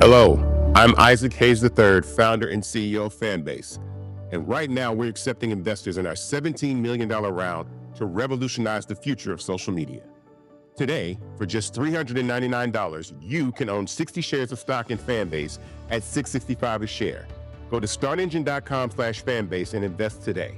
Hello, I'm Isaac Hayes III, founder and CEO of Fanbase. And right now we're accepting investors in our $17 million round to revolutionize the future of social media. Today, for just $399, you can own 60 shares of stock in Fanbase at $665 a share. Go to startengine.com/fanbase and invest today.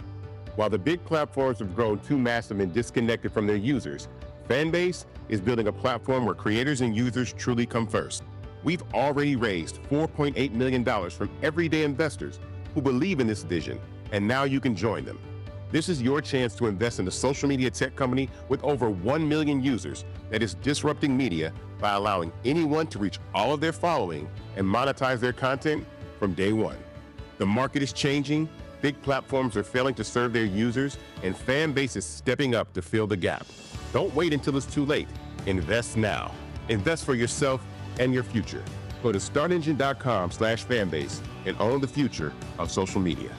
While the big platforms have grown too massive and disconnected from their users, Fanbase is building a platform where creators and users truly come first. We've already raised $4.8 million from everyday investors who believe in this vision, and now you can join them. This is your chance to invest in a social media tech company with over 1 million users that is disrupting media by allowing anyone to reach all of their following and monetize their content from day one. The market is changing, big platforms are failing to serve their users, and Fanbase is stepping up to fill the gap. Don't wait until it's too late. Invest now. Invest for yourself and your future. Go to startengine.com/fanbase and own the future of social media.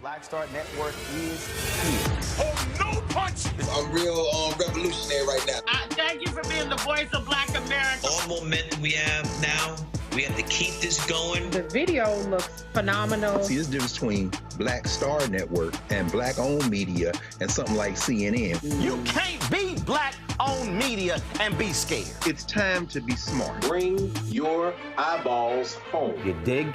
Black Star Network is here. Oh, no punch! I'm real revolutionary right now. Thank you for being the voice of Black America. All momentum we have now, we have to keep this going. The video looks phenomenal. See, there's a difference between Black Star Network and Black-owned media and something like CNN. You can't be Black-owned media and be scared. It's time to be smart. Bring your eyeballs home. You dig?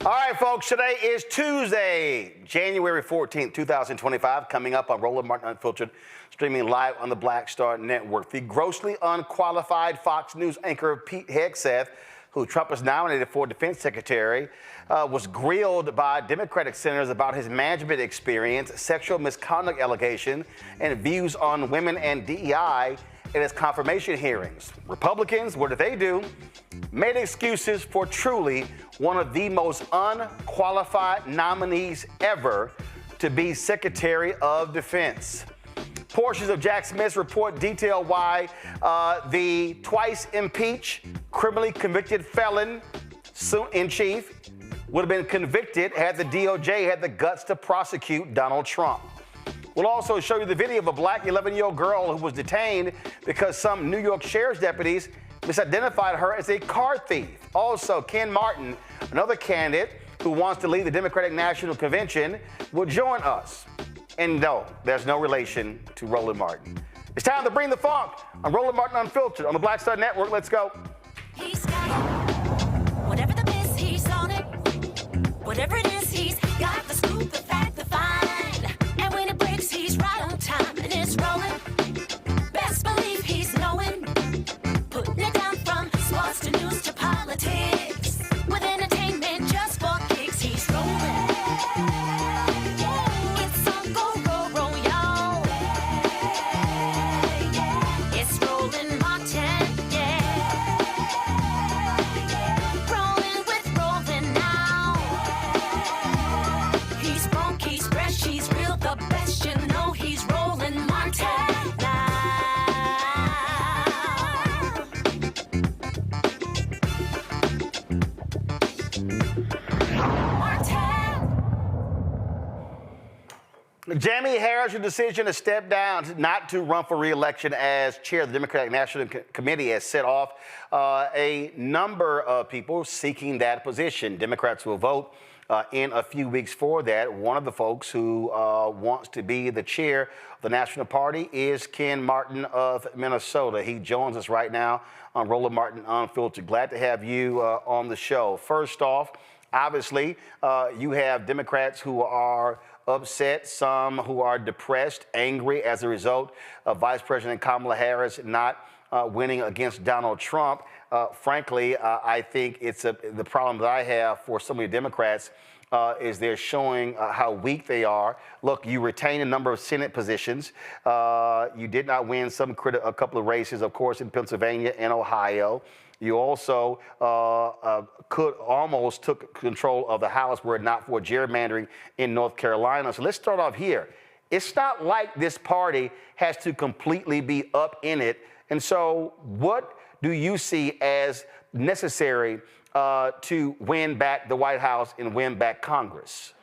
All right, folks, today is Tuesday, January 14th, 2025, coming up on Roland Martin Unfiltered, streaming live on the Black Star Network. The grossly unqualified Fox News anchor Pete Hegseth, who Trump has nominated for defense secretary, was grilled by Democratic senators about his management experience, sexual misconduct allegation, and views on women and DEI in his confirmation hearings. Republicans, what did they do? Made excuses for truly one of the most unqualified nominees ever to be Secretary of Defense. Portions of Jack Smith's report detail why the twice impeached, criminally convicted felon in chief would have been convicted had the DOJ had the guts to prosecute Donald Trump. We'll also show you the video of a black 11-year-old girl who was detained because some New York sheriff's deputies misidentified her as a car thief. Also, Ken Martin, another candidate who wants to lead the Democratic National Convention, will join us. And no, there's no relation to Roland Martin. It's time to bring the funk on Roland Martin Unfiltered on the Black Star Network. Let's go. He's got it. Whatever the miss, he's on it. Whatever it is, he's got the scoop, the fact, the find. And when it breaks, he's right on time and it's rolling. Best believe he's knowing. Putting it down from sports to news to politics. With entertainment just for kicks, he's rolling. It's on go, roll, y'all. It's Roland Martin, yeah. Rolling with Roland now. He's funk, he's fresh, he's real, the best, you know he's Roland Martin now. Jamie Harris's decision to step down, not to run for re-election as chair of the Democratic National Committee, has set off a number of people seeking that position. Democrats will vote in a few weeks for that. One of the folks who wants to be the chair of the National Party is Ken Martin of Minnesota. He joins us right now on Roland Martin Unfiltered. Glad to have you on the show. First off, obviously, you have Democrats who are upset, some who are depressed, angry as a result of Vice President Kamala Harris not winning against Donald Trump. Frankly, I think it's the problem that I have for so many Democrats is they're showing how weak they are. Look, you retain a number of Senate positions. You did not win a couple of races, of course, in Pennsylvania and Ohio. You also almost took control of the House were it not for gerrymandering in North Carolina. So let's start off here. It's not like this party has to completely be up in it. And so what do you see as necessary to win back the White House and win back Congress?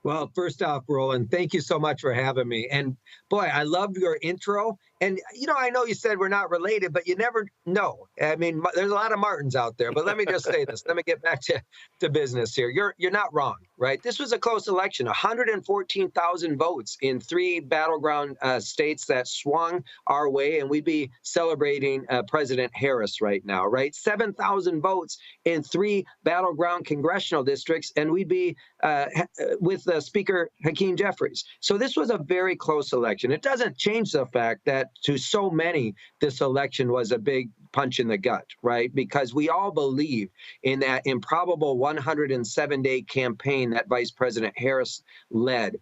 Well, first off, Roland, thank you so much for having me. And boy, I loved your intro. And, I know you said we're not related, but you never know. I mean, there's a lot of Martins out there. But let me just say this. Let me get back to business here. You're not wrong, right? This was a close election, 114,000 votes in 3 battleground states that swung our way. And we'd be celebrating President Harris right now, right? 7,000 votes in 3 battleground congressional districts. And we'd be with Speaker Hakeem Jeffries. So this was a very close election. It doesn't change the fact that to so many, this election was a big punch in the gut, right? Because we all believe in that improbable 107-day campaign that Vice President Harris led.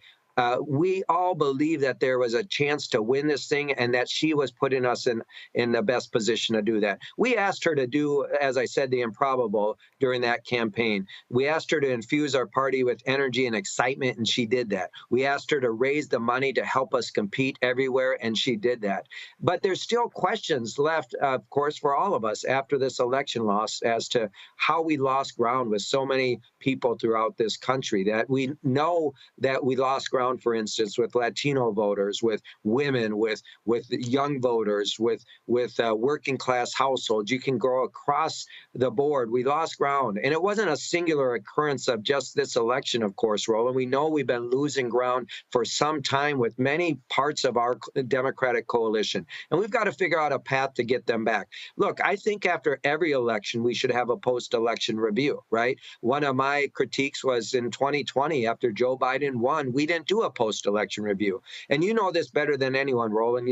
We all believe that there was a chance to win this thing and that she was putting us in the best position to do that. We asked her to do, as I said, the improbable during that campaign. We asked her to infuse our party with energy and excitement, and she did that. We asked her to raise the money to help us compete everywhere, and she did that. But there's still questions left, of course, for all of us after this election loss as to how we lost ground with so many people throughout this country, that we know that we lost ground, for instance, with Latino voters, with women, with young voters, with working class households. You can go across the board. We lost ground. And it wasn't a singular occurrence of just this election, of course, Roland. We know we've been losing ground for some time with many parts of our Democratic coalition. And we've got to figure out a path to get them back. Look, I think after every election, we should have a post-election review, right? One of my critiques was in 2020, after Joe Biden won, we didn't do a post-election review. And you know this better than anyone, Roland.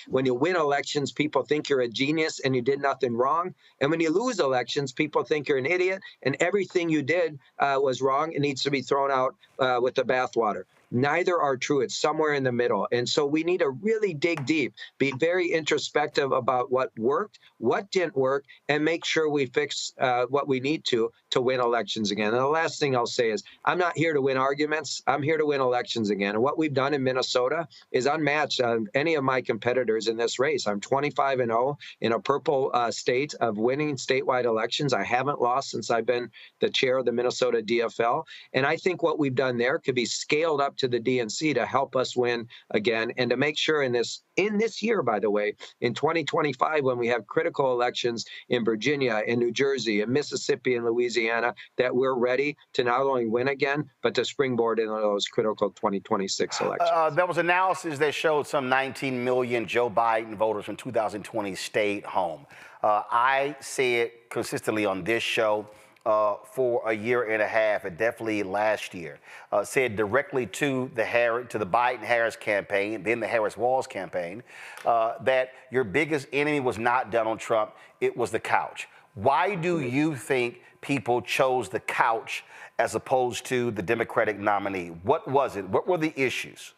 When you win elections, people think you're a genius and you did nothing wrong. And when you lose elections, people think you're an idiot and everything you did was wrong and needs to be thrown out with the bathwater. Neither are true. It's somewhere in the middle. And so we need to really dig deep, be very introspective about what worked, what didn't work, and make sure we fix what we need to win elections again. And the last thing I'll say is I'm not here to win arguments. I'm here to win elections again. And what we've done in Minnesota is unmatched on any of my competitors in this race. I'm 25-0 in a purple state of winning statewide elections. I haven't lost since I've been the chair of the Minnesota DFL. And I think what we've done there could be scaled up to the DNC to help us win again and to make sure in this year, by the way, in 2025, when we have critical elections in Virginia, in New Jersey, in Mississippi, and Louisiana, that we're ready to not only win again, but to springboard into those critical 2026 elections. There was analysis that showed some 19 million Joe Biden voters from 2020 stayed home. I say it consistently on this show. For a year and a half, and definitely last year, said directly to the Biden-Harris campaign, then the Harris-Walz campaign, that your biggest enemy was not Donald Trump, it was the couch. Why do you think people chose the couch as opposed to the Democratic nominee? What was it? What were the issues?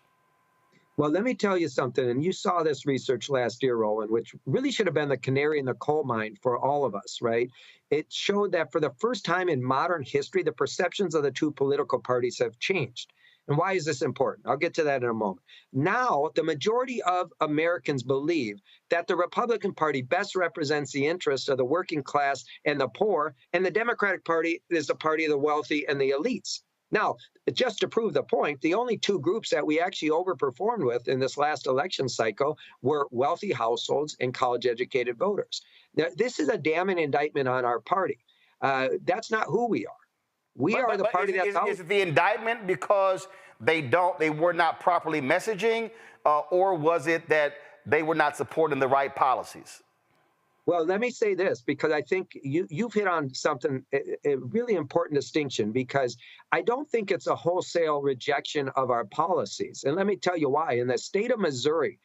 Well, let me tell you something, and you saw this research last year, Roland, which really should have been the canary in the coal mine for all of us, right? It showed that for the first time in modern history, the perceptions of the two political parties have changed. And why is this important? I'll get to that in a moment. Now, the majority of Americans believe that the Republican Party best represents the interests of the working class and the poor, and the Democratic Party is the party of the wealthy and the elites. Now, just to prove the point, the only two groups that we actually overperformed with in this last election cycle were wealthy households and college-educated voters. Now, this is a damning indictment on our party. That's not who we are. We are the party that's out. Is it the indictment because they were not properly messaging, or was it that they were not supporting the right policies? Well, let me say this, because I think you've hit on something, a really important distinction, because I don't think it's a wholesale rejection of our policies. And let me tell you why. In the state of Missouri,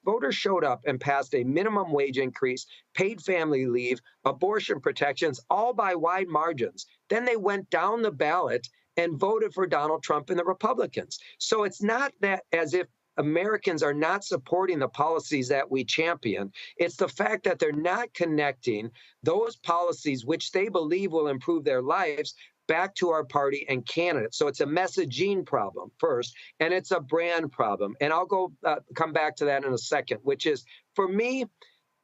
Voters showed up and passed a minimum wage increase, paid family leave, abortion protections, all by wide margins. Then they went down the ballot and voted for Donald Trump and the Republicans. So it's not that as if Americans are not supporting the policies that we champion. It's the fact that they're not connecting those policies which they believe will improve their lives back to our party and candidates. So it's a messaging problem first, and it's a brand problem. And I'll come back to that in a second, which is, for me,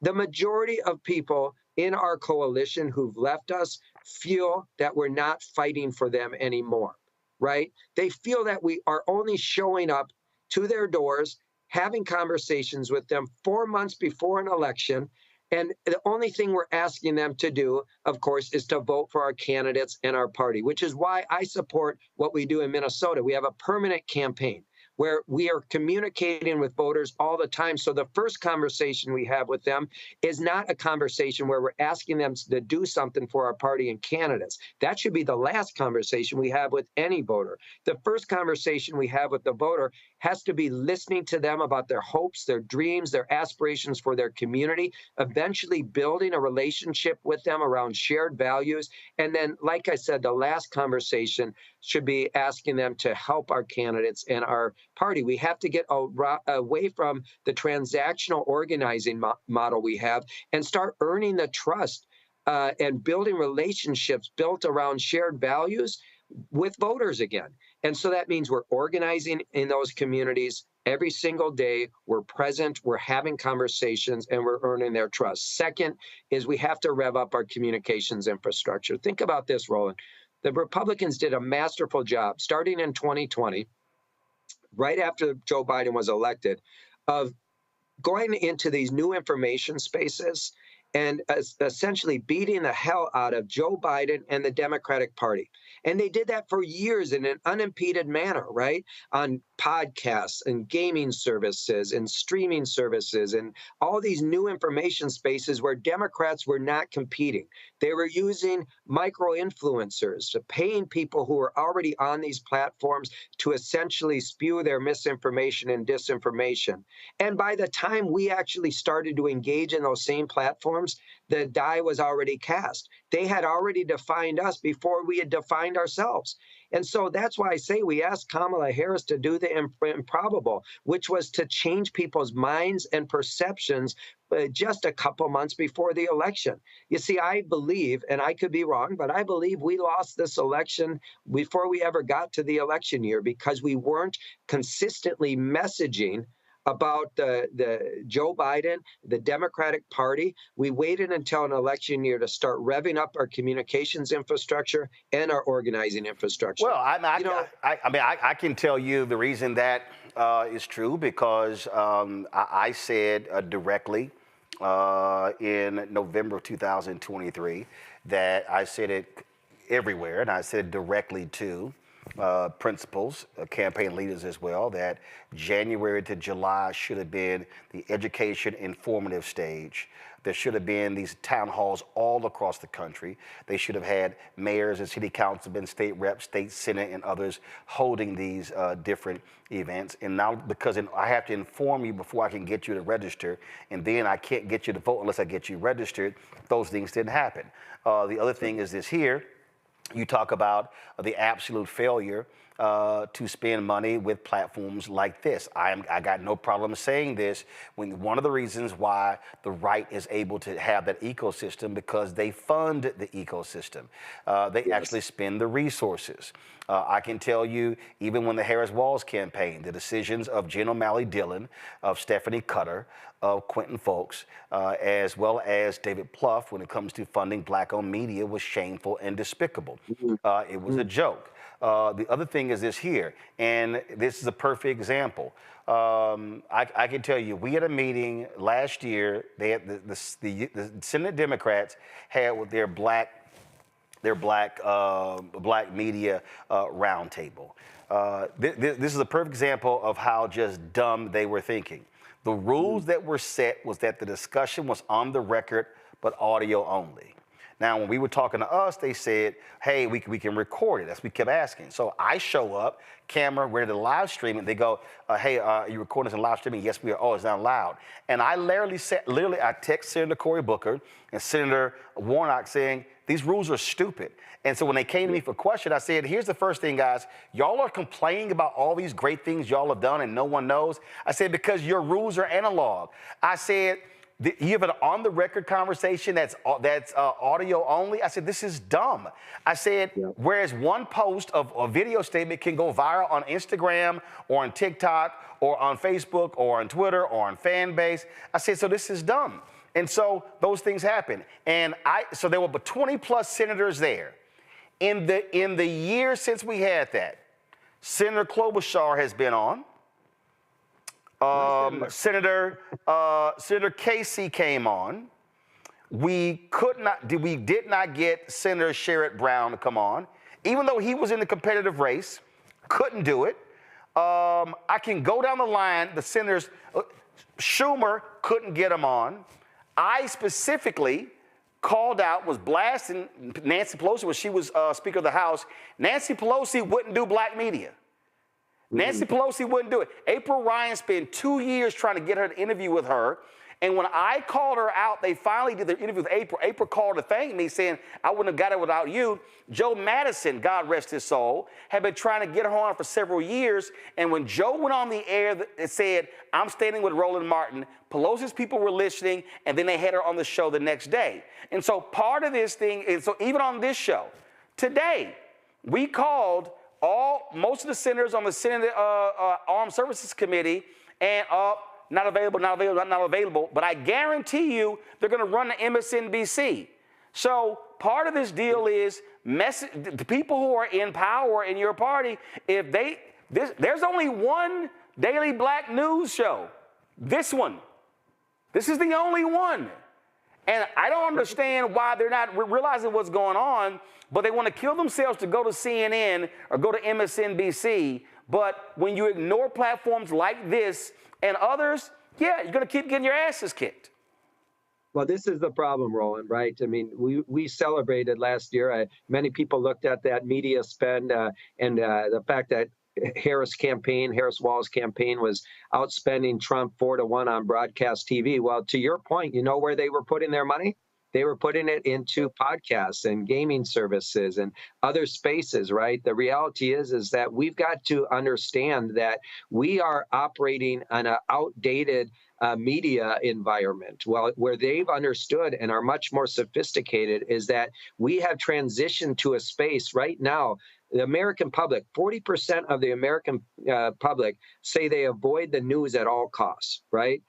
the majority of people in our coalition who've left us feel that we're not fighting for them anymore, right? They feel that we are only showing up to their doors, having conversations with them 4 months before an election. And the only thing we're asking them to do, of course, is to vote for our candidates and our party, which is why I support what we do in Minnesota. We have a permanent campaign where we are communicating with voters all the time. So the first conversation we have with them is not a conversation where we're asking them to do something for our party and candidates. That should be the last conversation we have with any voter. The first conversation we have with the voter has to be listening to them about their hopes, their dreams, their aspirations for their community, eventually building a relationship with them around shared values. And then, like I said, the last conversation should be asking them to help our candidates and our party. We have to get away from the transactional organizing model we have and start earning the trust and building relationships built around shared values with voters again. And so that means we're organizing in those communities every single day. We're present, we're having conversations, and we're earning their trust. Second is we have to rev up our communications infrastructure. Think about this, Roland. The Republicans did a masterful job starting in 2020, right after Joe Biden was elected, of going into these new information spaces and essentially beating the hell out of Joe Biden and the Democratic Party. And they did that for years in an unimpeded manner, right? On podcasts and gaming services and streaming services and all these new information spaces where Democrats were not competing. They were using micro-influencers, paying people who were already on these platforms to essentially spew their misinformation and disinformation. And by the time we actually started to engage in those same platforms, the die was already cast. They had already defined us before we had defined ourselves. And so that's why I say we asked Kamala Harris to do the improbable, which was to change people's minds and perceptions just a couple months before the election. You see, I believe, and I could be wrong, but I believe we lost this election before we ever got to the election year because we weren't consistently messaging about the Joe Biden, the Democratic Party. We waited until an election year to start revving up our communications infrastructure and our organizing infrastructure. Well, I can tell you the reason that is true because I said directly in November of 2023 that I said it everywhere, and I said directly to principals, campaign leaders as well, that January to July should have been the education informative stage. There should have been these town halls all across the country. They should have had mayors and city councilmen, state reps, state senate, and others holding these different events. And now, because I have to inform you before I can get you to register, and then I can't get you to vote unless I get you registered, those things didn't happen. The other thing is this here. You talk about the absolute failure to spend money with platforms like this. I got no problem saying this. When one of the reasons why the right is able to have that ecosystem because they fund the ecosystem. They actually spend the resources. I can tell you, even when the Harris-Walz campaign, the decisions of Jen O'Malley Dillon, of Stephanie Cutter, of Quentin Folks, as well as David Plouffe, when it comes to funding black-owned media, was shameful and despicable. It was a joke. The other thing is this here, and this is a perfect example. I can tell you, we had a meeting last year. They had the Senate Democrats had with their black media roundtable. This is a perfect example of how just dumb they were thinking. The rules that were set was that the discussion was on the record, but audio only. Now, when we were talking to us, they said, hey, we can record it. That's what we kept asking. So I show up, camera, ready to live stream it. They go, hey, are you recording this in live streaming? Yes, we are. Oh, it's not loud. And I literally, I text Senator Cory Booker and Senator Warnock saying, these rules are stupid. And so when they came to me for question, I said, here's the first thing, guys. Y'all are complaining about all these great things y'all have done and no one knows. I said, because your rules are analog. I said, you have an on-the-record conversation that's audio only. I said, this is dumb. I said, whereas one post of a video statement can go viral on Instagram or on TikTok or on Facebook or on Twitter or on Fanbase. I said, so this is dumb. And so those things happen. And so there were 20 plus senators there. In the year since we had that, Senator Klobuchar has been on. Senator Casey came on. We did not get Senator Sherrod Brown to come on, even though he was in the competitive race. Couldn't do it. I can go down the line. The senators, Schumer couldn't get him on. I specifically called out, was blasting Nancy Pelosi when she was Speaker of the House. Nancy Pelosi wouldn't do black media. Nancy Pelosi wouldn't do it. April Ryan spent 2 years trying to get her to interview with her. And when I called her out, they finally did the interview with April. April called to thank me, saying, I wouldn't have got it without you. Joe Madison, God rest his soul, had been trying to get her on for several years. And when Joe went on the air, it said, I'm standing with Roland Martin. Pelosi's people were listening, and then they had her on the show the next day. And so part of this thing is, so even on this show, today, we called most of the senators on the Senate Armed Services Committee, and not available, but I guarantee you they're going to run to MSNBC. So part of this deal is the people who are in power in your party, there's only one daily black news show, this one. This is the only one. And I don't understand why they're not realizing what's going on, but they want to kill themselves to go to CNN or go to MSNBC. But when you ignore platforms like this and others, yeah, you're going to keep getting your asses kicked. Well, this is the problem, Roland, right? I mean, we celebrated last year. Many people looked at that media spend and the fact that Harris Wall's campaign was outspending Trump 4-1 on broadcast TV. Well, to your point, you know where they were putting their money? They were putting it into podcasts and gaming services and other spaces, right? The reality is that we've got to understand that we are operating on an outdated media environment. Well, where they've understood and are much more sophisticated is that we have transitioned to a space right now. The American public, 40% of the American public say they avoid the news at all costs, right?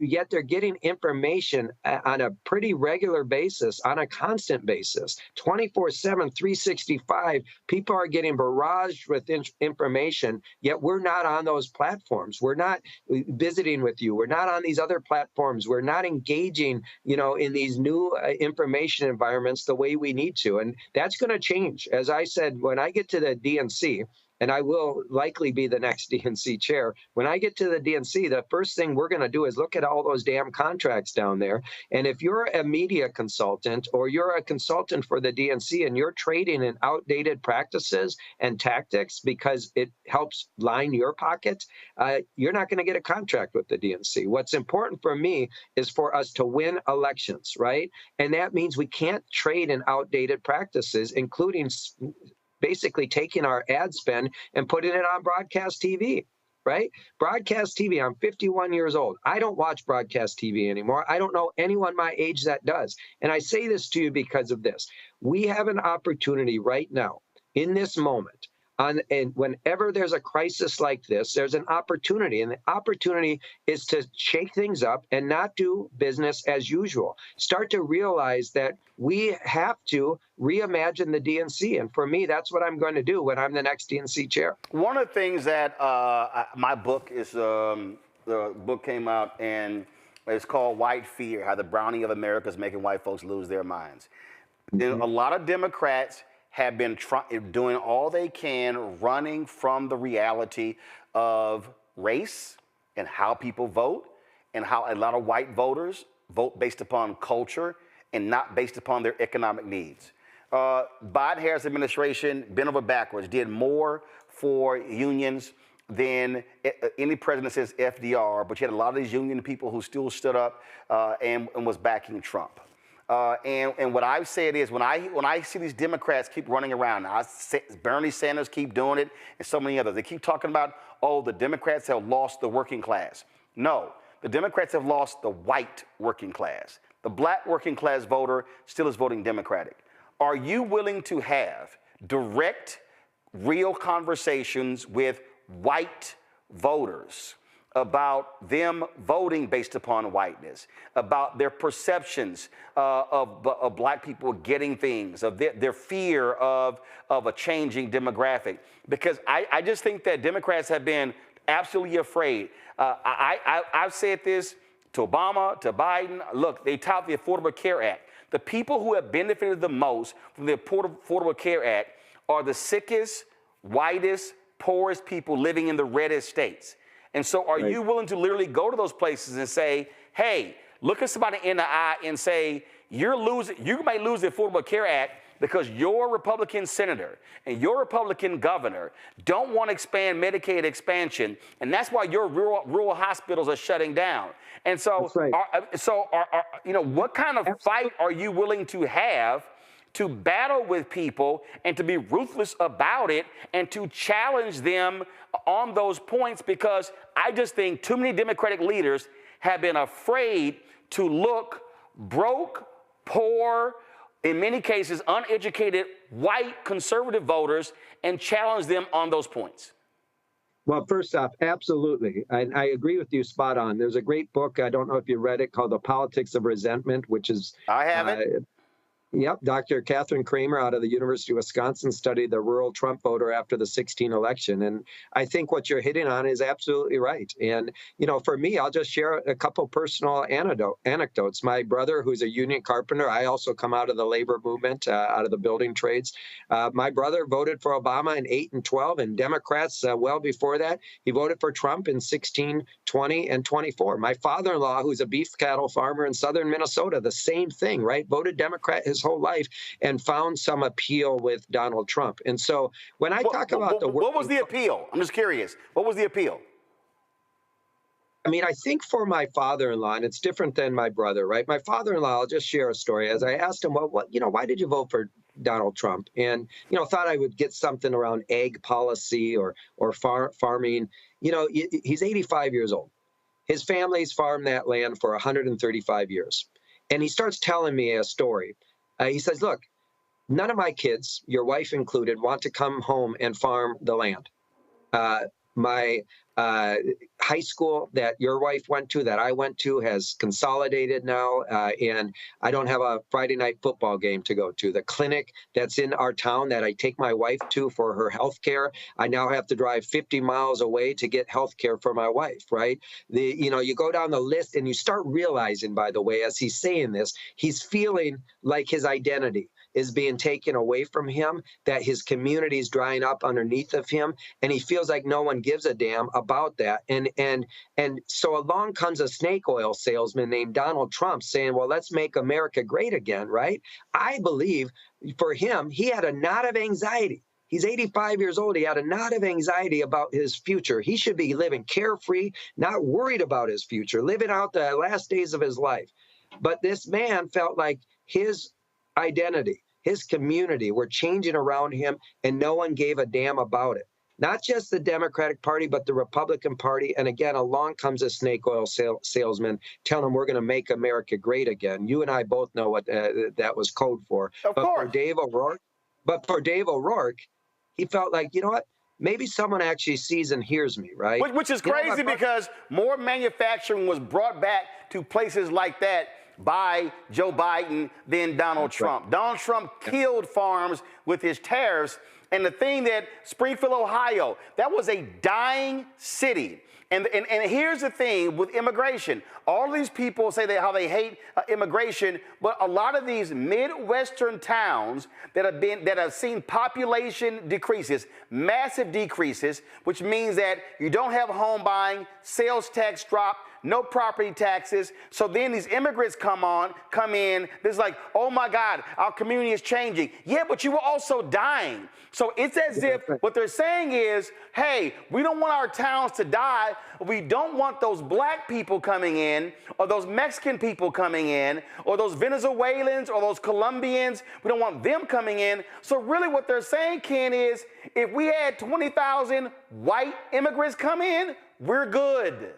Yet they're getting information on a pretty regular basis, on a constant basis, 24/7, 365. People are getting barraged with information, yet we're not on those platforms. We're not visiting with you. We're not on these other platforms. We're not engaging, in these new information environments the way we need to. And that's going to change. As I said, when I get to the DNC, and I will likely be the next DNC chair. When I get to the DNC, the first thing we're going to do is look at all those damn contracts down there. And if you're a media consultant or you're a consultant for the DNC and you're trading in outdated practices and tactics because it helps line your pocket, you're not going to get a contract with the DNC. What's important for me is for us to win elections, right? And that means we can't trade in outdated practices, including basically taking our ad spend and putting it on broadcast TV, right? Broadcast TV, I'm 51 years old. I don't watch broadcast TV anymore. I don't know anyone my age that does. And I say this to you because of this. We have an opportunity right now, in this moment, and whenever there's a crisis like this, there's an opportunity. And the opportunity is to shake things up and not do business as usual. Start to realize that we have to reimagine the DNC. And for me, that's what I'm going to do when I'm the next DNC chair. One of the things that my book is, the book came out and it's called White Fear, How the Browning of America is Making White Folks Lose Their Minds. Mm-hmm. A lot of Democrats have been doing all they can, running from the reality of race and how people vote, and how a lot of white voters vote based upon culture and not based upon their economic needs. Biden-Harris administration bent over backwards, did more for unions than any president since FDR, but you had a lot of these union people who still stood up and was backing Trump. And what I've said is when I see these Democrats keep running around, Bernie Sanders keep doing it, and so many others, they keep talking about, oh, the Democrats have lost the working class. No, the Democrats have lost the white working class. The black working class voter still is voting Democratic. Are you willing to have direct, real conversations with white voters about them voting based upon whiteness, about their perceptions of black people getting things, of their fear of a changing demographic? Because I just think that Democrats have been absolutely afraid. I've said this to Obama, to Biden. Look, they tout the Affordable Care Act. The people who have benefited the most from the Affordable Care Act are the sickest, whitest, poorest people living in the reddest states. And so are you willing to literally go to those places and say, hey, look at somebody in the eye and say, you might lose the Affordable Care Act because your Republican senator and your Republican governor don't want to expand Medicaid expansion, and that's why your rural hospitals are shutting down. And so, what kind of fight are you willing to have to battle with people and to be ruthless about it and to challenge them on those points? Because I just think too many Democratic leaders have been afraid to look broke, poor, in many cases uneducated, white conservative voters and challenge them on those points. Well, first off, absolutely. I agree with you spot on. There's a great book, I don't know if you read it, called The Politics of Resentment, which is... I haven't. Yep, Dr. Catherine Kramer out of the University of Wisconsin studied the rural Trump voter after the 2016 election. And I think what you're hitting on is absolutely right. And, for me, I'll just share a couple personal anecdotes. My brother, who's a union carpenter, I also come out of the labor movement, out of the building trades. My brother voted for Obama in 2008 and 2012, and Democrats well before that. He voted for Trump in 2016, 2020, and 2024. My father-in-law, who's a beef cattle farmer in southern Minnesota, the same thing, right? Voted Democrat his whole life and found some appeal with Donald Trump. And so when I talk about what was the appeal? I'm just curious. What was the appeal? I mean, I think for my father-in-law, and it's different than my brother, right? My father-in-law, I'll just share a story. As I asked him, well, why did you vote for Donald Trump? And, thought I would get something around ag policy or farming. He's 85 years old. His family's farmed that land for 135 years. And he starts telling me a story. He says, look, none of my kids, your wife included, want to come home and farm the land. My high school that your wife went to, that I went to, has consolidated now, and I don't have a Friday night football game to go to. The clinic that's in our town that I take my wife to for her health care, I now have to drive 50 miles away to get health care for my wife, right? You go down the list and you start realizing, by the way, as he's saying this, he's feeling like his identity is being taken away from him, that his community is drying up underneath of him, and he feels like no one gives a damn about that. And so along comes a snake oil salesman named Donald Trump saying, well, let's make America great again, right? I believe for him, he had a knot of anxiety. He's 85 years old. He had a knot of anxiety about his future. He should be living carefree, not worried about his future, living out the last days of his life. But this man felt like his identity, his community were changing around him, and no one gave a damn about it. Not just the Democratic Party, but the Republican Party. And again, along comes a snake oil salesman telling him we're going to make America great again. You and I both know what that was code for. Of course. For Dave O'Rourke, he felt like, you know what? Maybe someone actually sees and hears me, right? Which is crazy because more manufacturing was brought back to places like that by Joe Biden than Donald Trump. Right. Donald Trump killed farms with his tariffs. And the thing that Springfield, Ohio, that was a dying city. And here's the thing with immigration. All these people say how they hate immigration, but a lot of these Midwestern towns that have seen population decreases, massive decreases, which means that you don't have home buying, sales tax drop, no property taxes. So then these immigrants come in. There's like, oh my God, our community is changing. Yeah, but you were also dying. So it's as if what they're saying is, hey, we don't want our towns to die. We don't want those black people coming in, or those Mexican people coming in, or those Venezuelans, or those Colombians. We don't want them coming in. So really what they're saying, Ken, is if we had 20,000 white immigrants come in, we're good.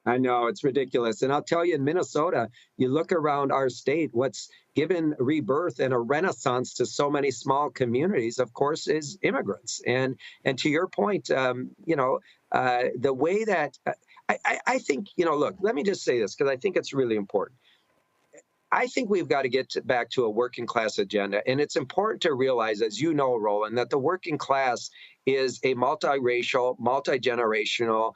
I know, it's ridiculous. And I'll tell you, in Minnesota, you look around our state, what's given rebirth and a renaissance to so many small communities, of course, is immigrants. And to your point, the way that I think, look, let me just say this, because I think it's really important. I think we've got to get back to a working class agenda. And it's important to realize, as you know, Roland, that the working class is a multiracial, multi-generational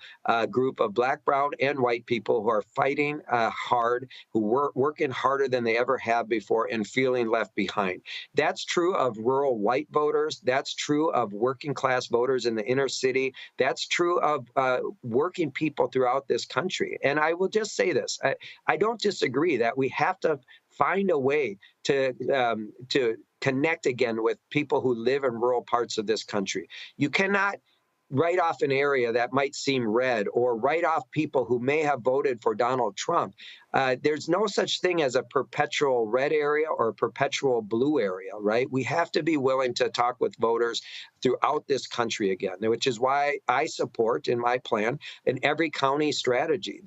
group of black, brown, and white people who are fighting hard, who are working harder than they ever have before and feeling left behind. That's true of rural white voters. That's true of working class voters in the inner city. That's true of working people throughout this country. And I will just say this. I don't disagree that we have to find a way to connect again with people who live in rural parts of this country. You cannot write off an area that might seem red or write off people who may have voted for Donald Trump. There's no such thing as a perpetual red area or a perpetual blue area, right? We have to be willing to talk with voters throughout this country again, which is why I support in my plan an every county strategy.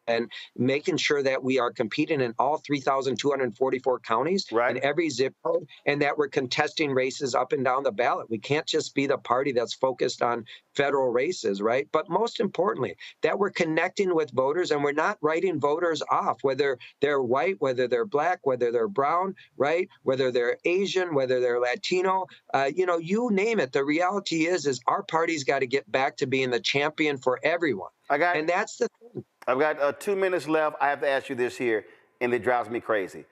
And making sure that we are competing in all 3,244 counties in every zip code, and that we're contesting races up and down the ballot. We can't just be the party that's focused on federal races, right? But most importantly, that we're connecting with voters and we're not writing voters off, whether they're white, whether they're black, whether they're brown, right? Whether they're Asian, whether they're Latino, you name it. The reality is our party's got to get back to being the champion for everyone. And that's the thing. I've got 2 minutes left. I have to ask you this here, and it drives me crazy.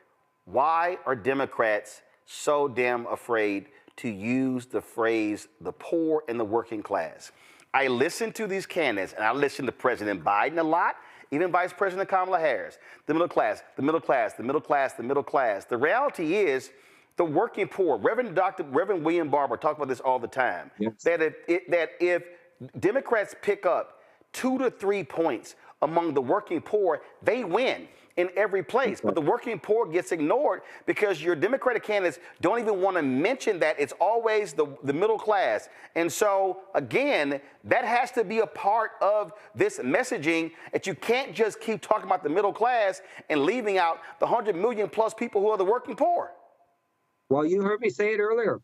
Why are Democrats so damn afraid to use the phrase the poor and the working class? I listen to these candidates, and I listen to President Biden a lot, even Vice President Kamala Harris. The middle class, the middle class, the middle class, the middle class. The reality is the working poor. Reverend William Barber talks about this all the time, that if Democrats pick up 2 to 3 points among the working poor, they win in every place. But the working poor gets ignored because your Democratic candidates don't even want to mention that. It's always the middle class. And so, again, that has to be a part of this messaging, that you can't just keep talking about the middle class and leaving out the 100 million plus people who are the working poor. Well, you heard me say it earlier.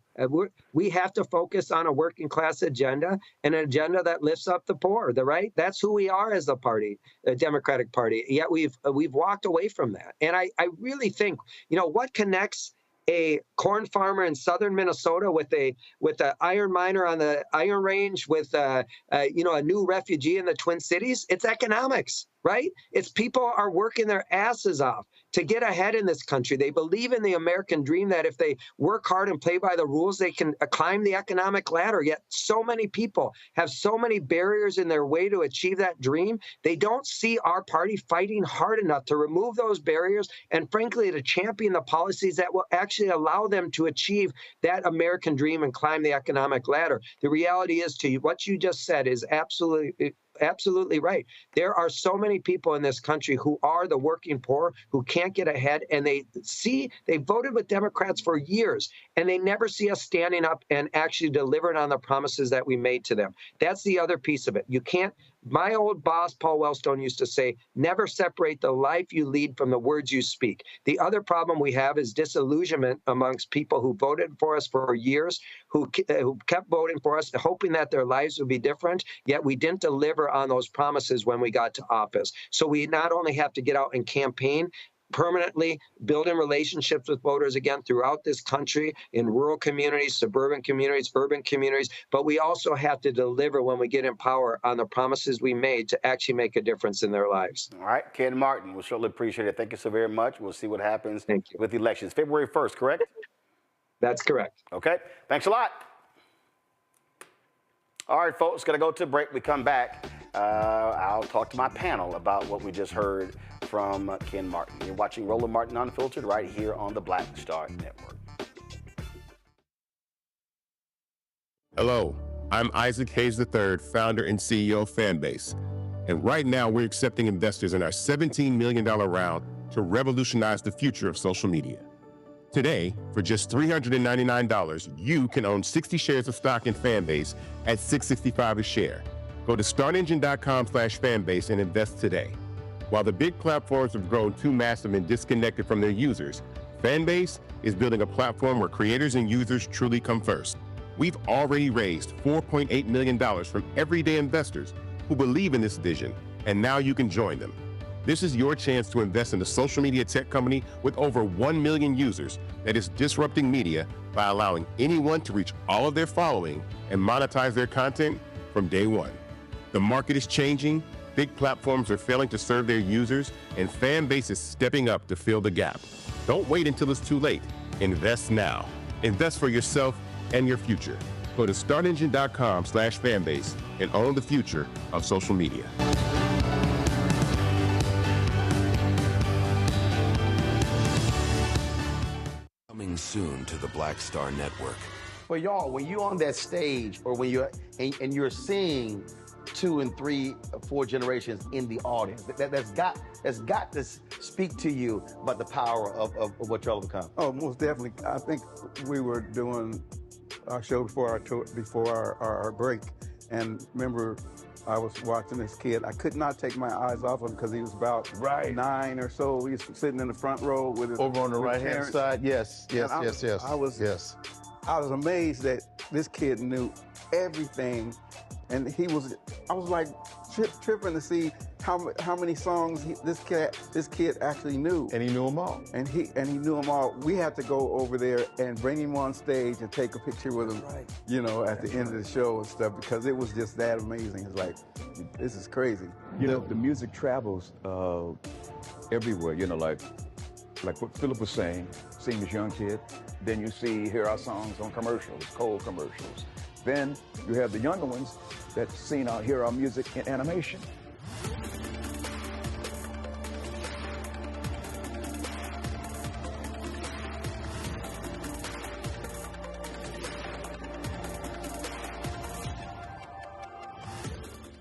We have to focus on a working class agenda, and an agenda that lifts up the poor, right? That's who we are as a party, a Democratic Party. Yet we've walked away from that. And I really think, what connects a corn farmer in southern Minnesota with an iron miner on the Iron Range with a new refugee in the Twin Cities? It's economics, right? It's people are working their asses off to get ahead in this country. They believe in the American dream that if they work hard and play by the rules, they can climb the economic ladder. Yet so many people have so many barriers in their way to achieve that dream. They don't see our party fighting hard enough to remove those barriers and, frankly, to champion the policies that will actually allow them to achieve that American dream and climb the economic ladder. The reality is, to you, what you just said is absolutely right. There are so many people in this country who are the working poor, who can't get ahead, and they voted with Democrats for years, and they never see us standing up and actually delivering on the promises that we made to them. That's the other piece of it. You can't. My old boss, Paul Wellstone, used to say, never separate the life you lead from the words you speak. The other problem we have is disillusionment amongst people who voted for us for years, who kept voting for us, hoping that their lives would be different, yet we didn't deliver on those promises when we got to office. So we not only have to get out and campaign, permanently building relationships with voters again throughout this country, in rural communities, suburban communities, urban communities, but we also have to deliver when we get in power on the promises we made to actually make a difference in their lives. All right, Ken Martin, we'll certainly appreciate it. Thank you so very much. We'll see what happens with the elections. February 1st, correct? That's correct. Okay, thanks a lot. All right, folks, got to go to a break. We come back. I'll talk to my panel about what we just heard from Ken Martin. You're watching Roland Martin Unfiltered right here on the Black Star Network. Hello, I'm Isaac Hayes III, founder and CEO of Fanbase. And right now, we're accepting investors in our $17 million round to revolutionize the future of social media. Today, for just $399, you can own 60 shares of stock in Fanbase at $665 a share. Go to startengine.com/fanbase and invest today. While the big platforms have grown too massive and disconnected from their users, Fanbase is building a platform where creators and users truly come first. We've already raised $4.8 million from everyday investors who believe in this vision, and now you can join them. This is your chance to invest in a social media tech company with over 1 million users that is disrupting media by allowing anyone to reach all of their following and monetize their content from day one. The market is changing, big platforms are failing to serve their users, and Fanbase is stepping up to fill the gap. Don't wait until it's too late. Invest now. Invest for yourself and your future. Go to startengine.com/fanbase and own the future of social media. Coming soon to the Black Star Network. Well, y'all, when you're on that stage or when you're and you're seeing 2 and 3 or 4 generations in the audience, that's got to speak to you about the power of what y'all have become. Oh, most definitely. I think we were doing our show before our tour, before our break, and remember, I was watching this kid. I could not take my eyes off him because he was about 9 or so. He was sitting in the front row with his over on the right hand side. Yes. I was amazed that this kid knew everything, and I was like tripping to see how many songs this kid actually knew. And he knew them all. And he knew them all. We had to go over there and bring him on stage and take a picture with him, at the end of the show and stuff, because it was just that amazing. It's like, this is crazy. The music travels everywhere, like what Philip was saying, seeing this young kid. Then you hear our songs on commercials, cold commercials. Then you have the younger ones that hear our music in animation.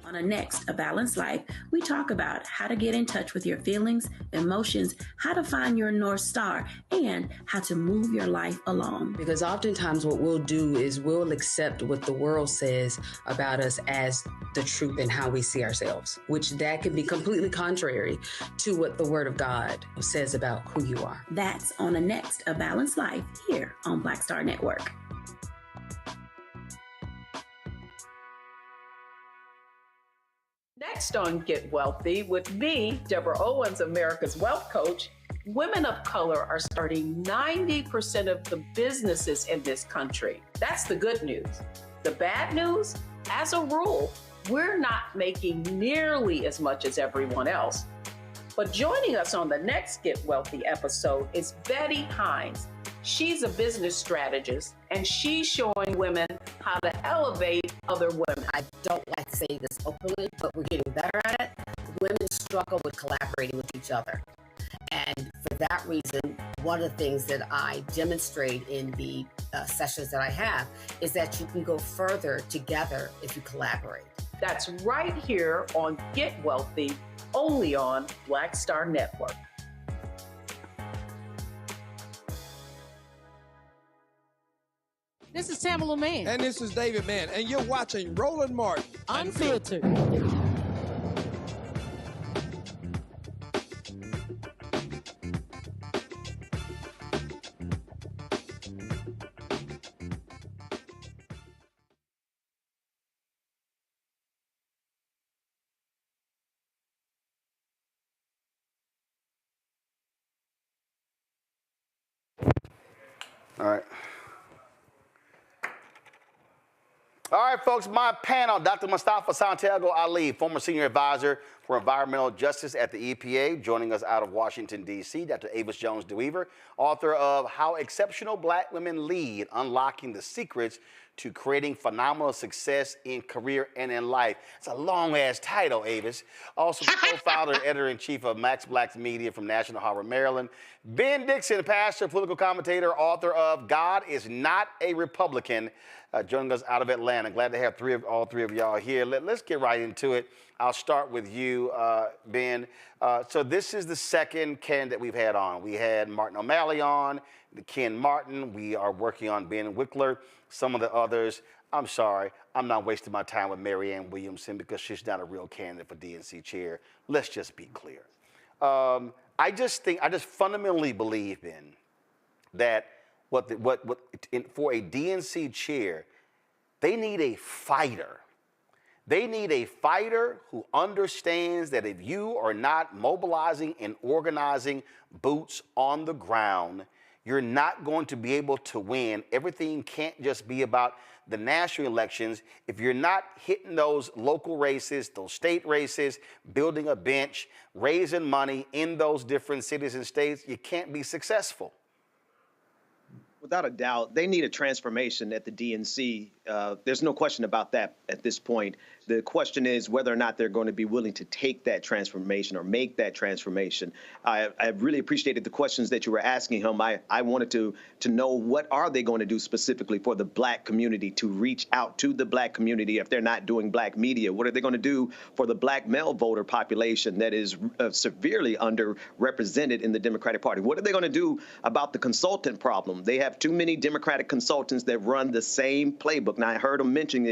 On Next, A Balanced Life, we talk about how to get in touch with your feelings, emotions, how to find your North Star, and how to move your life along. Because oftentimes what we'll do is we'll accept what the world says about us as the truth and how we see ourselves, which that could be completely contrary to what the Word of God says about who you are. That's on Next, A Balanced Life here on Black Star Network. Next on Get Wealthy, with me, Deborah Owens, America's Wealth Coach, women of color are starting 90% of the businesses in this country. That's the good news. The bad news, as a rule, we're not making nearly as much as everyone else. But joining us on the next Get Wealthy episode is Betty Hines. She's a business strategist, and she's showing women how to elevate other women. I don't like to say this openly, but we're getting better at it. Women struggle with collaborating with each other. And for that reason, one of the things that I demonstrate in the sessions that I have is that you can go further together if you collaborate. That's right here on Get Wealthy, only on Black Star Network. This is Tamala Mann. And this is David Mann. And you're watching Roland Martin Unfiltered. All right, folks, my panel, Dr. Mustafa Santiago Ali, former senior advisor for Environmental Justice at the EPA. Joining us out of Washington, D.C., Dr. Avis Jones-DeWeaver, author of How Exceptional Black Women Lead, Unlocking the Secrets to Creating Phenomenal Success in Career and in Life. It's a long-ass title, Avis. Also the co-founder and editor-in-chief of Max Black's Media from National Harbor, Maryland. Ben Dixon, pastor, political commentator, author of God is Not a Republican, joining us out of Atlanta. Glad to have all three of y'all here. Let's get right into it. I'll start with you, Ben. So this is the second candidate we've had on. We had Martin O'Malley on, Ken Martin. We are working on Ben Wickler. Some of the others, I'm sorry, I'm not wasting my time with Marianne Williamson because she's not a real candidate for DNC chair. Let's just be clear. I just fundamentally believe, Ben, that for a DNC chair, they need a fighter. They need a fighter who understands that if you are not mobilizing and organizing boots on the ground, you're not going to be able to win. Everything can't just be about the national elections. If you're not hitting those local races, those state races, building a bench, raising money in those different cities and states, you can't be successful. Without a doubt, they need a transformation at the DNC. There's no question about that at this point. The question is whether or not they're going to be willing to take that transformation or make that transformation. I really appreciated the questions that you were asking him. I wanted to know what are they going to do specifically for the Black community, to reach out to the Black community if they're not doing Black media. What are they going to do for the Black male voter population that is severely underrepresented in the Democratic Party? What are they going to do about the consultant problem? They have too many Democratic consultants that run the same playbook. Now, I heard them mention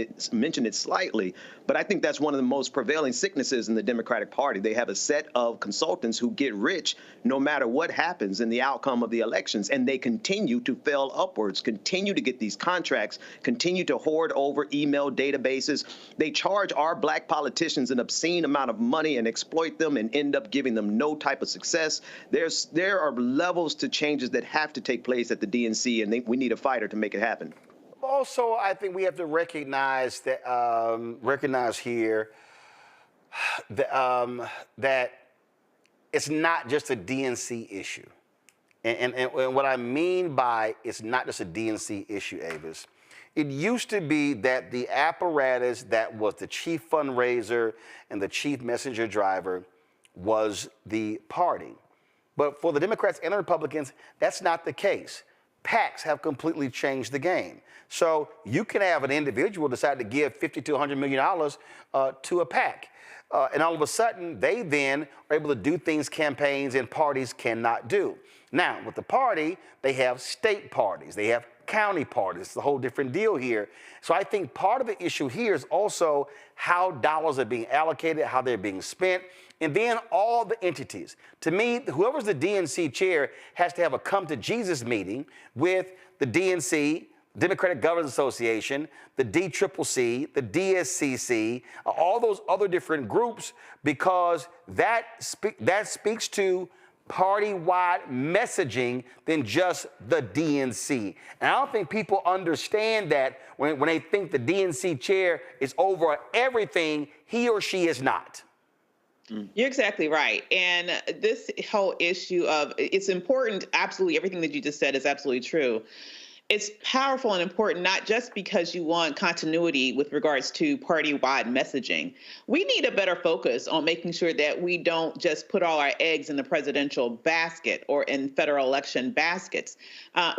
it slightly, but I think that's one of the most prevailing sicknesses in the Democratic Party. They have a set of consultants who get rich no matter what happens in the outcome of the elections, and they continue to fail upwards, continue to get these contracts, continue to hoard over email databases. They charge our Black politicians an obscene amount of money and exploit them and end up giving them no type of success. There are levels to changes that have to take place at the DNC, and we need a fighter to make it happen. Also, I think we have to recognize that that it's not just a DNC issue, and what I mean by it's not just a DNC issue, Avis. It used to be that the apparatus that was the chief fundraiser and the chief messenger driver was the party, but for the Democrats and the Republicans, that's not the case. PACs have completely changed the game. So you can have an individual decide to give $50 to $100 million to a PAC. And all of a sudden, they then are able to do things campaigns and parties cannot do. Now, with the party, they have state parties. They have county parties. It's a whole different deal here. So I think part of the issue here is also how dollars are being allocated, how they're being spent, and then all the entities. To me, whoever's the DNC chair has to have a come to Jesus meeting with the DNC, Democratic Governors Association, the DCCC, the DSCC, all those other different groups, because that speaks to party-wide messaging than just the DNC. And I don't think people understand that when they think the DNC chair is over everything. He or she is not. You're exactly right. And this whole issue of it's important, absolutely everything that you just said is absolutely true. It's powerful and important, not just because you want continuity with regards to party-wide messaging. We need a better focus on making sure that we don't just put all our eggs in the presidential basket or in federal election baskets.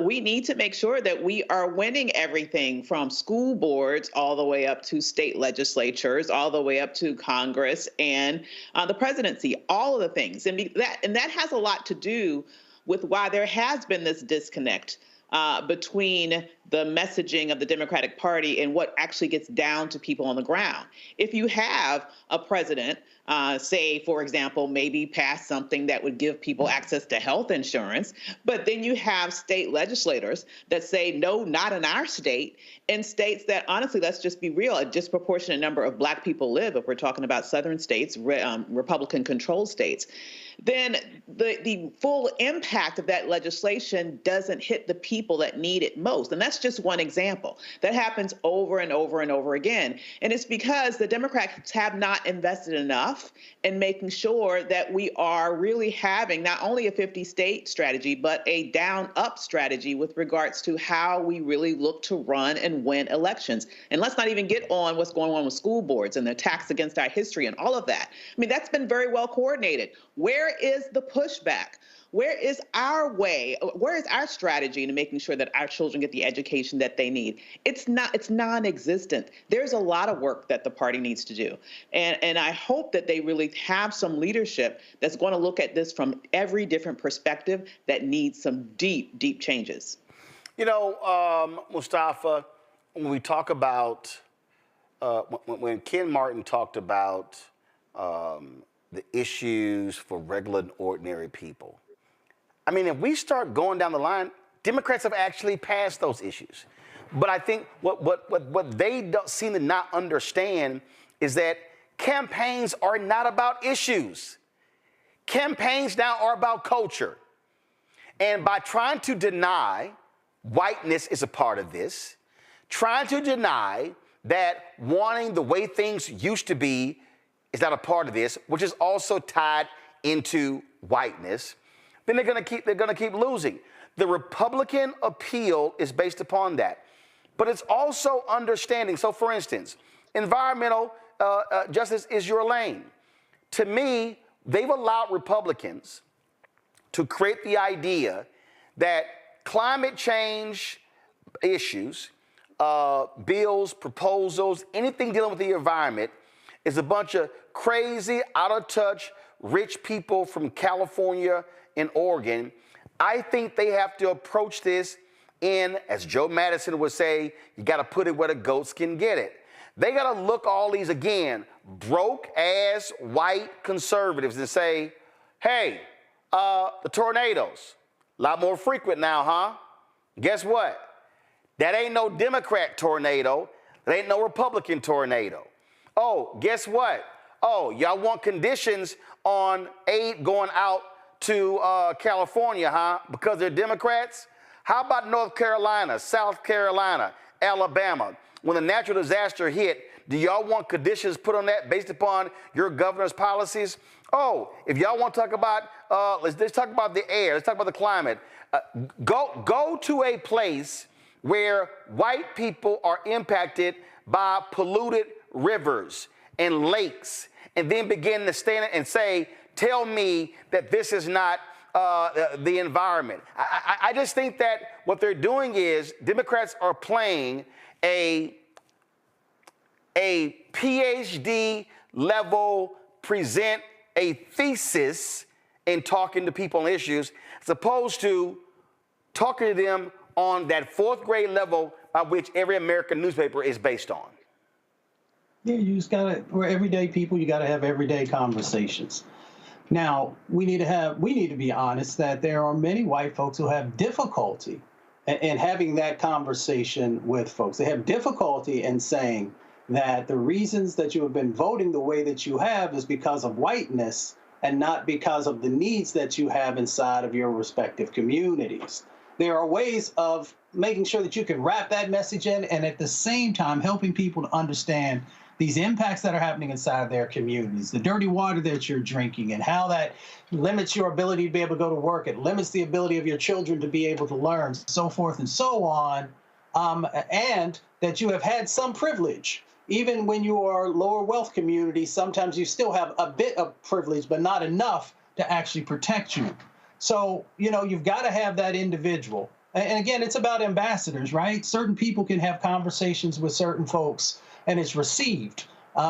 We need to make sure that we are winning everything from school boards all the way up to state legislatures, all the way up to Congress and the presidency, all of the things. And that has a lot to do with why there has been this disconnect between the messaging of the Democratic Party and what actually gets down to people on the ground. If you have a president, say, for example, maybe pass something that would give people access to health insurance, but then you have state legislators that say, no, not in our state, in states that, honestly, let's just be real, a disproportionate number of Black people live, if we're talking about southern states, Republican-controlled states, then the full impact of that legislation doesn't hit the people that need it most. And that's just one example. That happens over and over and over again. And it's because the Democrats have not invested enough enough in making sure that we are really having not only a 50-state strategy, but a down-up strategy with regards to how we really look to run and win elections. And let's not even get on what's going on with school boards and the attacks against our history and all of that. I mean, that's been very well coordinated. Where is the pushback? Where is our way? Where is our strategy in making sure that our children get the education that they need? It's non-existent. There's a lot of work that the party needs to do. And I hope that they really have some leadership that's going to look at this from every different perspective that needs some deep, deep changes. You know, Mustafa, when we talk about, when Ken Martin talked about the issues for regular and ordinary people, I mean, if we start going down the line, Democrats have actually passed those issues. But I think what they don't seem to not understand is that campaigns are not about issues. Campaigns now are about culture. And by trying to deny whiteness is a part of this, trying to deny that wanting the way things used to be is not a part of this, which is also tied into whiteness, then they're going to keep losing. The Republican appeal is based upon that. But it's also understanding. So, for instance, environmental justice is your lane. To me, they've allowed Republicans to create the idea that climate change issues, bills, proposals, anything dealing with the environment is a bunch of crazy, out of touch, rich people from California and Oregon. I think they have to approach this in, as Joe Madison would say, you got to put it where the goats can get it. They got to look all these, again, broke-ass white conservatives and say, hey, the tornadoes, a lot more frequent now, huh? Guess what? That ain't no Democrat tornado. That ain't no Republican tornado. Oh, guess what? Oh, y'all want conditions on aid going out to California, huh? Because they're Democrats? How about North Carolina, South Carolina, Alabama? When the natural disaster hit, do y'all want conditions put on that based upon your governor's policies? Oh, if y'all want to talk about, let's talk about the air, let's talk about the climate. Go to a place where white people are impacted by polluted rivers and lakes, and then begin to stand and say, tell me that this is not the environment. I just think that what they're doing is Democrats are playing a PhD level, present a thesis in talking to people on issues, as opposed to talking to them on that fourth grade level by which every American newspaper is based on. Yeah, you just gotta, we're everyday people, you gotta have everyday conversations. Now, we need to be honest that there are many white folks who have difficulty in having that conversation with folks. They have difficulty in saying that the reasons that you have been voting the way that you have is because of whiteness and not because of the needs that you have inside of your respective communities. There are ways of making sure that you can wrap that message in and at the same time helping people to understand these impacts that are happening inside their communities, the dirty water that you're drinking and how that limits your ability to be able to go to work. It limits the ability of your children to be able to learn, so forth and so on, and that you have had some privilege. Even when you are lower wealth communities, sometimes you still have a bit of privilege, but not enough to actually protect you. So, you know, you've got to have that individual. And again, it's about ambassadors, right? Certain people can have conversations with certain folks and it's received,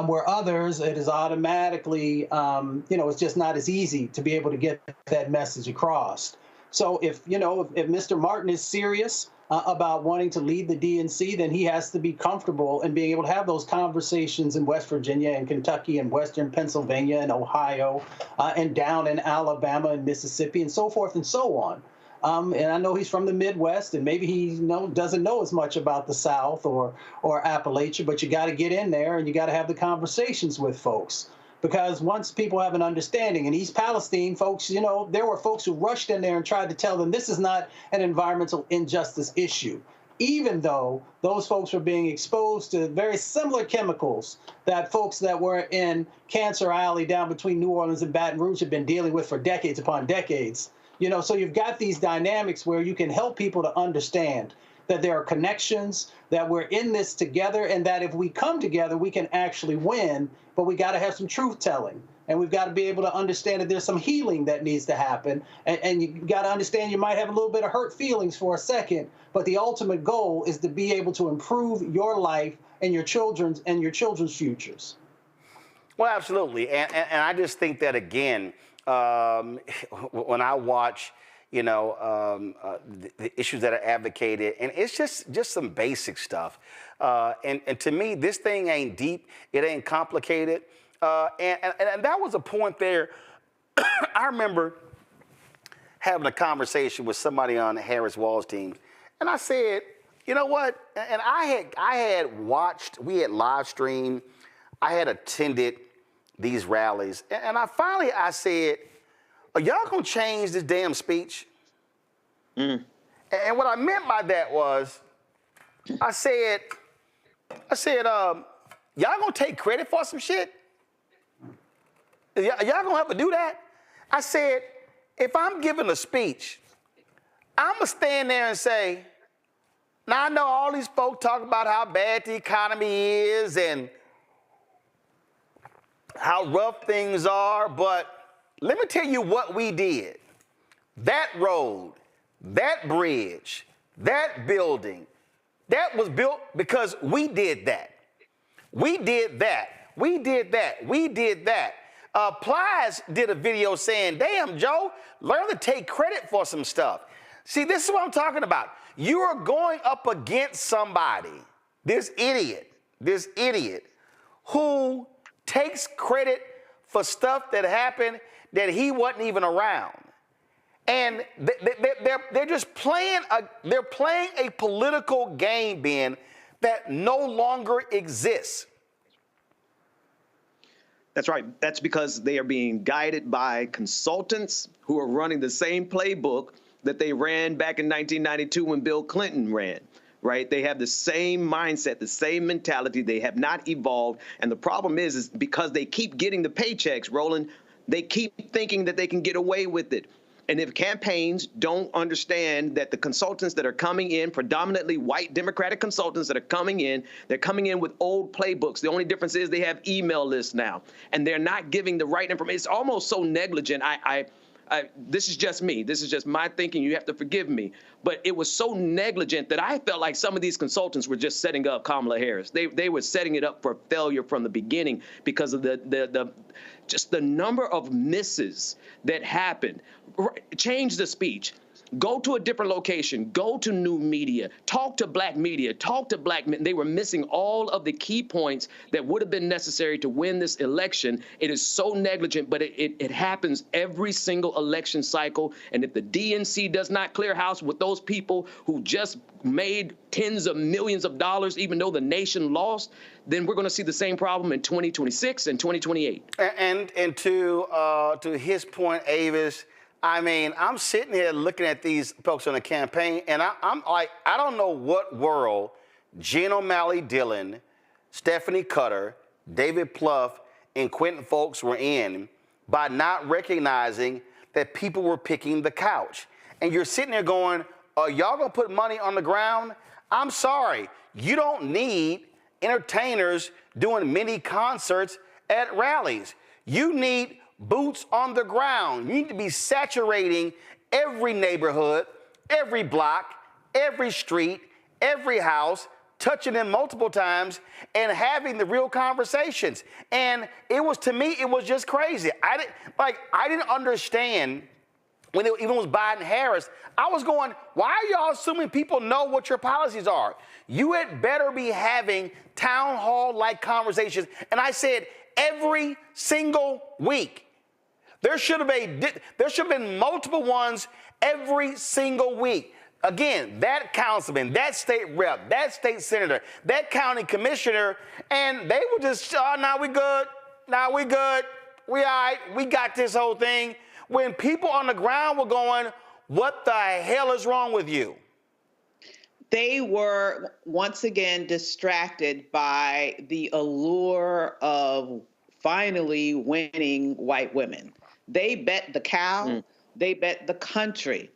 where others, it is automatically, it's just not as easy to be able to get that message across. So if Mr. Martin is serious about wanting to lead the DNC, then he has to be comfortable in being able to have those conversations in West Virginia and Kentucky and Western Pennsylvania and Ohio and down in Alabama and Mississippi and so forth and so on. And I know he's from the Midwest, and maybe he doesn't know as much about the South or Appalachia, but you got to get in there and you got to have the conversations with folks. Because once people have an understanding, in East Palestine, folks, there were folks who rushed in there and tried to tell them this is not an environmental injustice issue. even though those folks were being exposed to very similar chemicals that folks that were in Cancer Alley down between New Orleans and Baton Rouge have been dealing with for decades upon decades. You know, so you've got these dynamics where you can help people to understand that there are connections, that we're in this together, and that if we come together, we can actually win, but we got to have some truth telling. And we've got to be able to understand that there's some healing that needs to happen. And you got to understand you might have a little bit of hurt feelings for a second, but the ultimate goal is to be able to improve your life and your children's futures. Well, absolutely. And I just think that, again, when I watch, you know, the issues that are advocated, and it's just some basic stuff. And to me, this thing ain't deep. It ain't complicated. And that was a point there. I remember having a conversation with somebody on Harris Wall's team, and I said, you know what? And I had watched, we had live streamed, I had attended these rallies, and I said, are y'all gonna change this damn speech? And what I meant by that was, I said, y'all gonna take credit for some shit? Y'all gonna have to do that? I said, if I'm giving a speech, I'm gonna stand there and say, now I know all these folk talk about how bad the economy is and how rough things are, but let me tell you what we did. That road, that bridge, that building, that was built because we did that. We did that. We did that. We did that. Plies did a video saying, damn, Joe, learn to take credit for some stuff. See, this is what I'm talking about. You are going up against somebody, this idiot, who takes credit for stuff that happened that he wasn't even around. And they're just playing a political game, Ben, that no longer exists. That's right. That's because they are being guided by consultants who are running the same playbook that they ran back in 1992 when Bill Clinton ran, right? They have the same mindset, the same mentality. They have not evolved. And the problem is because they keep getting the paychecks, Roland, they keep thinking that they can get away with it. And if campaigns don't understand that the consultants that are coming in, predominantly white Democratic consultants that are coming in, they're coming in with old playbooks. The only difference is they have email lists now, and they're not giving the right information. It's almost so negligent. This is just me. This is just my thinking. You have to forgive me. But it was so negligent that I felt like some of these consultants were just setting up Kamala Harris. They were setting it up for failure from the beginning because of just the number of misses that happened. Change the speech. Go to a different location. Go to new media. Talk to black media. Talk to black men. They were missing all of the key points that would have been necessary to win this election. It is so negligent, but it happens every single election cycle. And if the DNC does not clear house with those people who just made tens of millions of dollars, even though the nation lost, then we're going to see the same problem in 2026 and 2028. And to his point, Avis, I mean, I'm sitting here looking at these folks on the campaign, and I'm like, I don't know what world Gene O'Malley Dillon, Stephanie Cutter, David Plouffe, and Quentin Folks were in by not recognizing that people were picking the couch. And you're sitting there going, are y'all going to put money on the ground? I'm sorry. You don't need entertainers doing mini concerts at rallies. You need boots on the ground. You need to be saturating every neighborhood, every block, every street, every house, touching them multiple times and having the real conversations. And it was, to me, it was just crazy. I didn't understand when it even was Biden-Harris. I was going, why are y'all assuming people know what your policies are? You had better be having town hall-like conversations. And I said, every single week. There should have been multiple ones every single week. Again, that councilman, that state rep, that state senator, that county commissioner, and they were just, now we good, we all right, we got this whole thing. When people on the ground were going, what the hell is wrong with you? They were once again distracted by the allure of finally winning white women. They bet the cow, they bet the country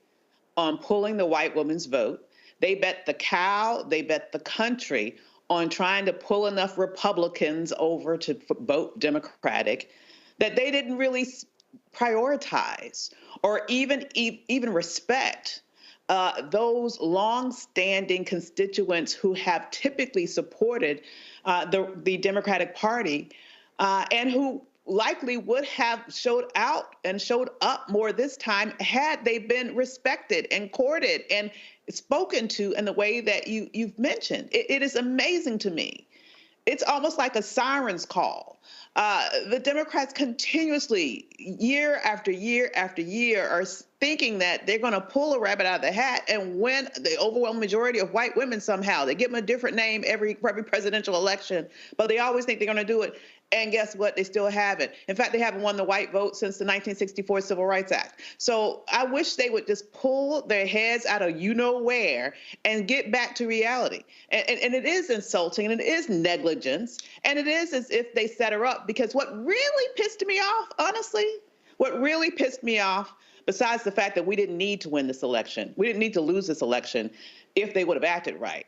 on pulling the white woman's vote. They bet the cow, they bet the country on trying to pull enough Republicans over to vote Democratic that they didn't really prioritize or even respect those long-standing constituents who have typically supported the Democratic Party and who likely would have showed up more this time had they been respected and courted and spoken to in the way that you've mentioned. It is amazing to me. It's almost like a siren's call. The Democrats continuously, year after year after year, are thinking that they're going to pull a rabbit out of the hat and win the overwhelming majority of white women somehow. They give them a different name every presidential election, but they always think they're going to do it. And guess what? They still haven't. In fact, they haven't won the white vote since the 1964 Civil Rights Act. So I wish they would just pull their heads out of you-know-where and get back to reality. And it is insulting, and it is negligence, and it is as if they set her up. Because what really pissed me off, honestly, besides the fact that we didn't need to win this election, we didn't need to lose this election if they would have acted right,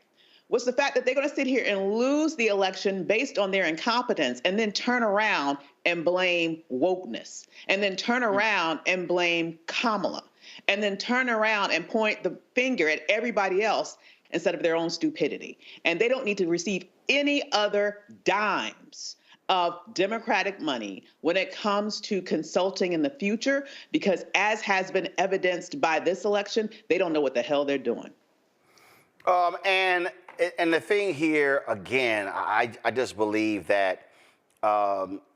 was the fact that they're going to sit here and lose the election based on their incompetence and then turn around and blame wokeness, and then turn around and blame Kamala, and then turn around and point the finger at everybody else instead of their own stupidity. And they don't need to receive any other dimes of Democratic money when it comes to consulting in the future, because as has been evidenced by this election, they don't know what the hell they're doing. And the thing here, again, I just believe that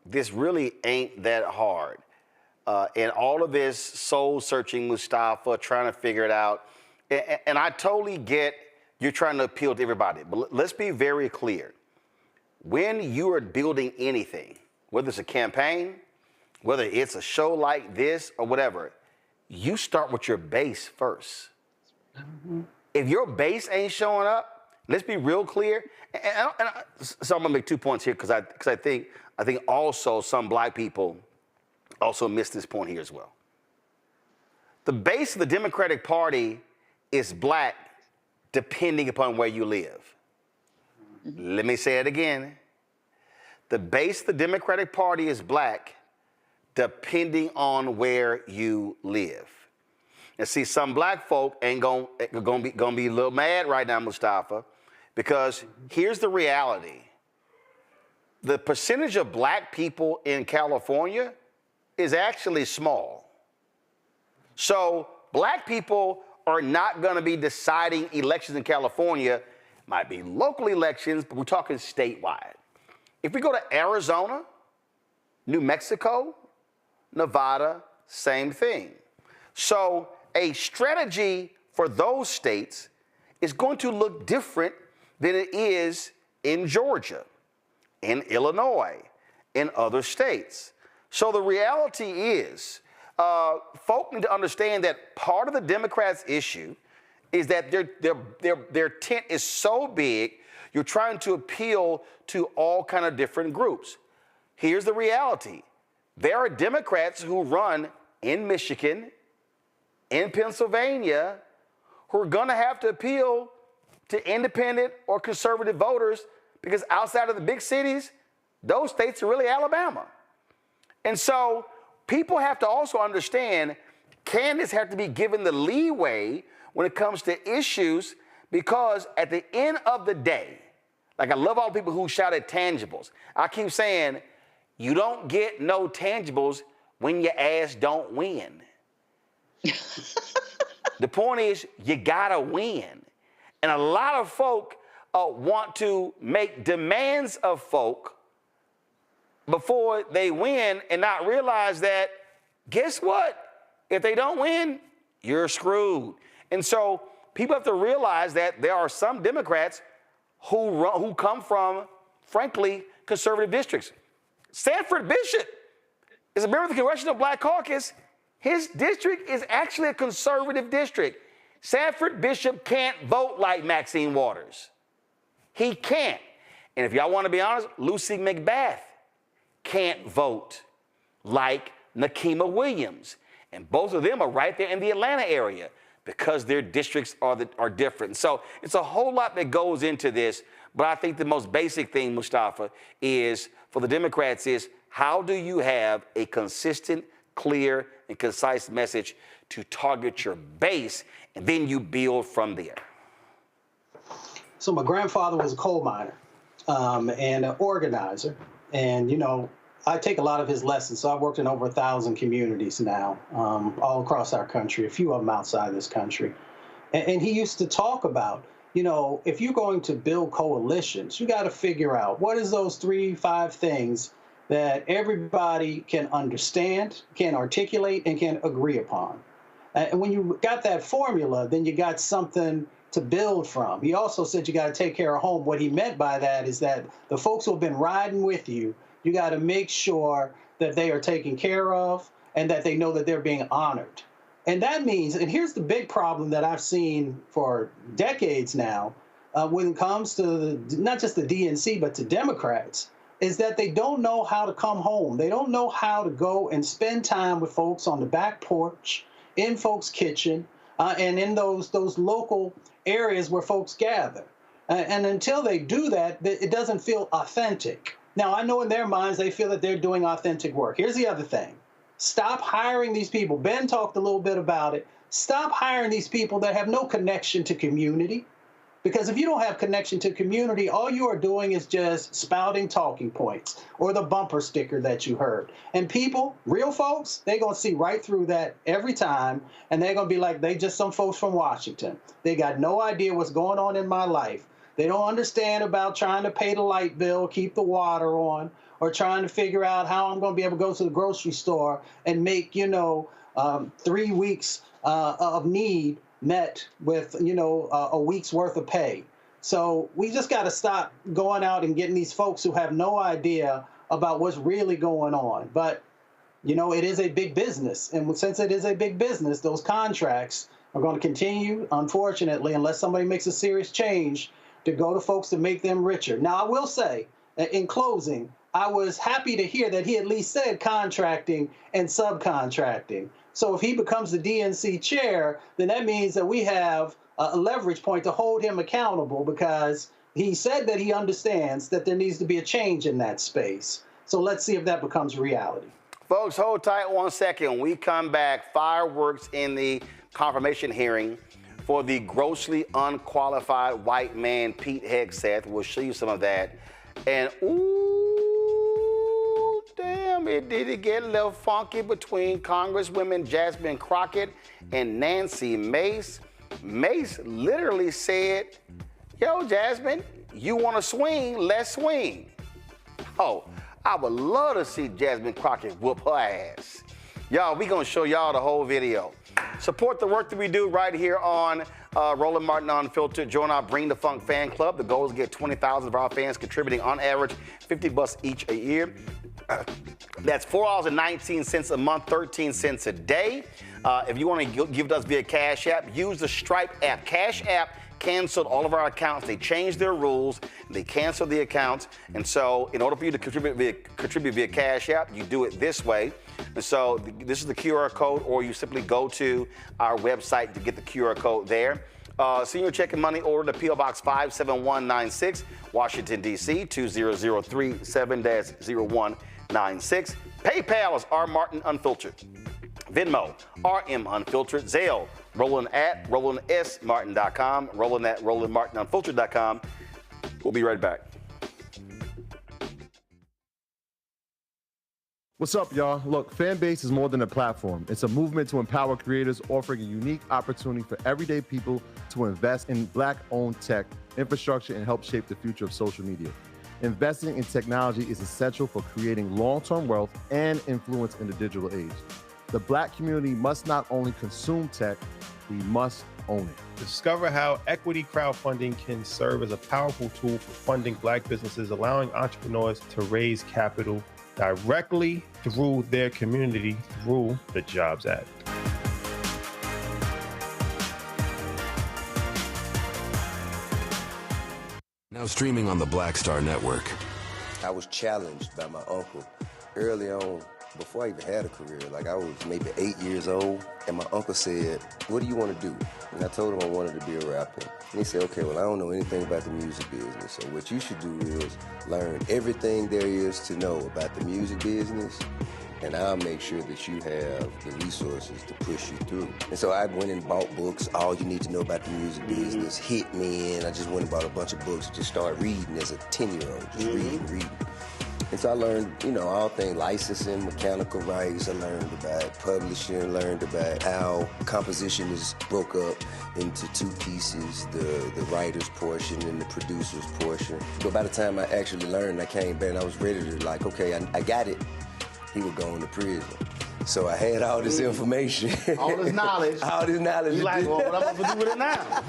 this really ain't that hard. And all of this soul-searching, Mustafa, trying to figure it out. And I totally get you're trying to appeal to everybody. But let's be very clear. When you are building anything, whether it's a campaign, whether it's a show like this or whatever, you start with your base first. Mm-hmm. If your base ain't showing up, let's be real clear. So I'm gonna make 2 points here because I think also some black people also miss this point here as well. The base of the Democratic Party is black, depending upon where you live. Mm-hmm. Let me say it again. The base of the Democratic Party is black, depending on where you live. And see, some black folk ain't gonna be a little mad right now, Mustafa, because here's the reality. The percentage of black people in California is actually small. So black people are not gonna be deciding elections in California. Might be local elections, but we're talking statewide. If we go to Arizona, New Mexico, Nevada, same thing. So a strategy for those states is going to look different than it is in Georgia, in Illinois, in other states. So the reality is, folk need to understand that part of the Democrats' issue is that their tent is so big, you're trying to appeal to all kind of different groups. Here's the reality. There are Democrats who run in Michigan, in Pennsylvania, who are going to have to appeal to independent or conservative voters because outside of the big cities, those states are really Alabama. And so people have to also understand candidates have to be given the leeway when it comes to issues, because at the end of the day, like I love all people who shout at tangibles. I keep saying, you don't get no tangibles when your ass don't win. The point is, you gotta win. And a lot of folk want to make demands of folk before they win and not realize that, guess what? If they don't win, you're screwed. And so people have to realize that there are some Democrats who come from, frankly, conservative districts. Sanford Bishop is a member of the Congressional Black Caucus. His district is actually a conservative district. Sanford Bishop can't vote like Maxine Waters. He can't. And if y'all want to be honest, Lucy McBath can't vote like Nakima Williams. And both of them are right there in the Atlanta area because their districts are different. So it's a whole lot that goes into this. But I think the most basic thing, Mustafa, is for the Democrats is how do you have a consistent, clear, and concise message to target your base, and then you build from there. So my grandfather was a coal miner and an organizer. And, you know, I take a lot of his lessons. So I've worked in over 1,000 communities now, all across our country, a few of them outside this country. And he used to talk about, you know, if you're going to build coalitions, you got to figure out what is those 3-5 things that everybody can understand, can articulate, and can agree upon. And when you got that formula, then you got something to build from. He also said you got to take care of home. What he meant by that is that the folks who have been riding with you, you got to make sure that they are taken care of and that they know that they're being honored. And that means, and here's the big problem that I've seen for decades now, when it comes to not just the DNC, but to Democrats, is that they don't know how to come home. They don't know how to go and spend time with folks on the back porch, in folks' kitchen, and in those local areas where folks gather. And until they do that, it doesn't feel authentic. Now, I know in their minds they feel that they're doing authentic work. Here's the other thing. Stop hiring these people. Ben talked a little bit about it. Stop hiring these people that have no connection to community. Because if you don't have connection to community, all you are doing is just spouting talking points or the bumper sticker that you heard. And people, real folks, they're going to see right through that every time. And they're going to be like, they just some folks from Washington. They got no idea what's going on in my life. They don't understand about trying to pay the light bill, keep the water on, or trying to figure out how I'm going to be able to go to the grocery store and make, 3 weeks of need met with, a week's worth of pay. So we just got to stop going out and getting these folks who have no idea about what's really going on. But, it is a big business. And since it is a big business, those contracts are going to continue, unfortunately, unless somebody makes a serious change, to go to folks to make them richer. Now, I will say, in closing, I was happy to hear that he at least said contracting and subcontracting. So if he becomes the DNC chair, then that means that we have a leverage point to hold him accountable, because he said that he understands that there needs to be a change in that space. So let's see if that becomes reality. Folks, hold tight 1 second. When we come back, fireworks in the confirmation hearing for the grossly unqualified white man, Pete Hegseth. We'll show you some of that. And ooh, damn, did it get a little funky between Congresswomen Jasmine Crockett and Nancy Mace. Mace literally said, yo, Jasmine, you want to swing, let's swing. Oh, I would love to see Jasmine Crockett whoop her ass. Y'all, we gonna show y'all the whole video. Support the work that we do right here on Roland Martin Unfiltered. Join our Bring the Funk fan club. The goal is to get 20,000 of our fans contributing on average $50 each a year. That's $4.19 a month, 13 cents a day. If you want to give us via Cash App, use the Stripe app. Cash App canceled all of our accounts. They changed their rules. They canceled the accounts. And so in order for you to contribute via Cash App, you do it this way. And so this is the QR code, or you simply go to our website to get the QR code there. Senior check and money order to P.O. Box 57196, Washington, D.C. 20037-0196. PayPal is R. Martin Unfiltered. Venmo, RM Unfiltered. Zelle, Roland at RolandSMartin.com. Roland at RolandMartinUnfiltered.com. We'll be right back. What's up, y'all? Look, Fanbase is more than a platform. It's a movement to empower creators, offering a unique opportunity for everyday people to invest in Black-owned tech, infrastructure, and help shape the future of social media. Investing in technology is essential for creating long-term wealth and influence in the digital age. The Black community must not only consume tech, we must own it. Discover how equity crowdfunding can serve as a powerful tool for funding Black businesses, allowing entrepreneurs to raise capital directly through their community through the Jobs Act. Now streaming on the Black Star Network. I was challenged by my uncle early on, before I even had a career. Like I was maybe 8 years old, and my uncle said, "What do you want to do?" And I told him I wanted to be a rapper. And he said, "Okay, well, I don't know anything about the music business, so what you should do is learn everything there is to know about the music business, and I'll make sure that you have the resources to push you through." And so I went and bought books, All You Need to Know About the Music Business, Hit Me In. I just went and bought a bunch of books and just started reading as a 10-year-old, just reading. And so I learned, all things licensing, mechanical rights. I learned about publishing, learned about how composition is broke up into two pieces, the writer's portion and the producer's portion. But by the time I actually learned, I came back and I was ready to okay, I got it. He would go into prison. So I had all this information. All this knowledge. All this knowledge. You like, well, what am I going to do with it now?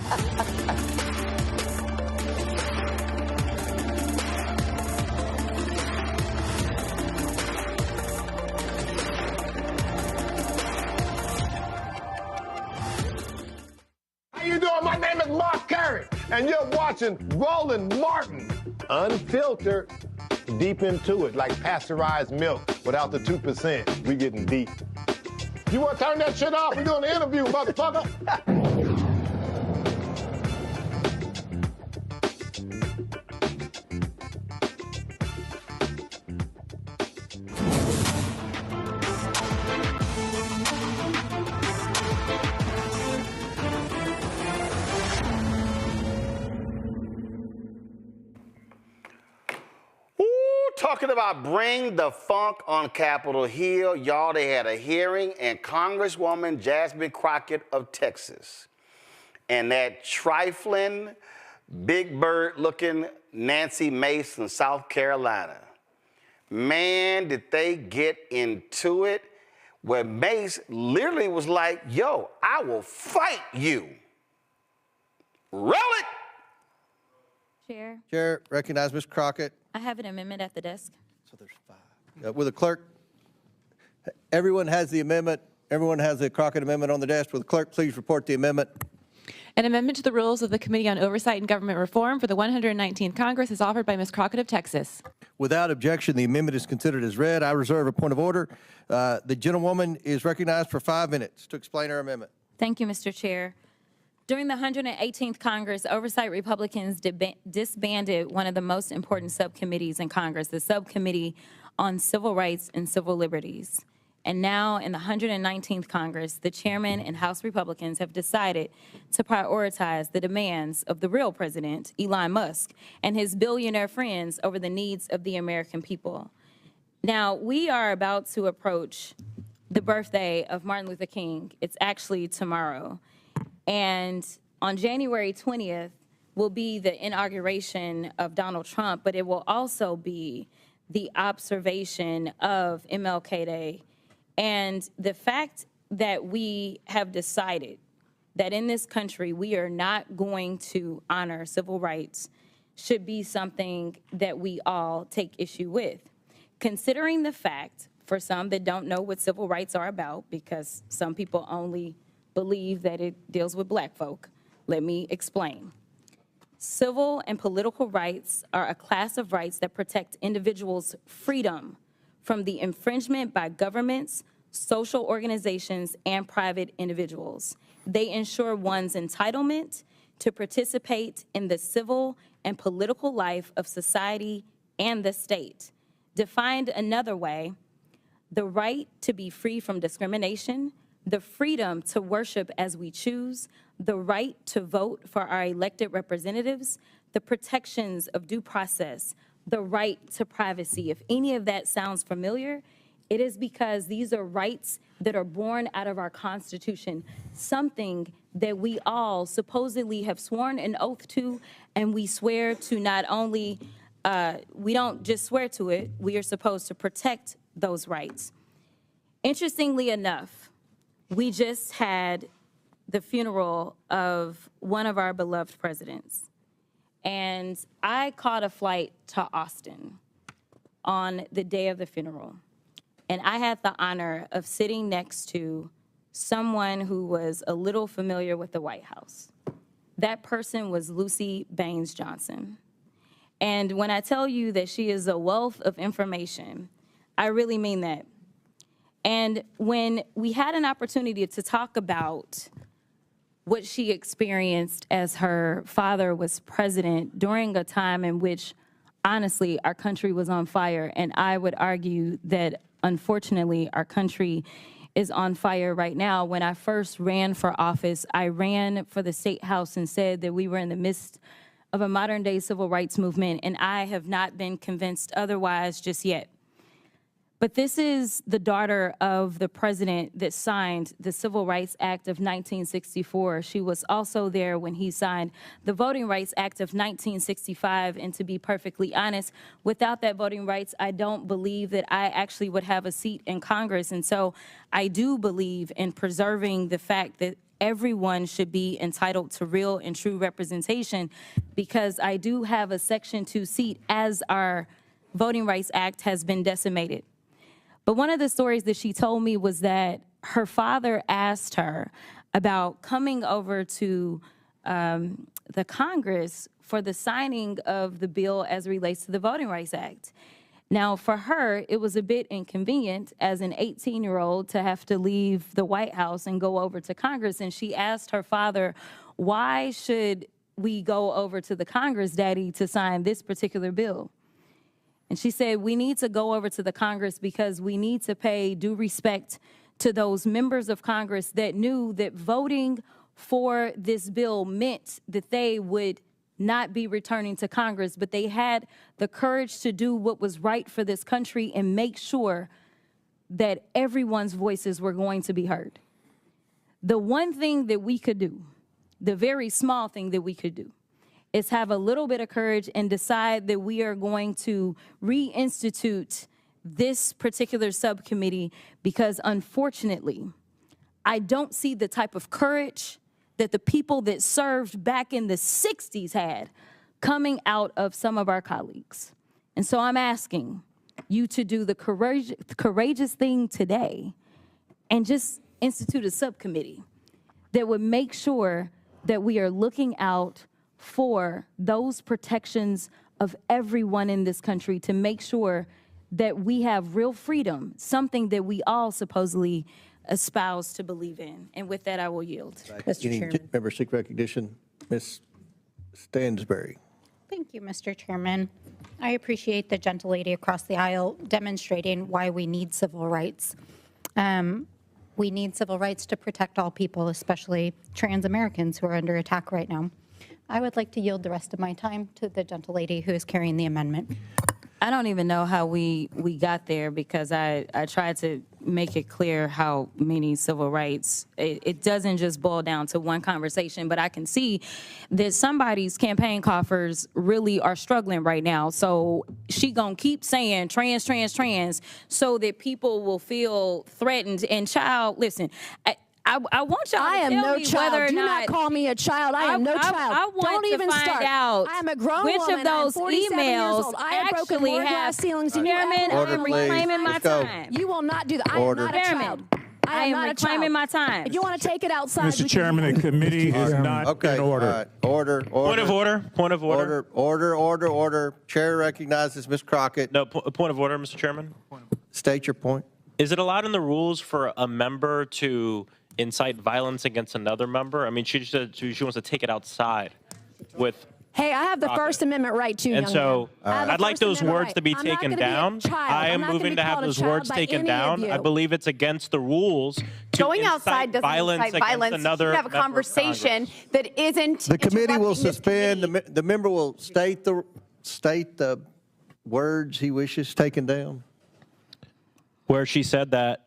How you doing? My name is Mark Carey, and you're watching Roland Martin, unfiltered, deep into it, like pasteurized milk without the 2%. We getting deep. You want to turn that shit off? We're doing an interview, motherfucker. Talking about bring the funk on Capitol Hill. Y'all, they had a hearing, and Congresswoman Jasmine Crockett of Texas and that trifling, big bird-looking Nancy Mace from South Carolina. Man, did they get into it, where Mace literally was like, yo, I will fight you. Roll it! Chair, recognize Ms. Crockett. I have an amendment at the desk. So there's 5. Will the clerk, everyone has the amendment. Everyone has the Crockett amendment on the desk. Will the clerk please report the amendment? An amendment to the rules of the Committee on Oversight and Government Reform for the 119th Congress is offered by Ms. Crockett of Texas. Without objection, the amendment is considered as read. I reserve a point of order. The gentlewoman is recognized for 5 minutes to explain her amendment. Thank you, Mr. Chair. During the 118th Congress, Oversight Republicans disbanded one of the most important subcommittees in Congress, the Subcommittee on Civil Rights and Civil Liberties. And now in the 119th Congress, the chairman and House Republicans have decided to prioritize the demands of the real president, Elon Musk, and his billionaire friends over the needs of the American people. Now, we are about to approach the birthday of Martin Luther King. It's actually tomorrow. And on January 20th will be the inauguration of Donald Trump, but it will also be the observation of MLK Day. And the fact that we have decided that in this country we are not going to honor civil rights should be something that we all take issue with. Considering the fact, for some that don't know what civil rights are about, because some people only believe that it deals with black folk, let me explain. Civil and political rights are a class of rights that protect individuals' freedom from the infringement by governments, social organizations, and private individuals. They ensure one's entitlement to participate in the civil and political life of society and the state. Defined another way, the right to be free from discrimination, the freedom to worship as we choose, the right to vote for our elected representatives, the protections of due process, the right to privacy. If any of that sounds familiar, it is because these are rights that are born out of our Constitution, something that we all supposedly have sworn an oath to, and we swear to not only, we don't just swear to it, we are supposed to protect those rights. Interestingly enough, we just had the funeral of one of our beloved presidents. And I caught a flight to Austin on the day of the funeral. And I had the honor of sitting next to someone who was a little familiar with the White House. That person was Lucy Baines Johnson. And when I tell you that she is a wealth of information, I really mean that. And when we had an opportunity to talk about what she experienced as her father was president during a time in which, honestly, our country was on fire, and I would argue that, unfortunately, our country is on fire right now. When I first ran for office, I ran for the State House and said that we were in the midst of a modern-day civil rights movement, and I have not been convinced otherwise just yet. But this is the daughter of the president that signed the Civil Rights Act of 1964. She was also there when he signed the Voting Rights Act of 1965. And to be perfectly honest, without that voting rights, I don't believe that I actually would have a seat in Congress. And so I do believe in preserving the fact that everyone should be entitled to real and true representation, because I do have a Section 2 seat as our Voting Rights Act has been decimated. But one of the stories that she told me was that her father asked her about coming over to the Congress for the signing of the bill as it relates to the Voting Rights Act. Now, for her, it was a bit inconvenient as an 18-year-old to have to leave the White House and go over to Congress. And she asked her father, why should we go over to the Congress, Daddy, to sign this particular bill? And she said, we need to go over to the Congress because we need to pay due respect to those members of Congress that knew that voting for this bill meant that they would not be returning to Congress, but they had the courage to do what was right for this country and make sure that everyone's voices were going to be heard. The one thing that we could do, the very small thing that we could do, is have a little bit of courage and decide that we are going to reinstitute this particular subcommittee, because unfortunately, I don't see the type of courage that the people that served back in the 60s had coming out of some of our colleagues. And so I'm asking you to do the courageous thing today and just institute a subcommittee that would make sure that we are looking out for those protections of everyone in this country, to make sure that we have real freedom, something that we all supposedly espouse to believe in. And with that, I will yield. Mr. Chairman. Member seek recognition. Ms. Stansbury. Thank you, Mr. Chairman. I appreciate the gentlelady across the aisle demonstrating why we need civil rights. We need civil rights to protect all people, especially trans Americans who are under attack right now. I would like to yield the rest of my time to the gentlelady who is carrying the amendment. I don't even know how we got there, because I tried to make it clear how many civil rights, it doesn't just boil down to one conversation, but I can see that somebody's campaign coffers really are struggling right now. So she gonna keep saying trans, trans, trans, so that people will feel threatened. And child, listen, I want y'all to tell me whether or Do not. not call me a child. I am no child. I want Don't to even find start. out I am a grown which woman. of those I am 47 years emails old. I have broken actually more have. glass ceilings than you Chairman, ever I will. am reclaiming my time. You will not do that. I am Order. not a child. I am not a reclaiming child. my time. If you want to take it outside, Mr. Chairman, the committee is not in order. Order. Point of order. Point of order. Order. Chair recognizes Ms. Crockett. No, point of order, Mr. Chairman. State your point. Is it allowed in the rules for a member to incite violence against another member? I mean, she said she wants to take it outside with. Hey, I have the First Amendment right too, And young so man. I'd like those words to be I'm not taken gonna be a down. child. I I'm am not gonna moving be to have called a those child words by taken any of down. you. I believe it's against the rules to Going outside doesn't violence incite violence. against another You have a member of conversation that isn't. The committee will interrupting this suspend. committee. The member will state the words he wishes taken down. Where she said that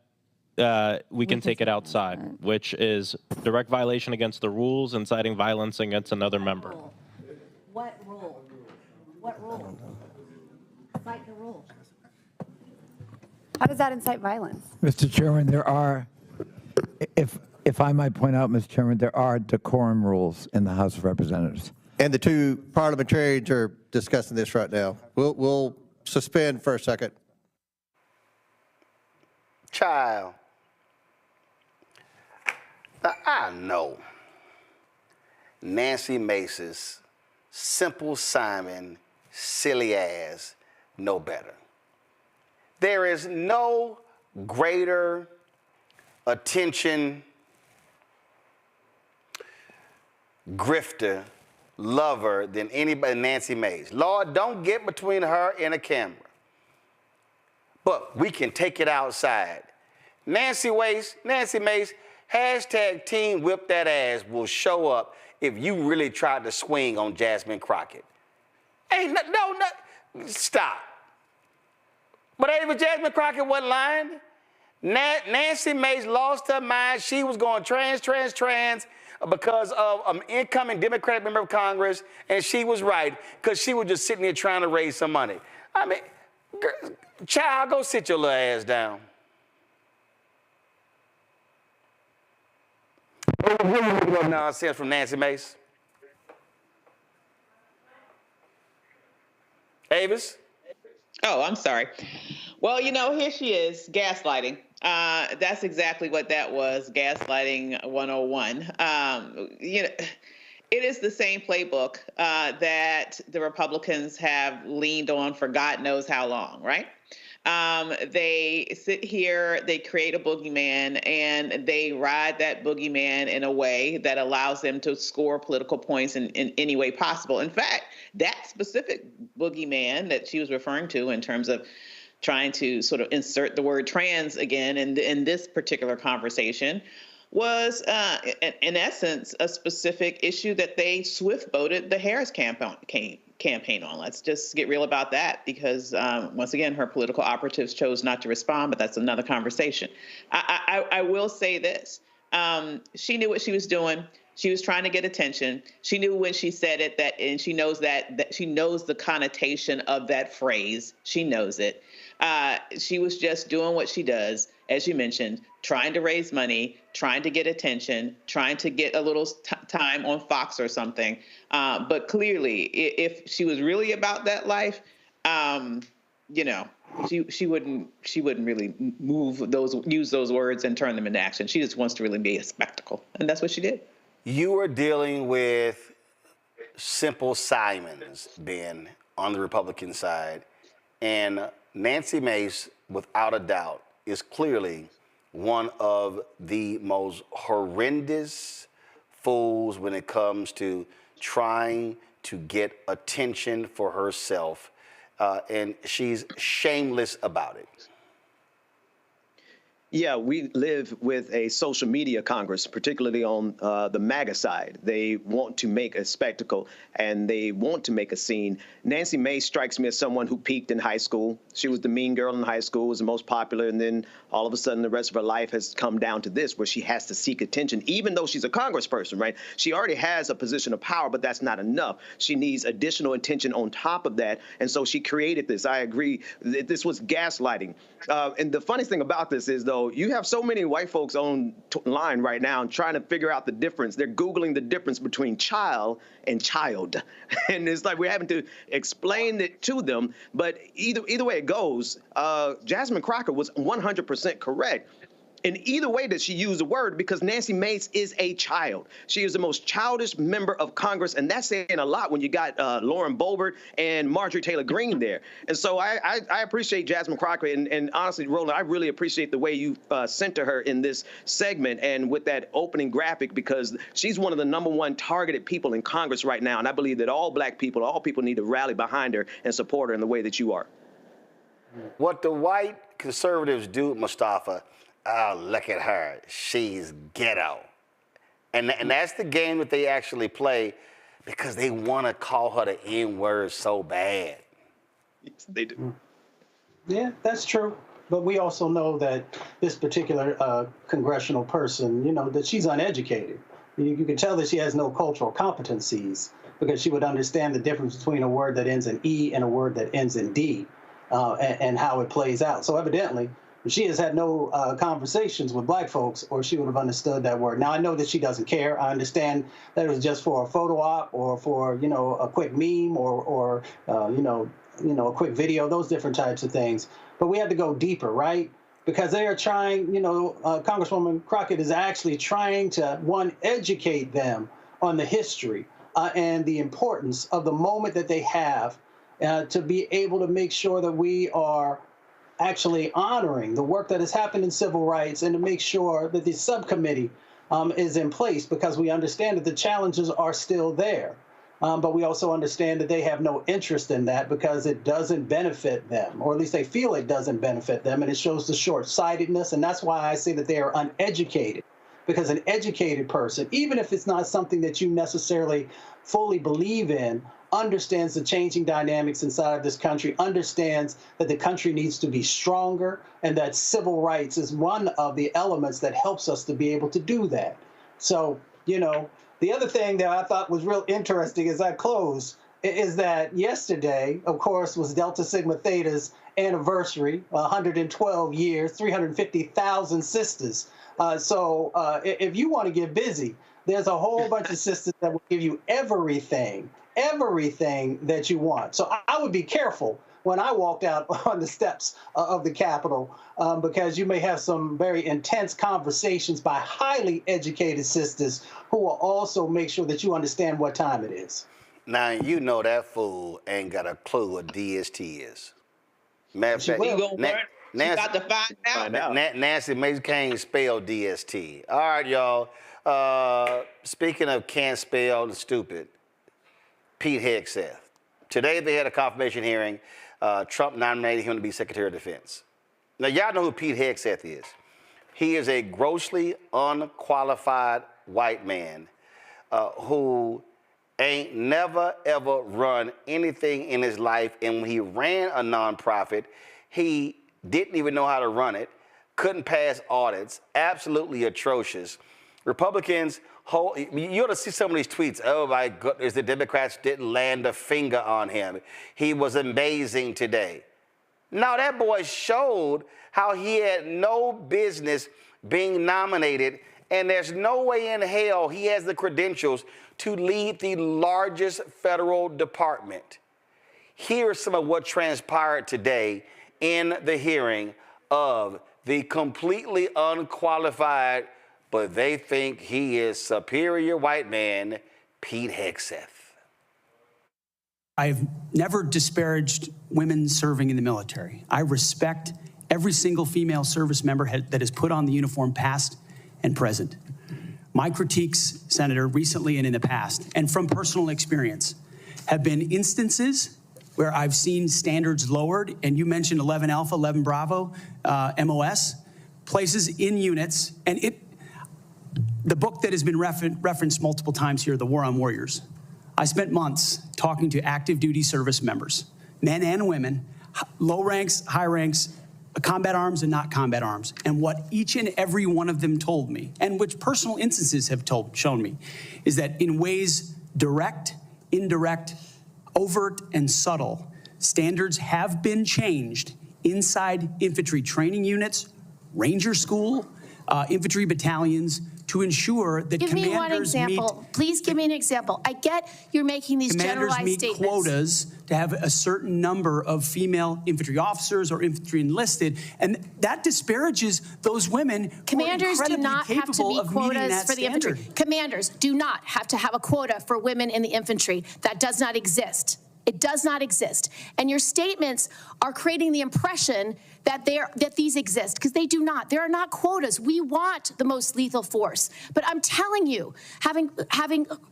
we can take it outside, which is direct violation against the rules, inciting violence against another member. What rule? What rule? Cite the rule. How does that incite violence? Mr. Chairman, there are, if I might point out, Mr. Chairman, there are decorum rules in the House of Representatives. And the two parliamentarians are discussing this right now. We'll suspend for a second. Child. Now, I know Nancy Mace's Simple Simon silly ass know better. There is no greater attention grifter lover than anybody, Nancy Mace. Lord, don't get between her and a camera. But we can take it outside. Nancy Mace, hashtag Team Whip That Ass will show up if you really tried to swing on Jasmine Crockett. Ain't no, stop. But even Jasmine Crockett wasn't lying. Nancy Mace lost her mind. She was going trans because of an incoming Democratic member of Congress, and she was right because she was just sitting there trying to raise some money. I mean, child, go sit your little ass down. What are you looking up nonsense from Nancy Mace? Avis? Oh, I'm sorry. Well, here she is, gaslighting. That's exactly what that was, gaslighting 101. It is the same playbook that the Republicans have leaned on for God knows how long, right? They sit here, they create a boogeyman, and they ride that boogeyman in a way that allows them to score political points in any way possible. In fact, that specific boogeyman that she was referring to in terms of trying to sort of insert the word trans again in this particular conversation was, in essence, a specific issue that they swift-boated the Harris campaign on. Let's just get real about that because, once again, her political operatives chose not to respond, but that's another conversation. I will say this. She knew what she was doing. She was trying to get attention. She knew when she said it and she knows that she knows the connotation of that phrase. She knows it. She was just doing what she does, as you mentioned, trying to raise money, trying to get attention, trying to get a little time on Fox or something. But clearly, if she was really about that life, she wouldn't really use those words and turn them into action. She just wants to really be a spectacle, and that's what she did. You are dealing with Simple Simons, Ben, on the Republican side, and Nancy Mace, without a doubt, is clearly one of the most horrendous fools when it comes to trying to get attention for herself, and she's shameless about it. Yeah, we live with a social media Congress, particularly on the MAGA side. They want to make a spectacle and they want to make a scene. Nancy Mace strikes me as someone who peaked in high school. She was the mean girl in high school, was the most popular, and then all of a sudden the rest of her life has come down to this, where she has to seek attention, even though she's a congressperson, right? She already has a position of power, but that's not enough. She needs additional attention on top of that, and so she created this. I agree. This was gaslighting. And the funniest thing about this is, though, you have so many white folks online right now trying to figure out the difference. They're Googling the difference between child and child. And it's like we're having to explain it to them. But either way it goes, Jasmine Crockett was 100% correct. In either way that she used the word, because Nancy Mace is a child. She is the most childish member of Congress, and that's saying a lot when you got Lauren Boebert and Marjorie Taylor Greene there. And so I appreciate Jasmine Crockett, and honestly, Roland, I really appreciate the way you center her in this segment and with that opening graphic, because she's one of the #1 targeted people in Congress right now, and I believe that all people need to rally behind her and support her in the way that you are. What the white conservatives do, Mustafa, oh, look at her. She's ghetto. And that's the game that they actually play because they want to call her the N-word so bad. Yes, they do. Yeah, that's true. But we also know that this particular congressional person, that she's uneducated. You can tell that she has no cultural competencies because she would understand the difference between a word that ends in E and a word that ends in D and how it plays out. So evidently, she has had no conversations with black folks, or she would have understood that word. Now, I know that she doesn't care. I understand that it was just for a photo op or for, a quick meme or a quick video, those different types of things. But we had to go deeper, right? Because they are trying, Congresswoman Crockett is actually trying to, one, educate them on the history and the importance of the moment that they have to be able to make sure that we are actually honoring the work that has happened in civil rights, and to make sure that the subcommittee is in place, because we understand that the challenges are still there. But we also understand that they have no interest in that because it doesn't benefit them, or at least they feel it doesn't benefit them, and it shows the short-sightedness. And that's why I say that they are uneducated, because an educated person, even if it's not something that you necessarily fully believe in, understands the changing dynamics inside of this country, understands that the country needs to be stronger, and that civil rights is one of the elements that helps us to be able to do that. So, you know, the other thing that I thought was real interesting as I close is that yesterday, of course, was Delta Sigma Theta's anniversary, 112 years, 350,000 sisters. So if you want to get busy, there's a whole bunch of sisters that will give you everything that you want. So I would be careful when I walked out on the steps of the Capitol, because you may have some very intense conversations by highly educated sisters who will also make sure that you understand what time it is. Now, you know that fool ain't got a clue what DST is. Matter of fact, Nancy Mace can't spell DST. All right, y'all. Speaking of can't spell the stupid, Pete Hegseth. Today they had a confirmation hearing. Trump nominated him to be Secretary of Defense. Now, y'all know who Pete Hegseth is. He is a grossly unqualified white man who ain't never, ever run anything in his life. And when he ran a nonprofit, he didn't even know how to run it, couldn't pass audits, absolutely atrocious. Republicans, you ought to see some of these tweets. Oh my goodness, the Democrats didn't land a finger on him. He was amazing today. Now that boy showed how he had no business being nominated, and there's no way in hell he has the credentials to lead the largest federal department. Here's some of what transpired today in the hearing of the completely unqualified, but they think he is superior white man, Pete Hegseth. I've never disparaged women serving in the military. I respect every single female service member that has put on the uniform, past and present. My critiques, Senator, recently and in the past, and from personal experience, have been instances where I've seen standards lowered, and you mentioned 11 Alpha, 11 Bravo, MOS, places in units, and the book that has been referenced multiple times here, The War on Warriors. I spent months talking to active duty service members, men and women, low ranks, high ranks, combat arms and not combat arms. And what each and every one of them told me, and which personal instances have shown me, is that in ways direct, indirect, overt, and subtle, standards have been changed inside infantry training units, ranger school, infantry battalions, to ensure that Give me one example. Please give me an example. I get you're making these generalized statements. Commanders meet quotas to have a certain number of female infantry officers or infantry enlisted, and that disparages those women. Commanders do not have to meet quotas for the infantry. Commanders do not have to have a quota for women in the infantry. That does not exist. It does not exist. And your statements are creating the impression that these exist, because they do not. There are not quotas. We want the most lethal force. But I'm telling you, having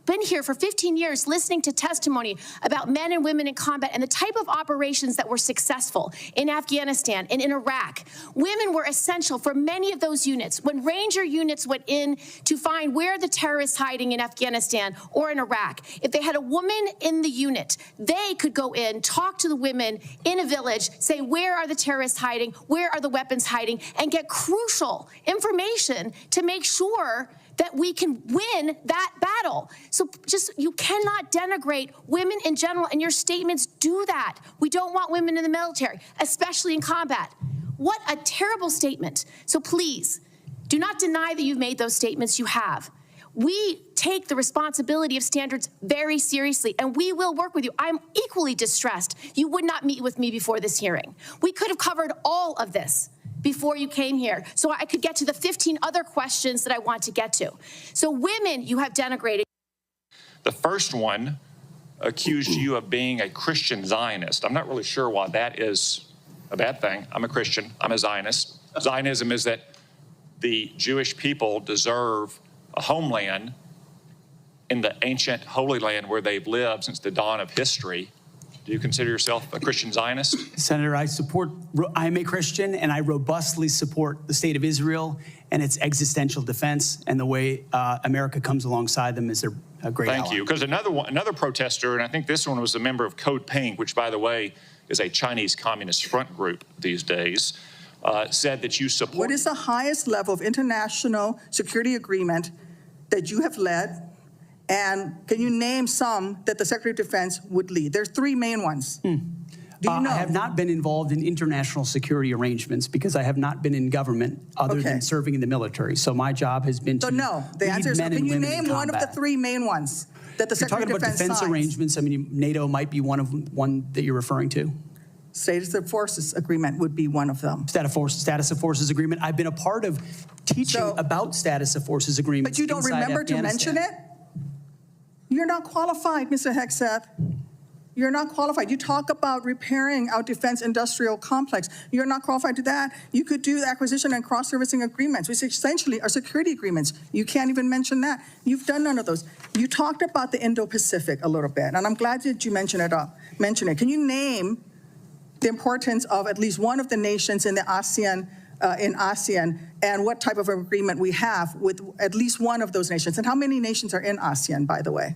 been here for 15 years, listening to testimony about men and women in combat and the type of operations that were successful in Afghanistan and in Iraq, women were essential for many of those units. When Ranger units went in to find where the terrorists hiding in Afghanistan or in Iraq, if they had a woman in the unit, they could go in, talk to the women in a village, say, where are the terrorists hiding? Where are the weapons hiding? And get crucial information to make sure that we can win that battle. So you cannot denigrate women in general, and your statements do that. We don't want women in the military, especially in combat. What a terrible statement. So please, do not deny that you've made those statements. You have. We take the responsibility of standards very seriously, and we will work with you. I'm equally distressed you would not meet with me before this hearing. We could have covered all of this before you came here, so I could get to the 15 other questions that I want to get to. So women, you have denigrated. The first one accused you of being a Christian Zionist. I'm not really sure why that is a bad thing. I'm a Christian. I'm a Zionist. Zionism is that the Jewish people deserve a homeland in the ancient Holy Land where they've lived since the dawn of history. Do you consider yourself a Christian Zionist? Senator, I'm a Christian, and I robustly support the state of Israel and its existential defense, and the way America comes alongside them is a great ally. Thank you. Because another protester, and I think this one was a member of Code Pink, which, by the way, is a Chinese Communist front group these days, said that you support. What is the highest level of international security agreement that you have led? And can you name some that the Secretary of Defense would lead? There's three main ones. Do you know? I have not been involved in international security arrangements because I have not been in government other than serving in the military. So my job has been to So no, the answer is, can you name one of the three main ones that the Secretary of Defense signs? You're talking about defense arrangements. I mean, NATO might be one that you're referring to. Status of Forces Agreement would be one of them. Status of Forces Agreement. I've been a part of teaching about Status of Forces Agreements. But you don't remember to mention it? You're not qualified, Mr. Hegseth. You're not qualified. You talk about repairing our defense industrial complex. You're not qualified to that. You could do acquisition and cross-servicing agreements, which essentially are security agreements. You can't even mention that. You've done none of those. You talked about the Indo-Pacific a little bit, and I'm glad that you mentioned it. Can you name the importance of at least one of the nations in the ASEAN, and what type of agreement we have with at least one of those nations? And how many nations are in ASEAN, by the way?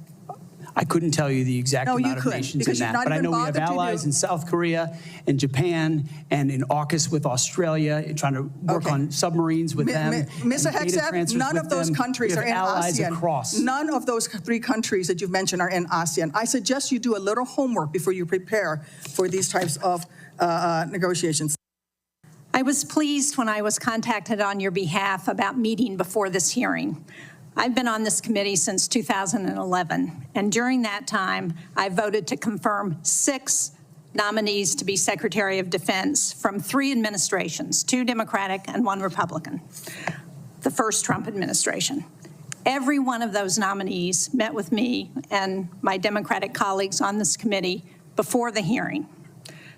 I couldn't tell you the exact amount of nations in that, but I know we have allies in South Korea and Japan and in AUKUS with Australia, and trying to work on submarines with them. Mr. Hegseth, none of those countries are in ASEAN. None of those three countries that you've mentioned are in ASEAN. I suggest you do a little homework before you prepare for these types of negotiations. I was pleased when I was contacted on your behalf about meeting before this hearing. I've been on this committee since 2011, and during that time, I voted to confirm 6 nominees to be Secretary of Defense from 3 administrations, 2 Democratic and 1 Republican, the first Trump administration. Every one of those nominees met with me and my Democratic colleagues on this committee before the hearing.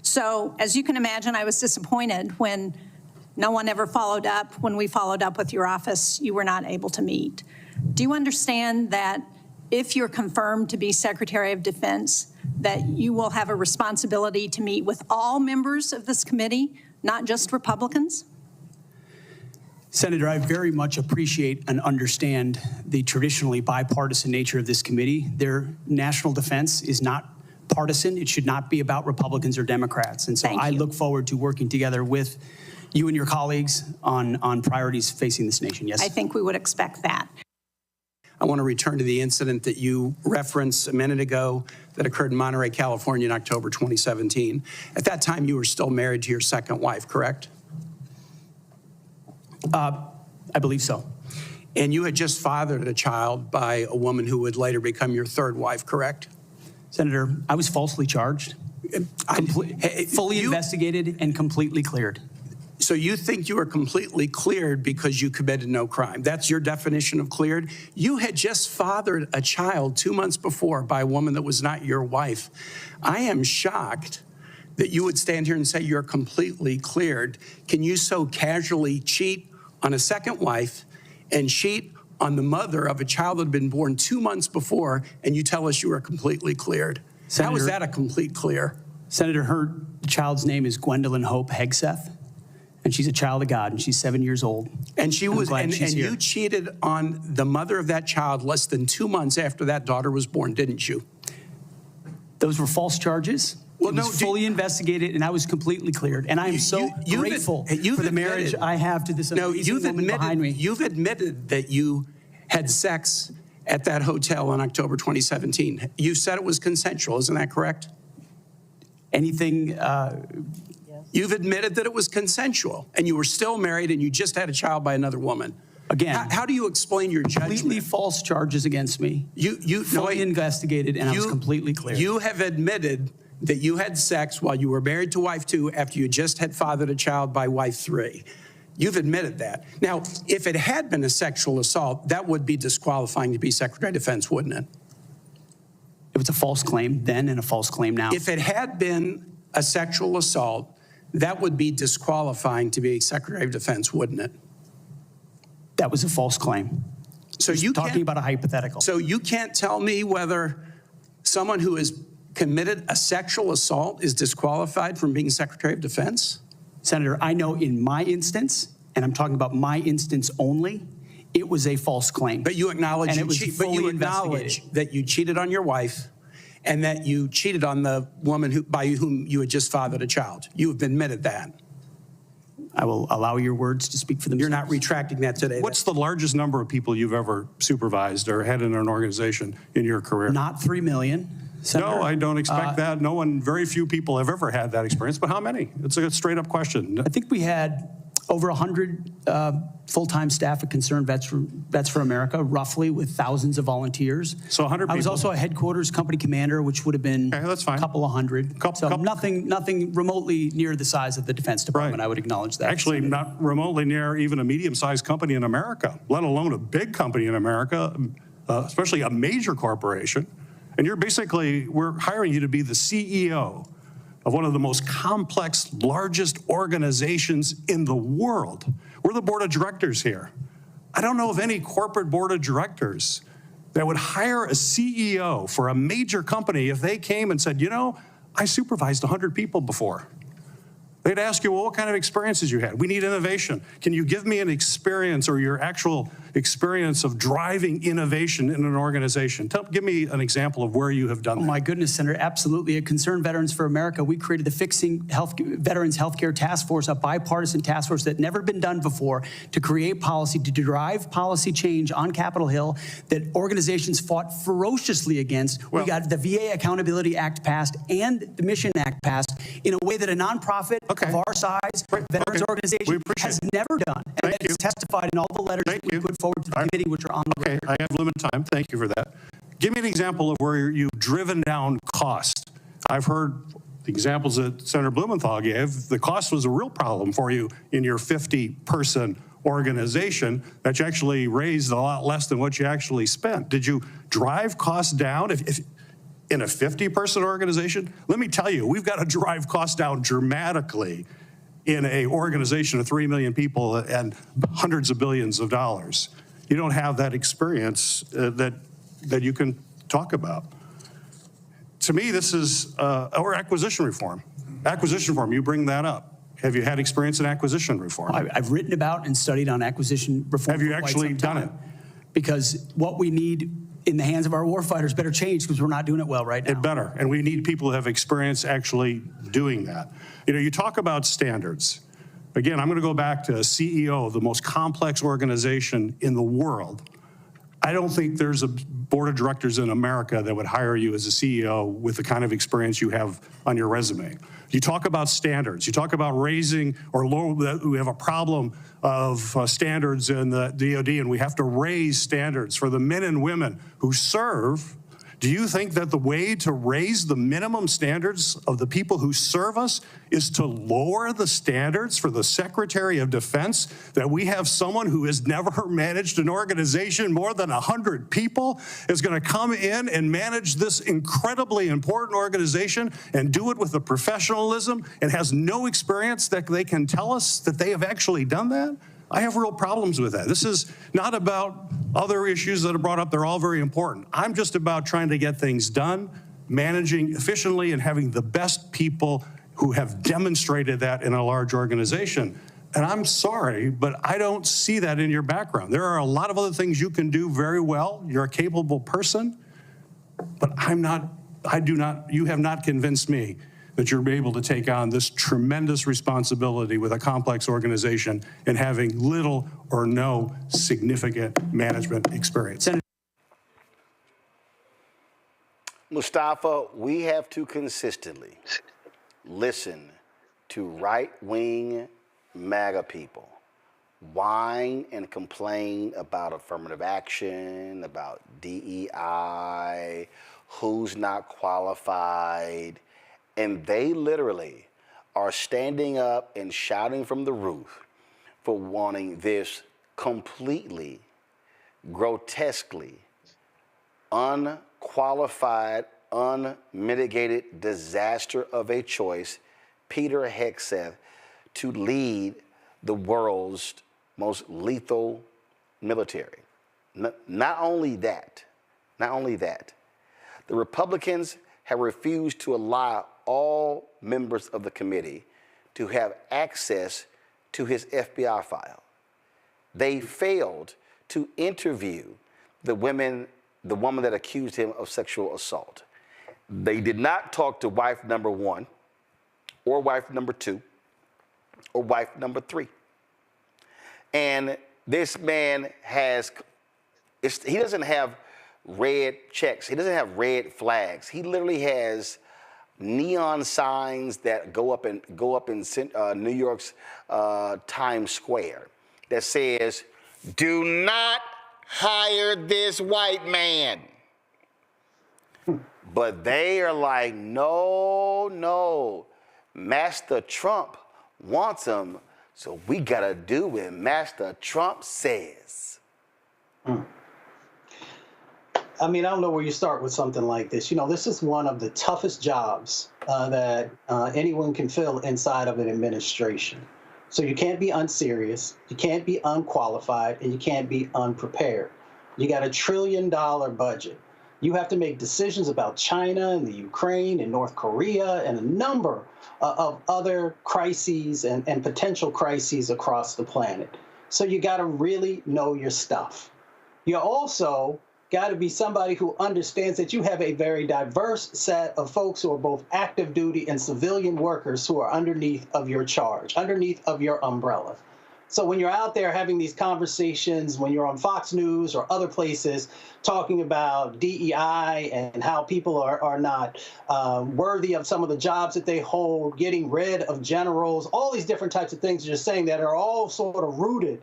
So, as you can imagine, I was disappointed when no one ever followed up. When we followed up with your office, you were not able to meet. Do you understand that if you're confirmed to be Secretary of Defense, that you will have a responsibility to meet with all members of this committee, not just Republicans? Senator, I very much appreciate and understand the traditionally bipartisan nature of this committee. Their national defense is not partisan. It should not be about Republicans or Democrats. And so I look forward to working together with you and your colleagues on priorities facing this nation. Yes? I think we would expect that. I want to return to the incident that you referenced a minute ago that occurred in Monterey, California in October 2017. At that time, you were still married to your second wife, correct? I believe so. And you had just fathered a child by a woman who would later become your third wife, correct? Senator, I was falsely charged, fully investigated, and completely cleared. So you think you were completely cleared because you committed no crime? That's your definition of cleared? You had just fathered a child 2 months before by a woman that was not your wife. I am shocked that you would stand here and say you're completely cleared. Can you so casually cheat on a second wife and cheat on the mother of a child that had been born 2 months before, and you tell us you were completely cleared? Senator, how is that a complete clear? Senator, her child's name is Gwendolyn Hope Hegseth, and she's a child of God, and she's 7 years old. And she was, and you cheated on the mother of that child less than 2 months after that daughter was born, didn't you? Those were false charges. Well, it was fully investigated, and I was completely cleared. And I am so grateful for the marriage I have to this amazing woman behind me. You've admitted that you had sex at that hotel in October 2017. You said it was consensual, isn't that correct? Anything? You've admitted that it was consensual, and you were still married, and you just had a child by another woman. Again, how do you explain your judgment? Completely false charges against me. You fully investigated, and I was completely clear. You have admitted that you had sex while you were married to wife 2 after you just had fathered a child by wife 3. You've admitted that. Now, if it had been a sexual assault, that would be disqualifying to be Secretary of Defense, wouldn't it? It was a false claim then and a false claim now. If it had been a sexual assault, that would be disqualifying to be Secretary of Defense, wouldn't it? That was a false claim. So you talking about a hypothetical. So you can't tell me whether someone who has committed a sexual assault is disqualified from being Secretary of Defense? Senator, I know in my instance, and I'm talking about my instance only, it was a false claim. But you acknowledge, and it was but you fully acknowledge investigated. that you cheated on your wife and that you cheated on the woman by whom you had just fathered a child. You have admitted that. I will allow your words to speak for themselves. You're not retracting that today. What's the largest number of people you've ever supervised or had in an organization in your career? Not 3 million. Senator. No, I don't expect that. No one, very few people have ever had that experience, but how many? It's a straight up question. I think we had over 100 full-time staff at Concerned Vets for America, roughly, with thousands of volunteers. So 100 people. I was also a headquarters company commander, which would have been that's fine. a couple of hundred. Nothing remotely near the size of the Defense Department. Right. I would acknowledge that. Actually, not remotely near even a medium-sized company in America, let alone a big company in America, especially a major corporation. And we're hiring you to be the CEO of one of the most complex, largest organizations in the world. We're the board of directors here. I don't know of any corporate board of directors that would hire a CEO for a major company if they came and said, you know, I supervised 100 people before. They'd ask you, well, what kind of experiences you had? We need innovation. Can you give me an experience or your actual experience of driving innovation in an organization? Give me an example of where you have done that. Oh my goodness, Senator, absolutely. At Concerned Veterans for America, we created the Fixing Veterans Healthcare Task Force, a bipartisan task force that had never been done before, to create policy, to drive policy change on Capitol Hill that organizations fought ferociously against. We got the VA Accountability Act passed and the Mission Act passed in a way that a nonprofit of our size, veterans organization, has never done. And that is testified in all the letters that we put forward to the committee, which are on the record. I have limited time. Thank you for that. Give me an example of where you've driven down cost. I've heard the examples that Senator Blumenthal gave. The cost was a real problem for you in your 50-person organization that you actually raised a lot less than what you actually spent. Did you drive costs down? If in a 50-person organization, let me tell you, we've got to drive costs down dramatically in an organization of 3 million people and hundreds of billions of dollars. You don't have that experience that you can talk about. To me, this is, or acquisition reform. Acquisition reform, you bring that up. Have you had experience in acquisition reform? I've written about and studied on acquisition reform. Have you actually done it? Because what we need in the hands of our warfighters better change, because we're not doing it well right now. It better, and we need people who have experience actually doing that. You know, you talk about standards. Again, I'm going to go back to a CEO of the most complex organization in the world. I don't think there's a board of directors in America that would hire you as a CEO with the kind of experience you have on your resume. You talk about standards. You talk about raising or lower, we have a problem of standards in the DOD, and we have to raise standards for the men and women who serve. Do you think that the way to raise the minimum standards of the people who serve us is to lower the standards for the Secretary of Defense? That we have someone who has never managed an organization more than 100 people is going to come in and manage this incredibly important organization and do it with a professionalism and has no experience that they can tell us that they have actually done that? I have real problems with that. This is not about other issues that are brought up. They're all very important. I'm just about trying to get things done, managing efficiently, and having the best people who have demonstrated that in a large organization. And I'm sorry, but I don't see that in your background. There are a lot of other things you can do very well. You're a capable person, but you have not convinced me that you're able to take on this tremendous responsibility with a complex organization and having little or no significant management experience. Mustafa, we have to consistently listen to right-wing MAGA people whine and complain about affirmative action, about DEI, who's not qualified. And they literally are standing up and shouting from the roof for wanting this completely, grotesquely, unqualified unmitigated disaster of a choice, Peter Hegseth, to lead the world's most lethal military. Not only that, the Republicans have refused to allow all members of the committee to have access to his FBI file. They failed to interview the woman that accused him of sexual assault. They did not talk to wife number 1 or wife number 2 or wife number 3. And this man he doesn't have red checks. He doesn't have red flags. He literally has neon signs that go up in New York's Times Square that says, "Do not hire this white man." But they are like, no, Master Trump wants him, so we gotta do what Master Trump says. I mean, I don't know where you start with something like this. You know, this is one of the toughest jobs that anyone can fill inside of an administration. So you can't be unserious, you can't be unqualified, and you can't be unprepared. You got $1 trillion budget. You have to make decisions about China and the Ukraine and North Korea and a number of other crises and potential crises across the planet. So you got to really know your stuff. You also got to be somebody who understands that you have a very diverse set of folks who are both active duty and civilian workers who are underneath of your charge, underneath of your umbrella. So when you're out there having these conversations, when you're on Fox News or other places talking about DEI and how people are not worthy of some of the jobs that they hold, getting rid of generals, all these different types of things you're saying that are all sort of rooted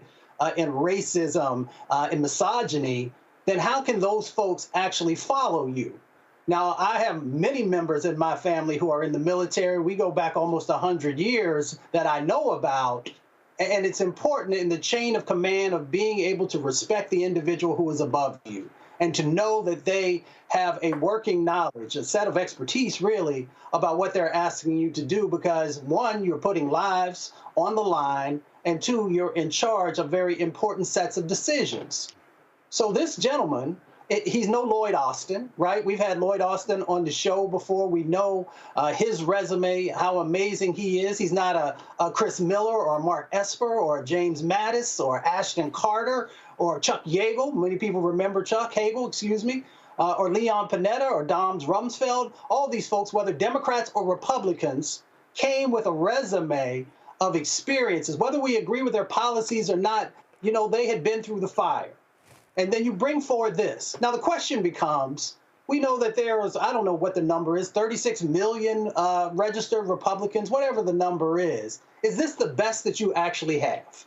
in racism and misogyny, then how can those folks actually follow you? Now, I have many members in my family who are in the military. We go back almost 100 years that I know about. And it's important in the chain of command of being able to respect the individual who is above you and to know that they have a working knowledge, a set of expertise, really, about what they're asking you to do because, one, you're putting lives on the line, and two, you're in charge of very important sets of decisions. So this gentleman, he's no Lloyd Austin, right? We've had Lloyd Austin on the show before. We know his resume, how amazing he is. He's not a Chris Miller or a Mark Esper or a James Mattis or Ashton Carter or Chuck Hagel. Many people remember Chuck Hagel, or Leon Panetta or Doms Rumsfeld. All these folks, whether Democrats or Republicans, came with a resume of experiences. Whether we agree with their policies or not, you know, they had been through the fire. And then you bring forward this. Now, the question becomes, we know that there is, I don't know what the number is, 36 million registered Republicans, whatever the number is. Is this the best that you actually have?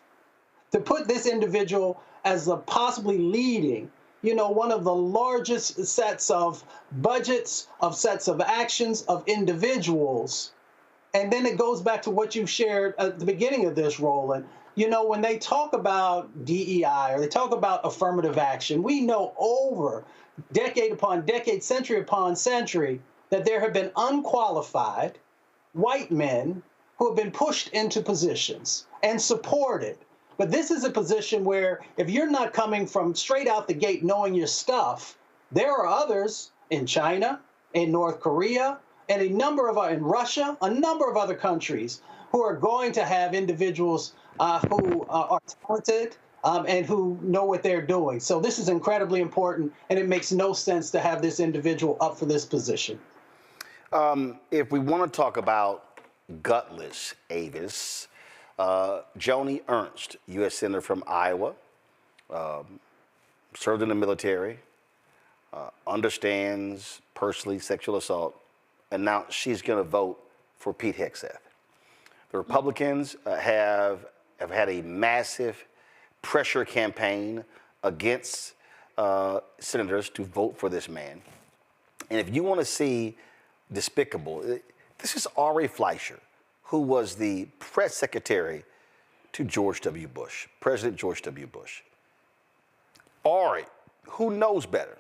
To put this individual as possibly leading, you know, one of the largest sets of budgets, of sets of actions, of individuals. And then it goes back to what you shared at the beginning of this, Roland. You know, when they talk about DEI or they talk about affirmative action, we know over decade upon decade, century upon century, that there have been unqualified white men who have been pushed into positions and supported. But this is a position where if you're not coming from straight out the gate knowing your stuff, there are others in China, in North Korea, and in Russia, a number of other countries who are going to have individuals who are talented and who know what they're doing. So this is incredibly important, and it makes no sense to have this individual up for this position. If we want to talk about gutless Avis, Joni Ernst, U.S. Senator from Iowa, served in the military, understands personally sexual assault, and now she's going to vote for Pete Hegseth. The Republicans have had a massive pressure campaign against senators to vote for this man. And if you want to see despicable, this is Ari Fleischer, who was the press secretary to George W. Bush, President George W. Bush. Ari, who knows better,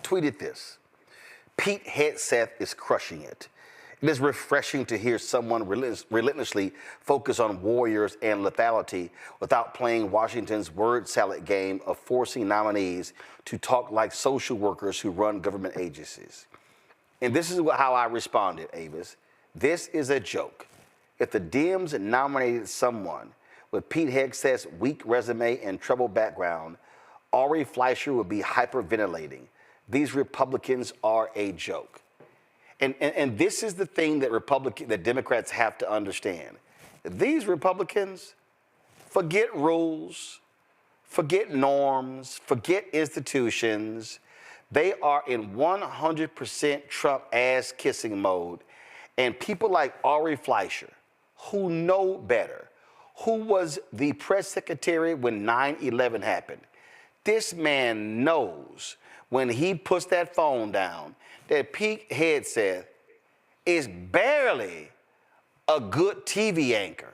tweeted this. Pete Hegseth is crushing it. It is refreshing to hear someone relentlessly focus on warriors and lethality without playing Washington's word salad game of forcing nominees to talk like social workers who run government agencies. And this is how I responded, Avis. This is a joke. If the Dems nominated someone with Pete Hegseth's weak resume and troubled background, Ari Fleischer would be hyperventilating. These Republicans are a joke. And this is the thing that Democrats have to understand. These Republicans forget rules, forget norms, forget institutions. They are in 100% Trump ass-kissing mode. And people like Ari Fleischer, who know better, who was the press secretary when 9/11 happened, this man knows when he puts that phone down that Pete Hegseth is barely a good TV anchor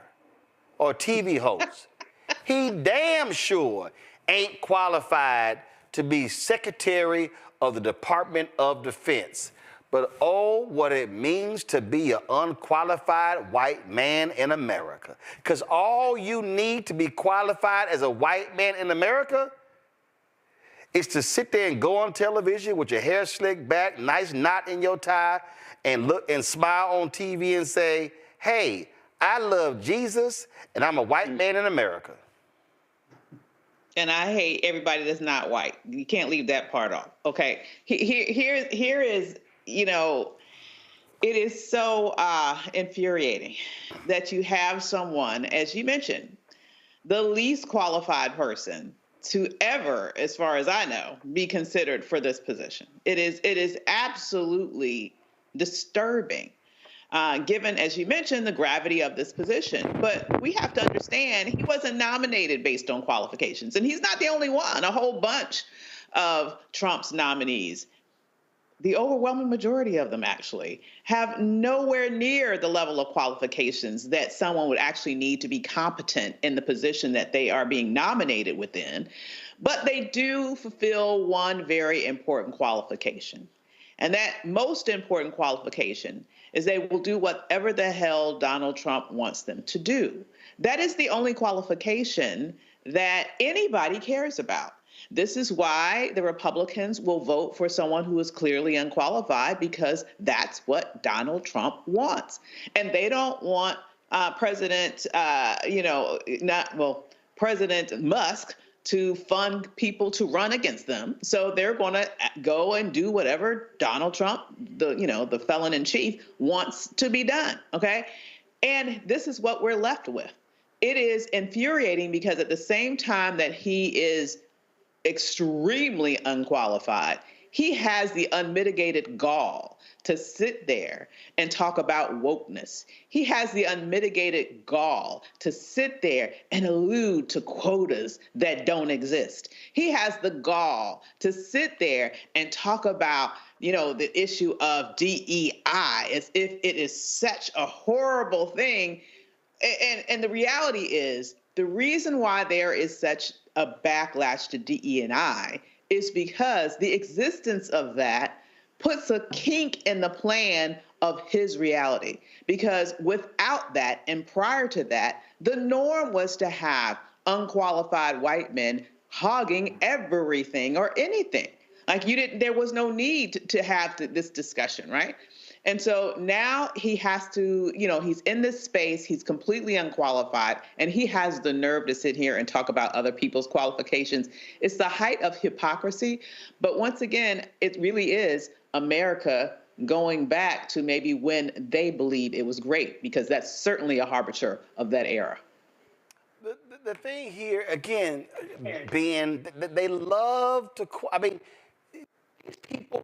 or TV host. He damn sure ain't qualified to be Secretary of the Department of Defense. But oh, what it means to be an unqualified white man in America. Because all you need to be qualified as a white man in America is to sit there and go on television with your hair slicked back, nice knot in your tie, and look and smile on TV and say, hey, I love Jesus and I'm a white man in America. And I hate everybody that's not white. You can't leave that part off. Okay. Here is, you know, it is so infuriating that you have someone, as you mentioned, the least qualified person to ever, as far as I know, be considered for this position. It is absolutely disturbing, given, as you mentioned, the gravity of this position. But we have to understand he wasn't nominated based on qualifications. And he's not the only one. A whole bunch of Trump's nominees, the overwhelming majority of them actually, have nowhere near the level of qualifications that someone would actually need to be competent in the position that they are being nominated within. But they do fulfill one very important qualification. And that most important qualification is they will do whatever the hell Donald Trump wants them to do. That is the only qualification that anybody cares about. This is why the Republicans will vote for someone who is clearly unqualified, because that's what Donald Trump wants. And they don't want President Musk to fund people to run against them. So they're going to go and do whatever Donald Trump, the felon in chief, wants to be done. Okay. And this is what we're left with. It is infuriating because at the same time that he is extremely unqualified, he has the unmitigated gall to sit there and talk about wokeness. He has the unmitigated gall to sit there and allude to quotas that don't exist. He has the gall to sit there and talk about, the issue of DEI as if it is such a horrible thing. And the reality is, the reason why there is such a backlash to DE&I is because the existence of that puts a kink in the plan of his reality. Because without that, and prior to that, the norm was to have unqualified white men hogging everything or anything. There was no need to have this discussion, right? And so now he has to, he's in this space, he's completely unqualified, and he has the nerve to sit here and talk about other people's qualifications. It's the height of hypocrisy. But once again, it really is America going back to maybe when they believe it was great, because that's certainly a harbinger of that era. The thing here, again, being that they love to, people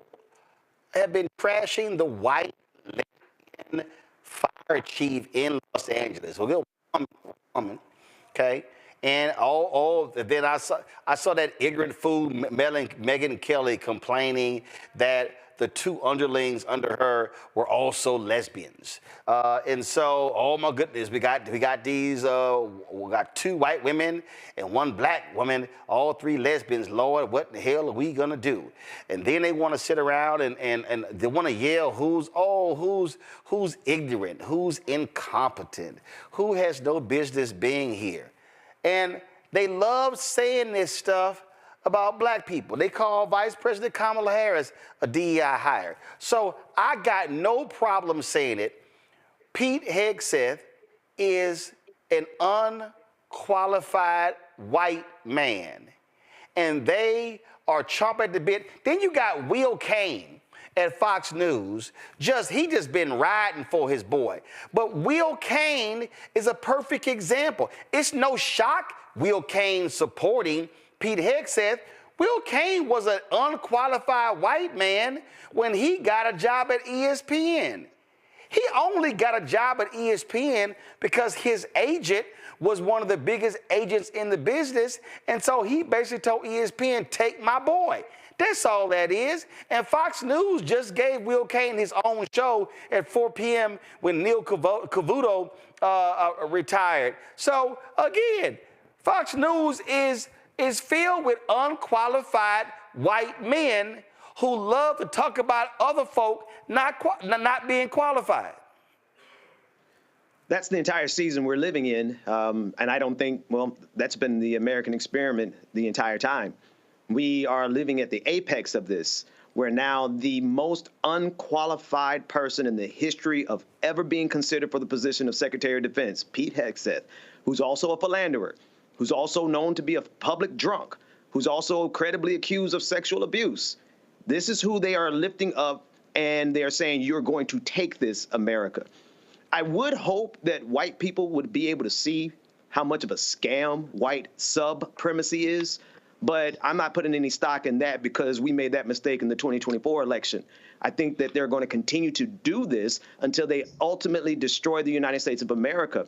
have been trashing the white fire chief in Los Angeles. Well, woman, okay? And then I saw that ignorant fool Megyn Kelly complaining that the two underlings under her were also lesbians. And so, oh my goodness, we got these, we got 2 white women and 1 black woman, all 3 lesbians. Lord, what the hell are we gonna do? And then they want to sit around and they want to yell who's ignorant, who's incompetent, who has no business being here. And they love saying this stuff about black people. They call Vice President Kamala Harris a DEI hire. So I got no problem saying it. Pete Hegseth is an unqualified white man, and they are chomping at the bit. Then you got Will Cain at Fox News. He just been riding for his boy. But Will Cain is a perfect example. It's no shock Will Cain supporting Pete Hegseth. Will Cain was an unqualified white man when he got a job at ESPN. He only got a job at ESPN because his agent was one of the biggest agents in the business, and so he basically told ESPN, take my boy. That's all that is. And Fox News just gave Will Cain his own show at 4 p.m. when Neil Cavuto retired. So again, Fox News is filled with unqualified white men who love to talk about other folk not being qualified. That's the entire season we're living in, and I don't think, well, that's been the American experiment the entire time. We are living at the apex of this, where now the most unqualified person in the history of ever being considered for the position of Secretary of Defense, Pete Hegseth, who's also a philanderer, who's also known to be a public drunk, who's also credibly accused of sexual abuse. This is who they are lifting up, and they are saying, you're going to take this, America. I would hope that white people would be able to see how much of a scam white supremacy is, but I'm not putting any stock in that because we made that mistake in the 2024 election. I think that they're going to continue to do this until they ultimately destroy the United States of America.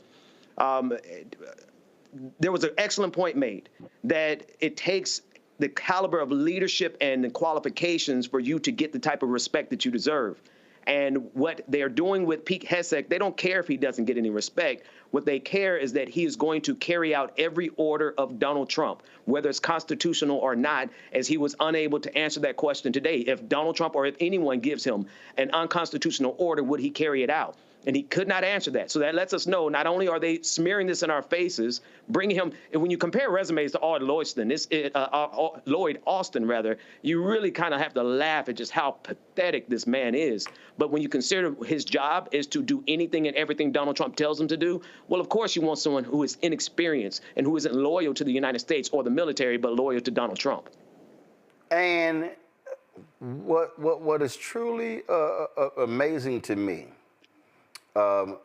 There was an excellent point made that it takes the caliber of leadership and the qualifications for you to get the type of respect that you deserve. And what they're doing with Pete Hegseth, they don't care if he doesn't get any respect. What they care is that he is going to carry out every order of Donald Trump, whether it's constitutional or not, as he was unable to answer that question today. If Donald Trump or if anyone gives him an unconstitutional order, would he carry it out? And he could not answer that. So that lets us know not only are they smearing this in our faces, bringing him, and when you compare resumes to Lloyd Austin, you really kind of have to laugh at just how pathetic this man is. But when you consider his job is to do anything and everything Donald Trump tells him to do, well, of course you want someone who is inexperienced and who isn't loyal to the United States or the military, but loyal to Donald Trump. And what is truly amazing to me,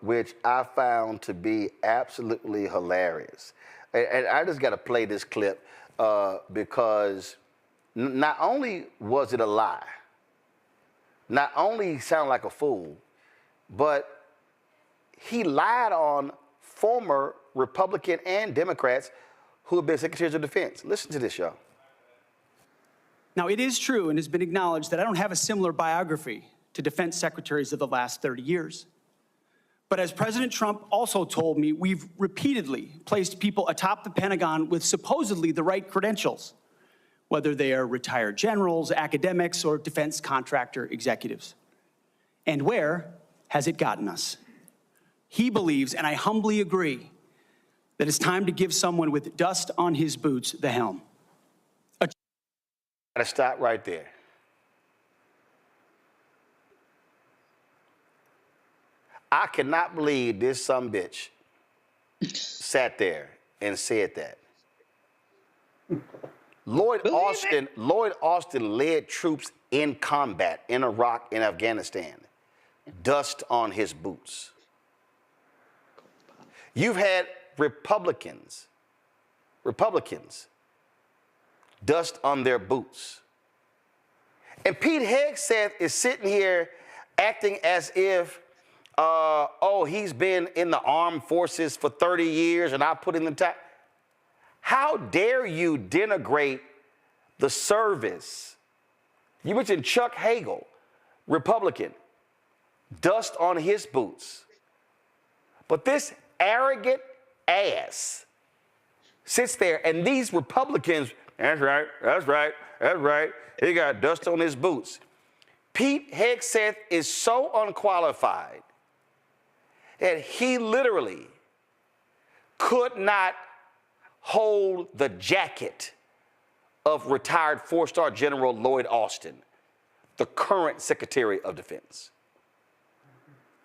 which I found to be absolutely hilarious. And I just got to play this clip because not only was it a lie, not only he sounded like a fool, but he lied on former Republican and Democrats who have been secretaries of defense. Listen to this, y'all. Now, it is true and has been acknowledged that I don't have a similar biography to defense secretaries of the last 30 years. But as President Trump also told me, we've repeatedly placed people atop the Pentagon with supposedly the right credentials, whether they are retired generals, academics, or defense contractor executives. And where has it gotten us? He believes, and I humbly agree, that it's time to give someone with dust on his boots the helm. Gotta stop right there. I cannot believe this sumbitch sat there and said that. Lloyd Austin led troops in combat in Iraq and Afghanistan. Dust on his boots. You've had Republicans, dust on their boots. And Pete Hegseth is sitting here acting as if, he's been in the armed forces for 30 years and I put in the time. How dare you denigrate the service? You mentioned Chuck Hagel, Republican, dust on his boots. But this arrogant ass sits there, and these Republicans, that's right, that's right, that's right, he got dust on his boots. Pete Hegseth is so unqualified that he literally could not hold the jacket of retired four-star General Lloyd Austin, the current Secretary of Defense.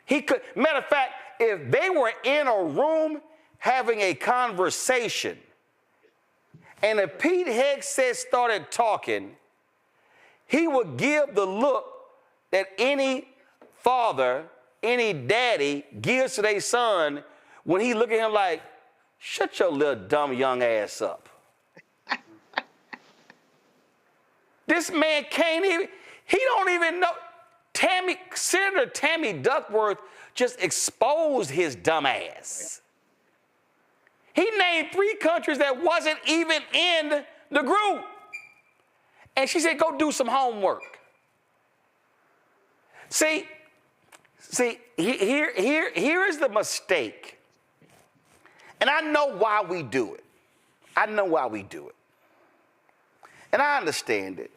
He could, matter of fact, if they were in a room having a conversation, and if Pete Hegseth started talking, he would give the look that any father, any daddy gives to their son when he look at him like, shut your little dumb young ass up. This man can't even, he don't even know. Senator Tammy Duckworth just exposed his dumb ass. He named 3 countries that wasn't even in the group. And she said, go do some homework. See, here is the mistake. And I know why we do it. I know why we do it. And I understand it.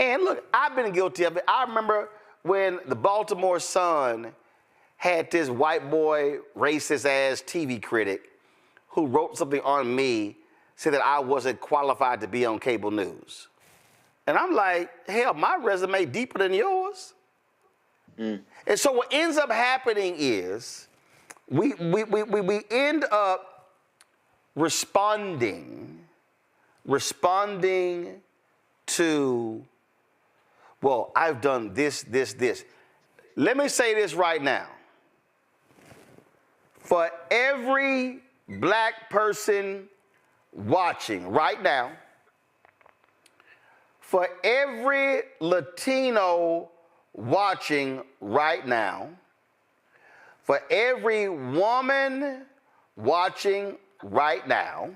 And look, I've been guilty of it. I remember when the Baltimore Sun had this white boy, racist ass TV critic who wrote something on me, said that I wasn't qualified to be on cable news. And I'm like, hell, my resume deeper than yours. And so what ends up happening is we end up responding to, well, I've done this. Let me say this right now. For every black person watching right now, for every Latino watching right now, for every woman watching right now,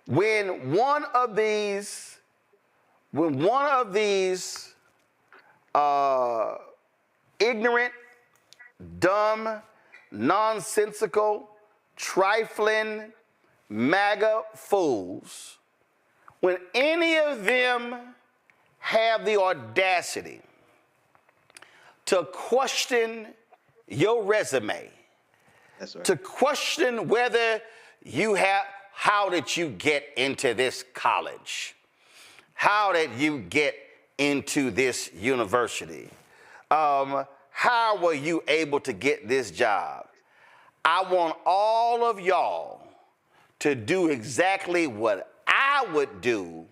when one of these ignorant, dumb, nonsensical, trifling MAGA fools, when any of them have the audacity to question your resume, that's right, to question whether you have, how did you get into this college? How did you get into this university? How were you able to get this job? I want all of y'all to do exactly what I would do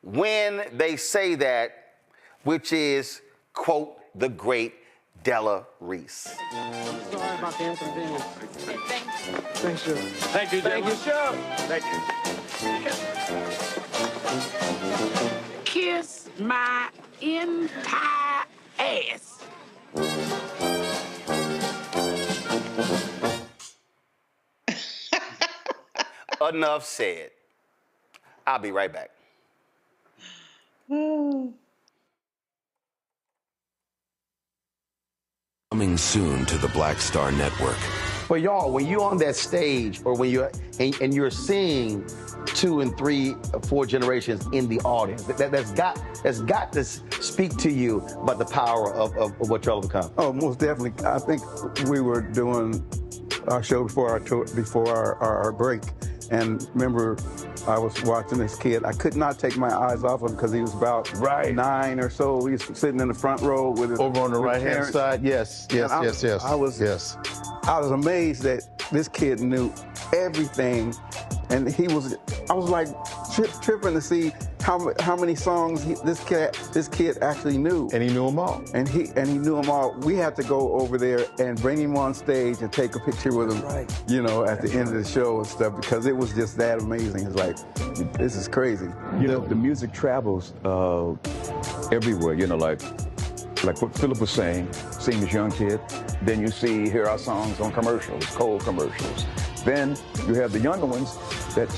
when they say that, which is, quote, the great Della Reese. Sorry about the inconvenience. Thanks, Joe. Thank you, Thank you, Joe. Thank you. Kiss my entire ass. Enough said. I'll be right back. Coming soon to the Black Star Network. But y'all, when you're on that stage, or when you're and you're seeing 2 and 3, 4 generations in the audience, that's got to speak to you about the power of what y'all have become. Oh, most definitely. I think we were doing our show before our break, and remember, I was watching this kid. I could not take my eyes off him because he was about 9 or so. He was sitting in the front row with his, over on the right-hand parents. side. Yes. I was amazed that this kid knew everything, and I was like tripping to see how many songs this kid actually knew. And he knew them all. And he knew them all. We had to go over there and bring him on stage and take a picture with him, you know, at the end of the show and stuff, because it was just that amazing. It's like, this is crazy. You know, the music travels everywhere, you know, like what Philip was saying, seeing this young kid, then you hear our songs on commercials, cold commercials. Then you have the younger ones that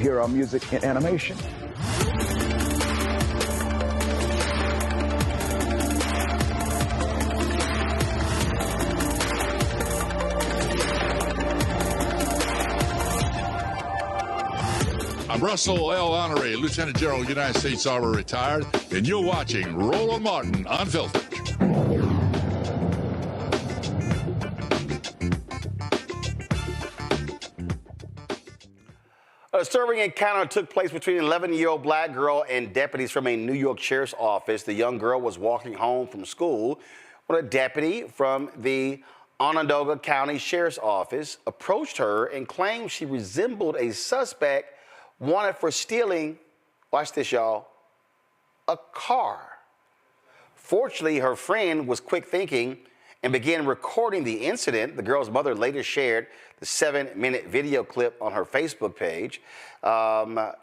hear our music in animation. I'm Russell L. Honoré, Lieutenant General, United States Army, retired, and you're watching Roland Martin Unfiltered. A disturbing encounter took place between an 11-year-old black girl and deputies from a New York sheriff's office. The young girl was walking home from school when a deputy from the Onondaga County Sheriff's Office approached her and claimed she resembled a suspect wanted for stealing, watch this, y'all, a car. Fortunately, her friend was quick thinking and began recording the incident. The girl's mother later shared the 7-minute video clip on her Facebook page.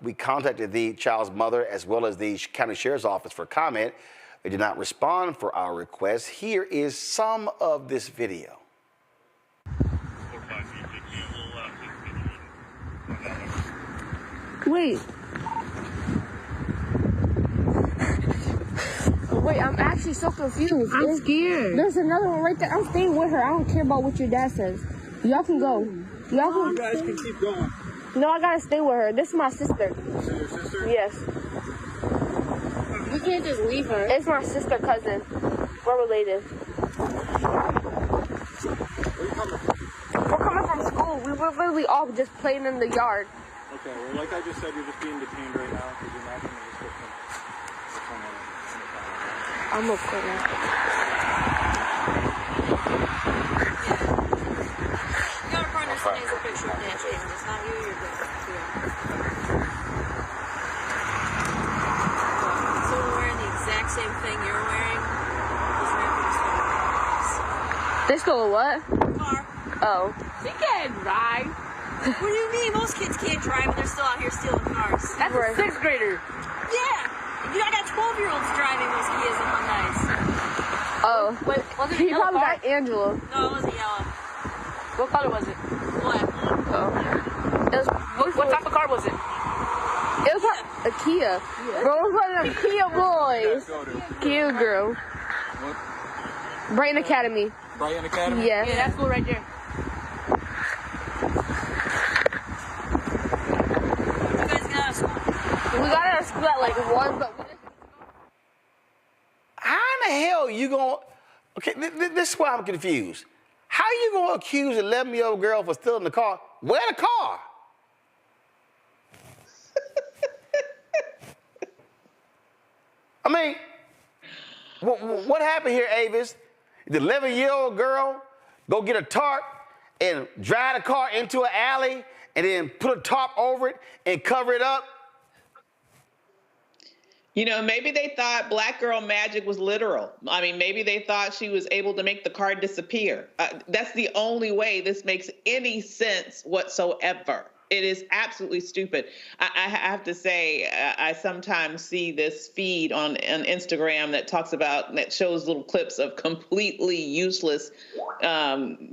We contacted the child's mother as well as the county sheriff's office for comment. They did not respond for our request. Here is some of this video. Wait. Wait, I'm actually so confused. I'm scared. There's another one right there. I'm staying with her. I don't care about what your dad says. Y'all can go. Y'all can. You guys can keep going. No, I gotta stay with her. This is my sister. This is your sister? Yes. You can't just leave her. It's my sister, cousin. We're related. Where are you coming from? We're coming from school. We were literally all just playing in the yard. Okay, well, like I just said, you're just being detained right now because you're not in the description. I'm okay now. You gotta find us a picture of that Jason. It's not you, you're good. So we're wearing the exact same thing you're wearing. They stole a what? Car. Oh. She can't drive. What do you mean? Most kids can't drive and they're still out here stealing cars. That's a 6th grader. Yeah. I got 12-year-olds driving those Kias in Hyundais. Oh. Wait, was it a yellow car? Angela. No, it wasn't yellow. What color was it? Black. Oh. It was, what type of car was it? It was a Kia. Yeah. Bro, it was one of them Kia boys. Kia girl. What? Brighton Academy. Brighton Academy? Yeah. Yeah, that school right there. We got out of school at like 1, but we didn't. How in the hell you gonna, okay, this is why I'm confused. How you gonna accuse an 11-year-old girl for stealing the car? Where the car? I mean, what happened here, Avis? The 11-year-old girl go get a tarp and drive the car into an alley and then put a tarp over it and cover it up? You know, maybe they thought black girl magic was literal. I mean, maybe they thought she was able to make the car disappear. That's the only way this makes any sense whatsoever. It is absolutely stupid. I have to say, I sometimes see this feed on Instagram that shows little clips of completely useless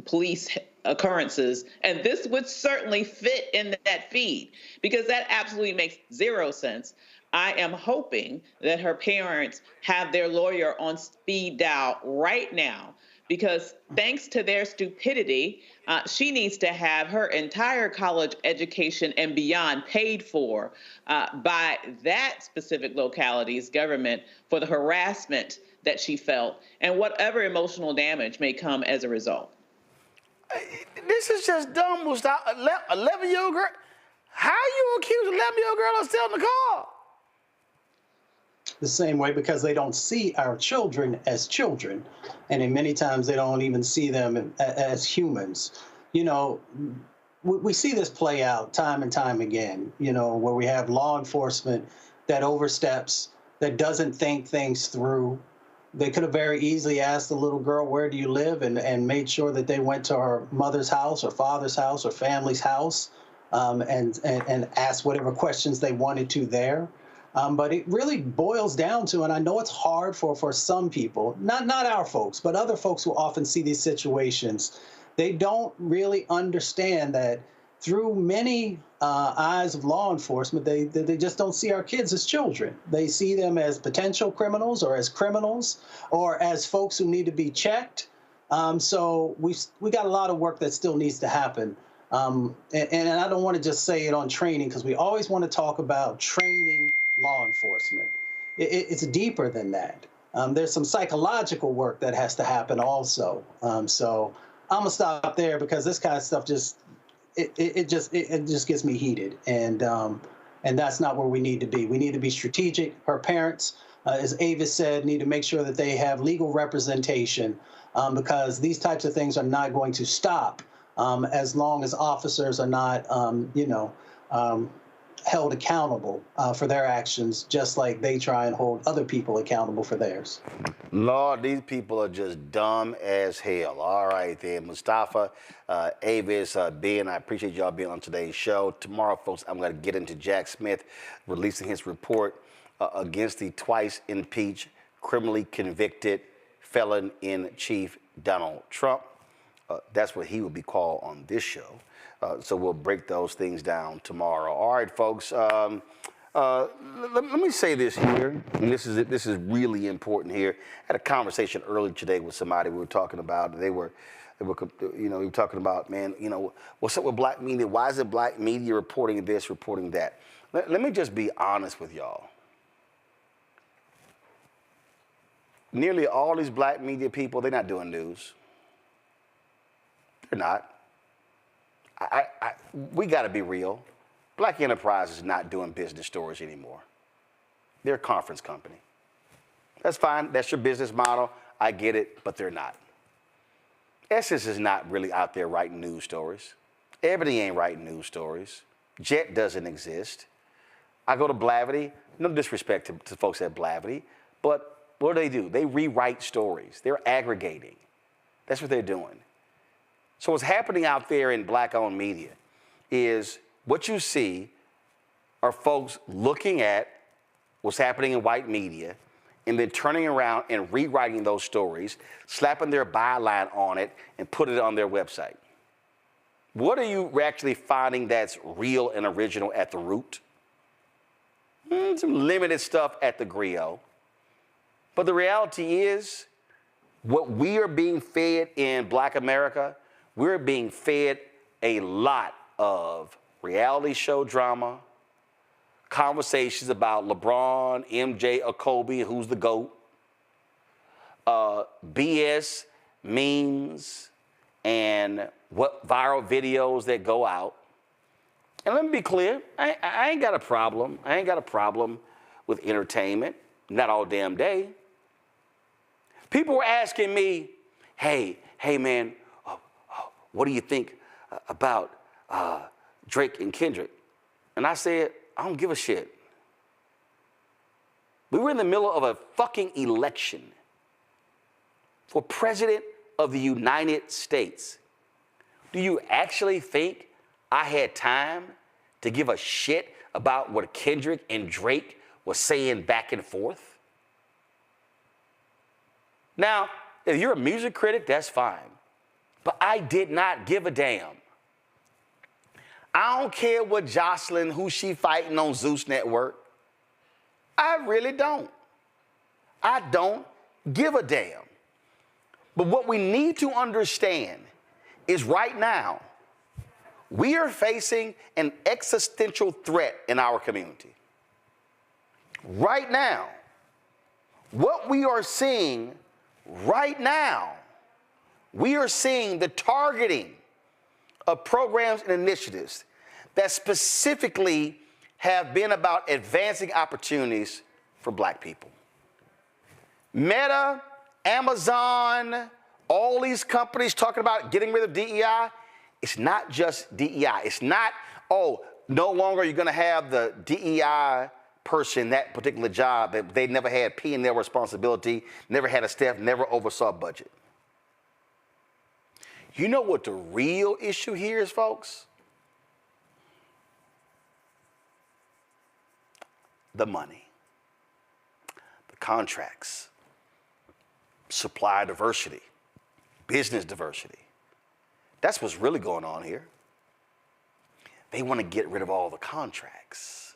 police occurrences. And this would certainly fit in that feed because that absolutely makes zero sense. I am hoping that her parents have their lawyer on speed dial right now because thanks to their stupidity, she needs to have her entire college education and beyond paid for by that specific locality's government for the harassment that she felt and whatever emotional damage may come as a result. This is just dumb, Mustafa. 11-year-old girl? How you accuse an 11-year-old girl of stealing the car? The same way because they don't see our children as children. And in many times they don't even see them as humans. You know, we see this play out time and time again, you know, where we have law enforcement that oversteps, that doesn't think things through. They could have very easily asked the little girl, where do you live? And made sure that they went to her mother's house or father's house or family's house and asked whatever questions they wanted to there. But it really boils down to, and I know it's hard for some people, not our folks, but other folks who often see these situations, they don't really understand that through many eyes of law enforcement, they just don't see our kids as children. They see them as potential criminals or as criminals or as folks who need to be checked. So we got a lot of work that still needs to happen And I don't want to just say it on training, because we always want to talk about training law enforcement. It's deeper than that. There's some psychological work that has to happen also. So I'm gonna stop there, because this kind of stuff just gets me heated, and that's not where we need to be. We need to be strategic. Her parents, as Avis said, need to make sure that they have legal representation, because these types of things are not going to stop as long as officers are not, held accountable for their actions, just like they try and hold other people accountable for theirs. Lord, these people are just dumb as hell. All right, then. Mustafa, Avis, Ben, I appreciate y'all being on today's show. Tomorrow, folks, I'm going to get into Jack Smith releasing his report against the twice impeached, criminally convicted felon-in-chief Donald Trump. That's what he will be called on this show. So we'll break those things down tomorrow. All right, folks. Let me say this here, and this is really important here. I had a conversation earlier today with somebody. We were talking about we were talking about, man, what's up with black media? Why is it black media reporting this, reporting that? Let me just be honest with y'all. Nearly all these black media people, they're not doing news. They're not. We got to be real. Black Enterprise is not doing business stories anymore. They're a conference company. That's fine. That's your business model. I get it, but they're not. Essence is not really out there writing news stories. Ebony ain't writing news stories. Jet doesn't exist. I go to Blavity. No disrespect to folks at Blavity, but what do? They rewrite stories. They're aggregating. That's what they're doing. So what's happening out there in black-owned media is what you see are folks looking at what's happening in white media and then turning around and rewriting those stories, slapping their byline on it, and put it on their website. What are you actually finding that's real and original at the root? Some limited stuff at the griot. But the reality is, what we are being fed in Black America, we're being fed a lot of reality show drama, conversations about LeBron, MJ, or Kobe, who's the GOAT, BS, memes, and what viral videos that go out. And let me be clear, I ain't got a problem. I ain't got a problem with entertainment, not all damn day. People were asking me, hey man, what do you think about Drake and Kendrick? And I said, I don't give a shit. We were in the middle of a fucking election for President of the United States. Do you actually think I had time to give a shit about what Kendrick and Drake were saying back and forth? Now, if you're a music critic, that's fine. But I did not give a damn. I don't care what Jocelyn, who she fighting on Zeus Network. I really don't. I don't give a damn. But what we need to understand is right now, we are facing an existential threat in our community. Right now, what we are seeing right now, we are seeing the targeting of programs and initiatives that specifically have been about advancing opportunities for Black people. Meta, Amazon, all these companies talking about getting rid of DEI. It's not just DEI. It's not, no longer you're going to have the DEI person, that particular job, that they never had P in their responsibility, never had a staff, never oversaw a budget. You know what the real issue here is, folks? The money, the contracts, supply diversity, business diversity. That's what's really going on here. They want to get rid of all the contracts.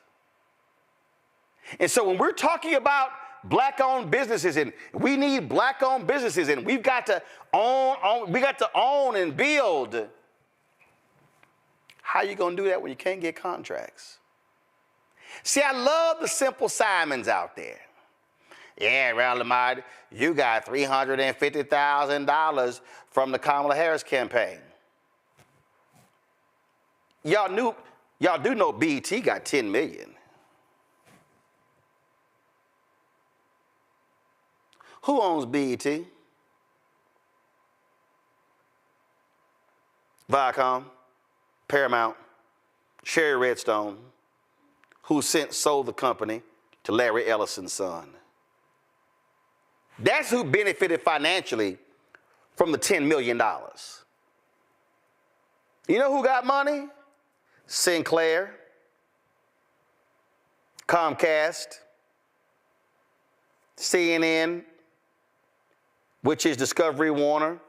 And so when we're talking about Black-owned businesses, and we need Black-owned businesses, and we've got to own and build. How you going to do that when you can't get contracts? See, I love the Simple Simons out there. Yeah, Roland, you got $350,000 from the Kamala Harris campaign. Y'all do know BET got $10 million. Who owns BET? Viacom, Paramount, Sherry Redstone, who sold the company to Larry Ellison's son. That's who benefited financially from the $10 million. You know who got money? Sinclair, Comcast, CNN, which is Discovery Warner.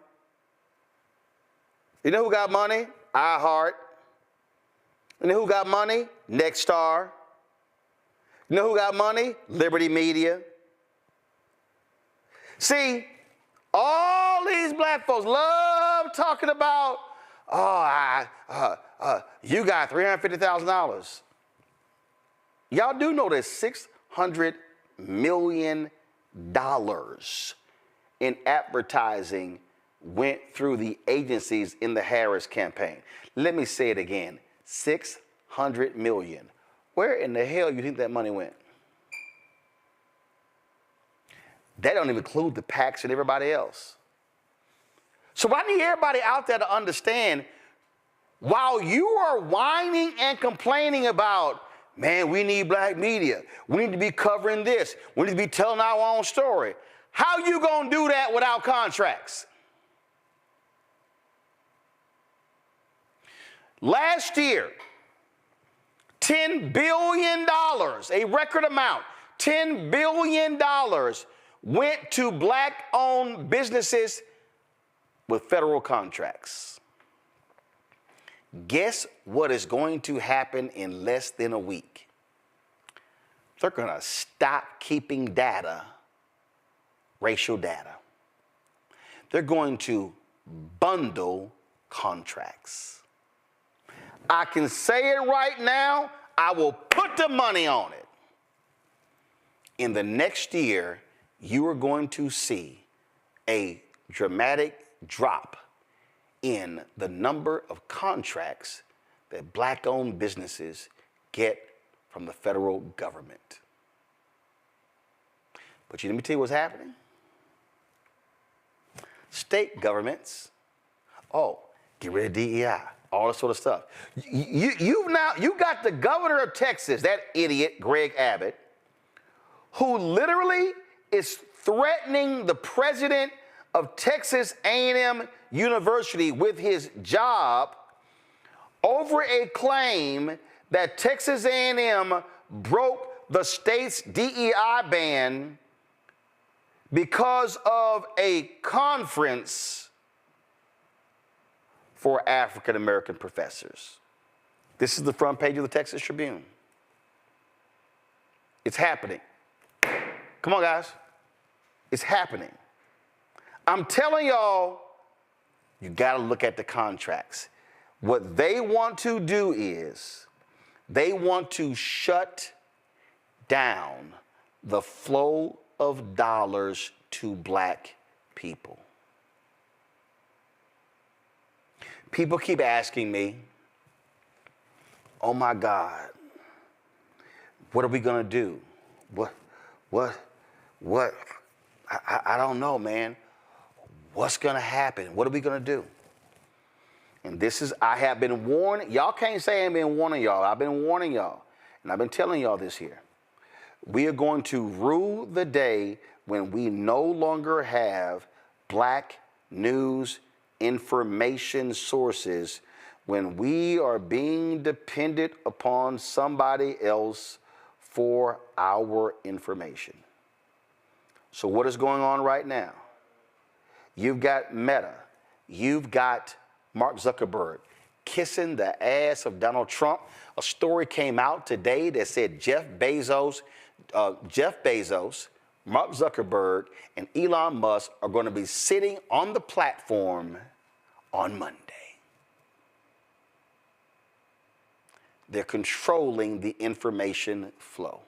You know who got money? iHeart. You know who got money? Nexstar. You know who got money? Liberty Media. See, all these black folks love talking about, you got $350,000. Y'all do know that $600 million in advertising went through the agencies in the Harris campaign. Let me say it again, $600 million. Where in the hell do you think that money went? That don't even include the PACs and everybody else. So I need everybody out there to understand, while you are whining and complaining about, man, we need black media, we need to be covering this, we need to be telling our own story, how you gonna do that without contracts? Last year, $10 billion, a record amount, $10 billion went to black-owned businesses with federal contracts. Guess what is going to happen in less than a week? They're going to stop keeping data, racial data. They're going to bundle contracts. I can say it right now, I will put the money on it. In the next year, you are going to see a dramatic drop in the number of contracts that black-owned businesses get from the federal government. But let me tell you what's happening. State governments, get rid of DEI, all this sort of stuff. You got the governor of Texas, that idiot, Greg Abbott, who literally is threatening the president of Texas A&M University with his job over a claim that Texas A&M broke the state's DEI ban because of a conference for African American professors. This is the front page of the Texas Tribune. It's happening. Come on, guys. It's happening. I'm telling y'all, you got to look at the contracts. What they want to do is they want to shut down the flow of dollars to black people. People keep asking me, oh my God, what are we going to do? What? I don't know, man. What's going to happen? What are we going to do? And this is, I have been warning. Y'all can't say I ain't been warning y'all. I've been warning y'all. And I've been telling y'all this here. We are going to rue the day when we no longer have black news information sources, when we are being dependent upon somebody else for our information. So what is going on right now? You've got Meta. You've got Mark Zuckerberg kissing the ass of Donald Trump. A story came out today that said Jeff Bezos, Mark Zuckerberg, and Elon Musk are going to be sitting on the platform on Monday. They're controlling the information flow.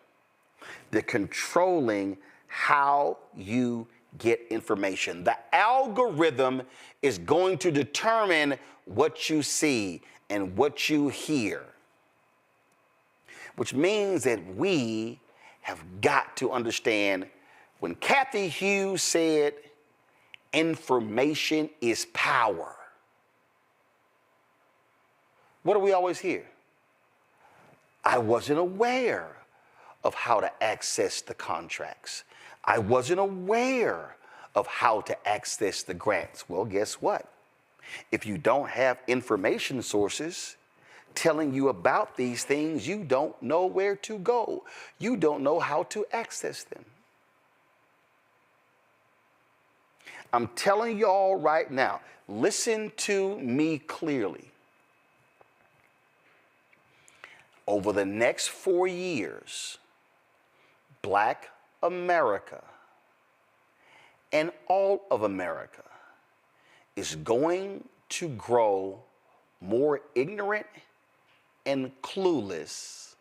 They're controlling how you get information. The algorithm is going to determine what you see and what you hear, which means that we have got to understand when Kathy Hughes said, information is power. What do we always hear? I wasn't aware of how to access the contracts. I wasn't aware of how to access the grants. Well, guess what? If you don't have information sources telling you about these things, you don't know where to go. You don't know how to access them. I'm telling y'all right now, listen to me clearly. Over the next 4 years, Black America and all of America is going to grow more ignorant and clueless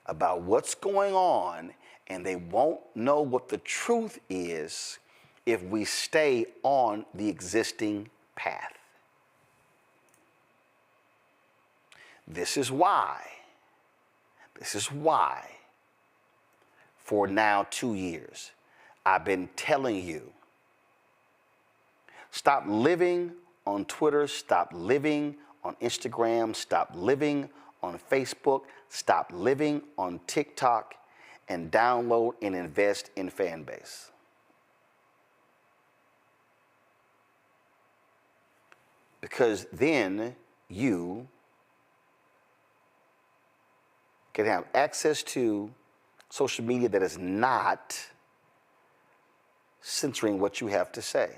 about what's going on, and they won't know what the truth is if we stay on the existing path. This is why for now 2 years, I've been telling you, stop living on Twitter, stop living on Instagram, stop living on Facebook, stop living on TikTok, and download and invest in Fanbase. Because then you can have access to social media that is not censoring what you have to say.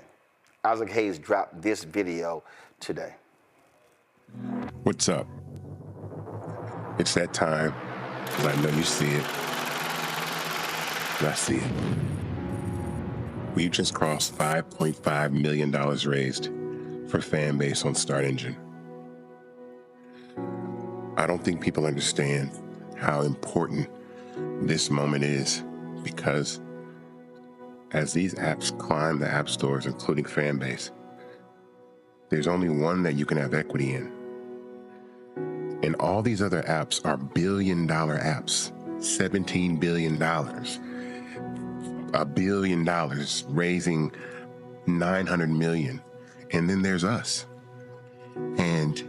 Isaac Hayes dropped this video today. What's up? It's that time, and I know you see it, and I see it. We've just crossed $5.5 million raised for Fanbase on Start Engine. I don't think people understand how important this moment is, because as these apps climb the app stores, including Fanbase, there's only one that you can have equity in. And all these other apps are billion-dollar apps, $17 billion, $1 billion, raising $900 million. And then there's us. And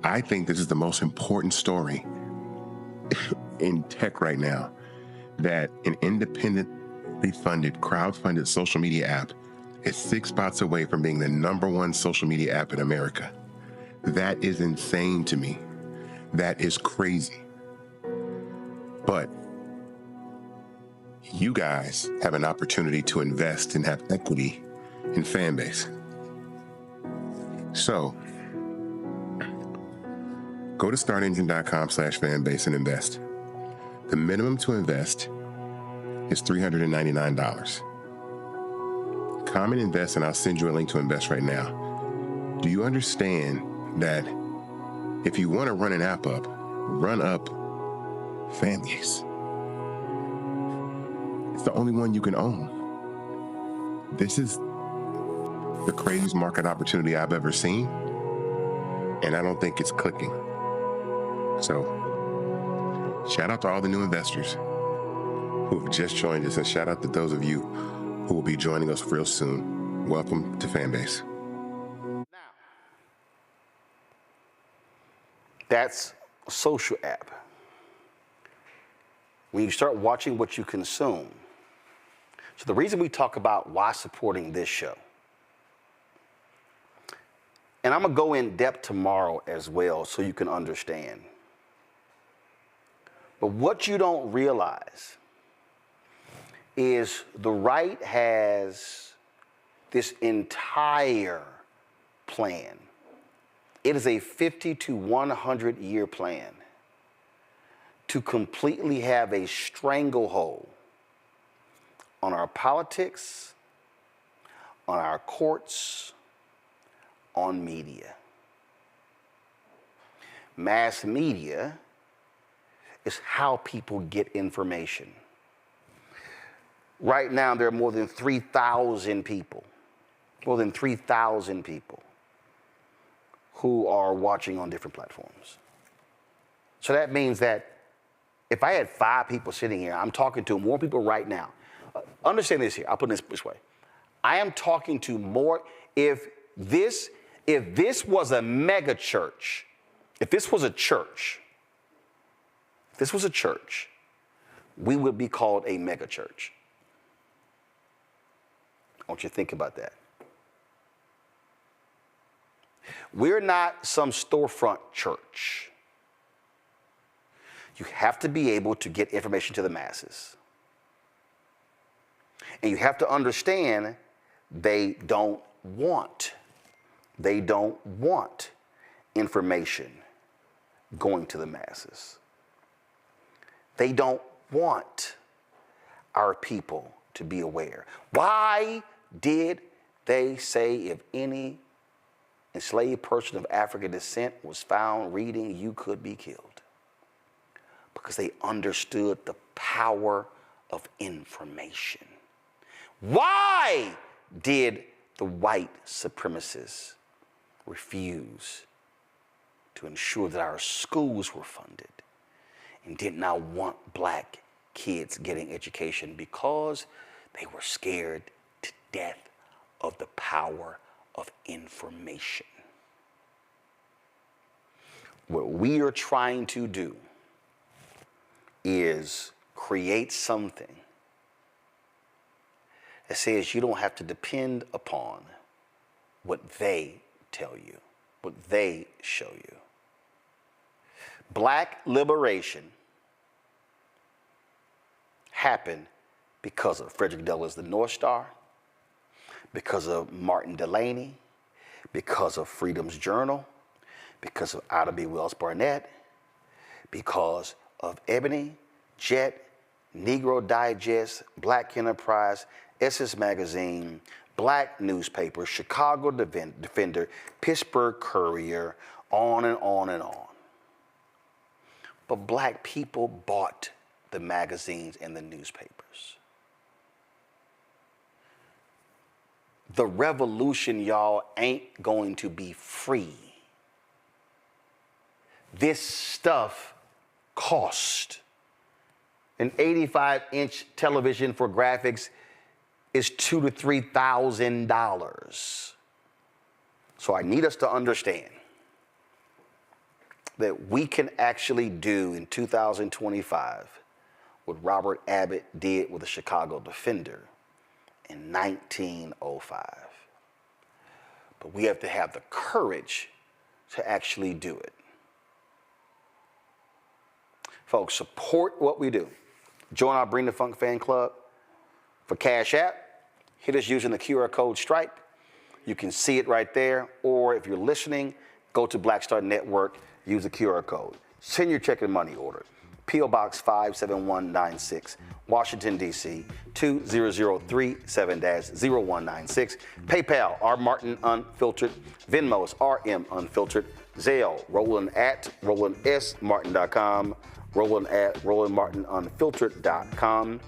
I think this is the most important story in tech right now, that an independently funded, crowd-funded social media app is 6 spots away from being the #1 social media app in America. That is insane to me. That is crazy. But you guys have an opportunity to invest and have equity in Fanbase. So go to startengine.com/fanbase and invest. The minimum to invest is $399. Come and invest, and I'll send you a link to invest right now. Do you understand that if you want to run an app up, run up Fanbase? It's the only one you can own. This is the craziest market opportunity I've ever seen, and I don't think it's clicking. So, shout out to all the new investors who have just joined us, and shout out to those of you who will be joining us real soon. Welcome to Fanbase. That's a social app. When you start watching what you consume. So the reason we talk about why supporting this show, and I'm going to go in depth tomorrow as well so you can understand. But what you don't realize is the right has this entire plan. It is a 50 to 100 year plan to completely have a stranglehold on our politics, on our courts, on media. mass media is how people get information. Right now, there are more than 3,000 people, who are watching on different platforms. So that means that if I had 5 people sitting here, I'm talking to more people right now. Understand this here, I'll put it this way. I am talking to more, if this was a mega church, if this was a church, we would be called a mega church. I want you to think about that. We're not some storefront church. You have to be able to get information to the masses. And you have to understand they don't want information going to the masses. They don't want our people to be aware. Why did they say if any enslaved person of African descent was found reading, you could be killed? Because they understood the power of information. Why did the white supremacists refuse to ensure that our schools were funded and did not want black kids getting education? Because they were scared to death of the power of information. What we are trying to do is create something that says you don't have to depend upon what they tell you, what they show you. Black liberation happened because of Frederick Douglass, the North Star, because of Martin Delany, because of Freedom's Journal, because of Ida B. Wells Barnett, because of Ebony, Jet, Negro Digest, Black Enterprise, Essence Magazine, Black Newspaper, Chicago Defender, Pittsburgh Courier, on and on and on. But black people bought the magazines and the newspapers. The revolution, y'all, ain't going to be free. This stuff cost. An 85-inch television for graphics is $2,000 to $3,000. So I need us to understand that we can actually do in 2025 what Robert Abbott did with the Chicago Defender in 1905. But we have to have the courage to actually do it. Folks, support what we do. Join our Bring the Funk fan club. For Cash App, hit us using the QR code Stripe. You can see it right there. Or if you're listening, go to Black Star Network, use the QR code. Send your check and money order. P.O. Box 57196, Washington, D.C. 20037-0196. PayPal, R. Martin Unfiltered. Venmos, RM Unfiltered. Zelle, Roland at RolandSMartin.com. Roland at RolandMartinUnfiltered.com.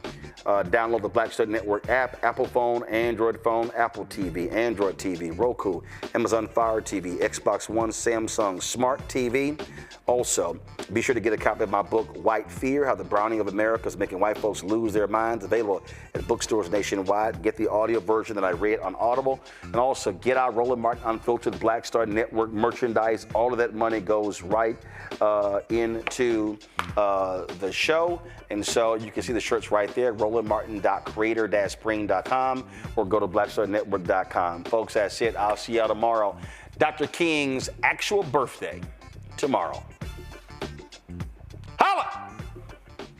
Download the Black Star Network app, Apple phone, Android phone, Apple TV, Android TV, Roku, Amazon Fire TV, Xbox One, Samsung Smart TV. Also, be sure to get a copy of my book, White Fear, How the Browning of America is Making White Folks Lose Their Minds, available at bookstores nationwide. Get the audio version that I read on Audible. And also get our Roland Martin Unfiltered Black Star Network merchandise. All of that money goes right into the show. And so you can see the shirts right there, rolandmartin.creator-spring.com, or go to blackstarnetwork.com. Folks, that's it. I'll see y'all tomorrow. Dr. King's actual birthday tomorrow. Holla!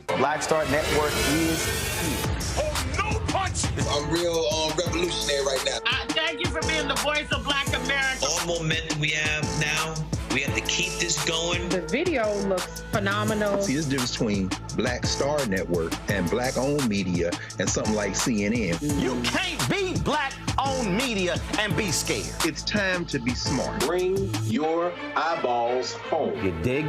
Black Star Network is here. Oh, no punch! I'm real revolutionary right now. Thank you for being the voice of Black America. All momentum we have now, we have to keep this going. The video looks phenomenal. See, there's a difference between Black Star Network and black-owned media and something like CNN. You can't be black-owned media media and be scared. It's time to be smart. Bring your eyeballs home. You dig?